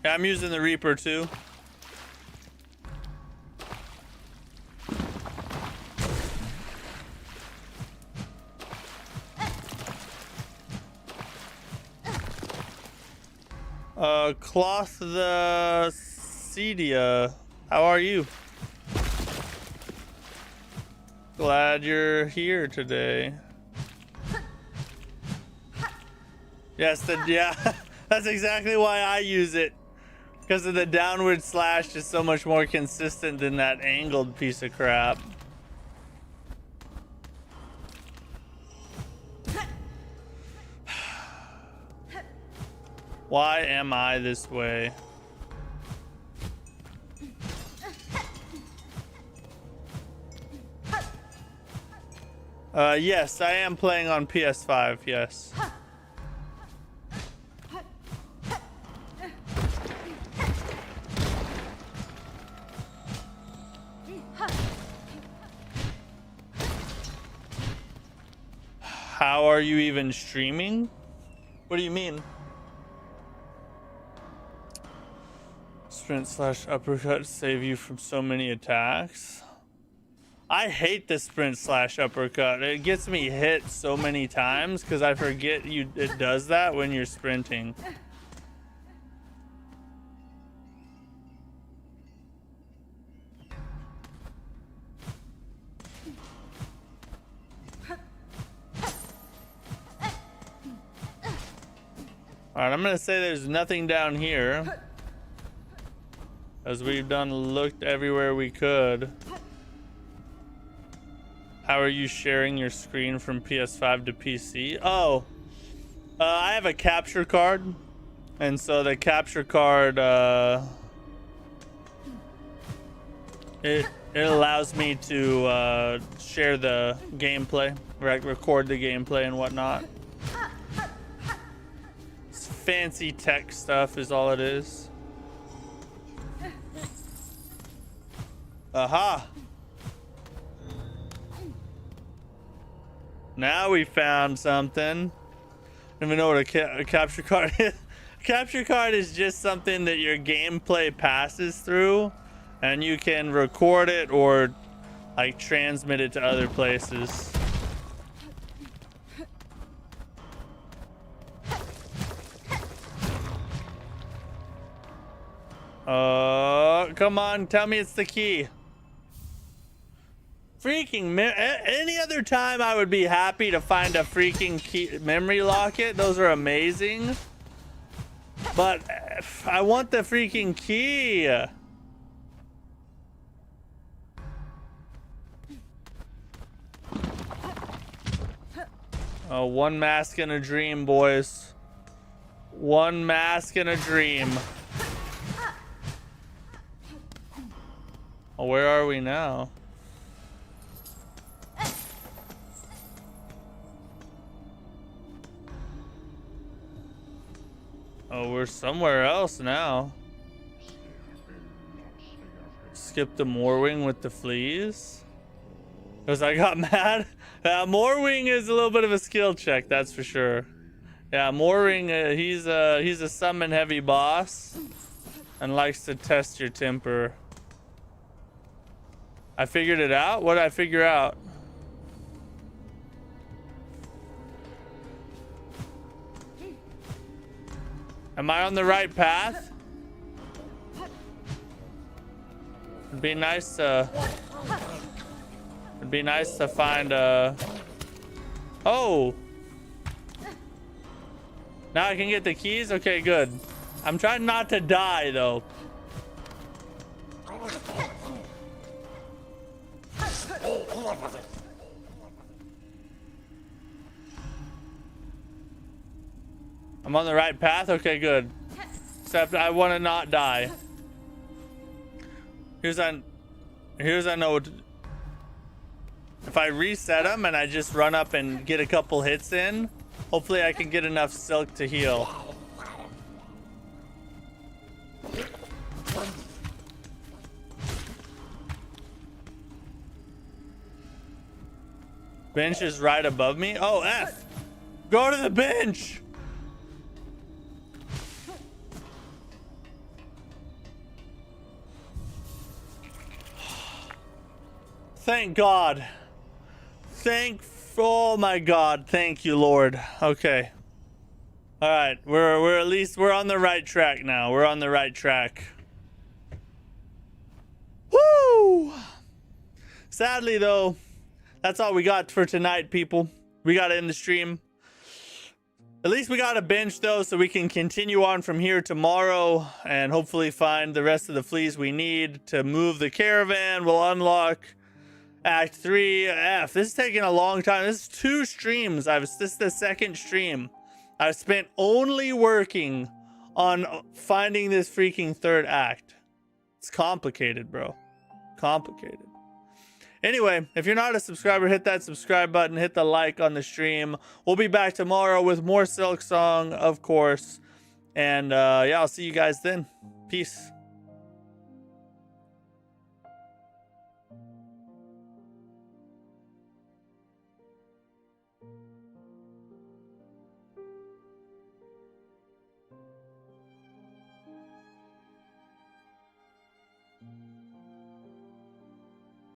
Yeah, I'm using the Reaper too. Cloth the Cedia. How are you? Glad you're here today. Yes, yeah, that's exactly why I use it. Because of the downward slash is so much more consistent than that angled piece of crap. Why am I this way? Yes, I am playing on PS5, yes. How are you even streaming? What do you mean? Sprint slash uppercut save you from so many attacks. I hate the sprint slash uppercut. It gets me hit so many times because I forget it does that when you're sprinting. Alright, I'm gonna say there's nothing down here, as we've looked everywhere we could. How are you sharing your screen from PS5 to PC? Oh, I have a capture card, and so the capture card It allows me to share the gameplay, record the gameplay and whatnot. It's fancy tech stuff is all it is. Aha! Now we found something. I don't even know what a capture card is. Capture card is just something that your gameplay passes through, and you can record it or like transmit it to other places. Come on, tell me it's the key. Freaking any other time I would be happy to find a freaking key memory locket. Those are amazing. But I want the freaking key. Oh, one mask and a dream, boys. One mask and a dream. Oh, where are we now? Oh, we're somewhere else now. Skip the Moorwing with the fleas. Because I got mad. Moorwing is a little bit of a skill check, that's for sure. Yeah, Moorwing, he's a summon heavy boss and likes to test your temper. I figured it out? What did I figure out? Am I on the right path? It'd be nice to find a... Oh! Now I can get the keys? Okay, good. I'm trying not to die, though. I'm on the right path? Okay, good. Except I want to not die. Here's I know what to, if I reset them and I just run up and get a couple hits in, hopefully I can get enough silk to heal. Bench is right above me. Oh, F. Go to the bench. Thank God. Oh my God. Thank you, Lord. Okay. All right. We're at least we're on the right track now. We're on the right track. Woo! Sadly, though, that's all we got for tonight, people. We got to end the stream. At least we got a bench, though, so we can continue on from here tomorrow and hopefully find the rest of the fleas we need to move the caravan. We'll unlock Act 3 F. This is taking a long time. This is 2 streams. This is the second stream. I've spent only working on finding this freaking third act. It's complicated, bro. Complicated. Anyway, if you're not a subscriber, hit that subscribe button, hit the like on the stream. We'll be back tomorrow with more Silksong, of course. And yeah, I'll see you guys then. Peace.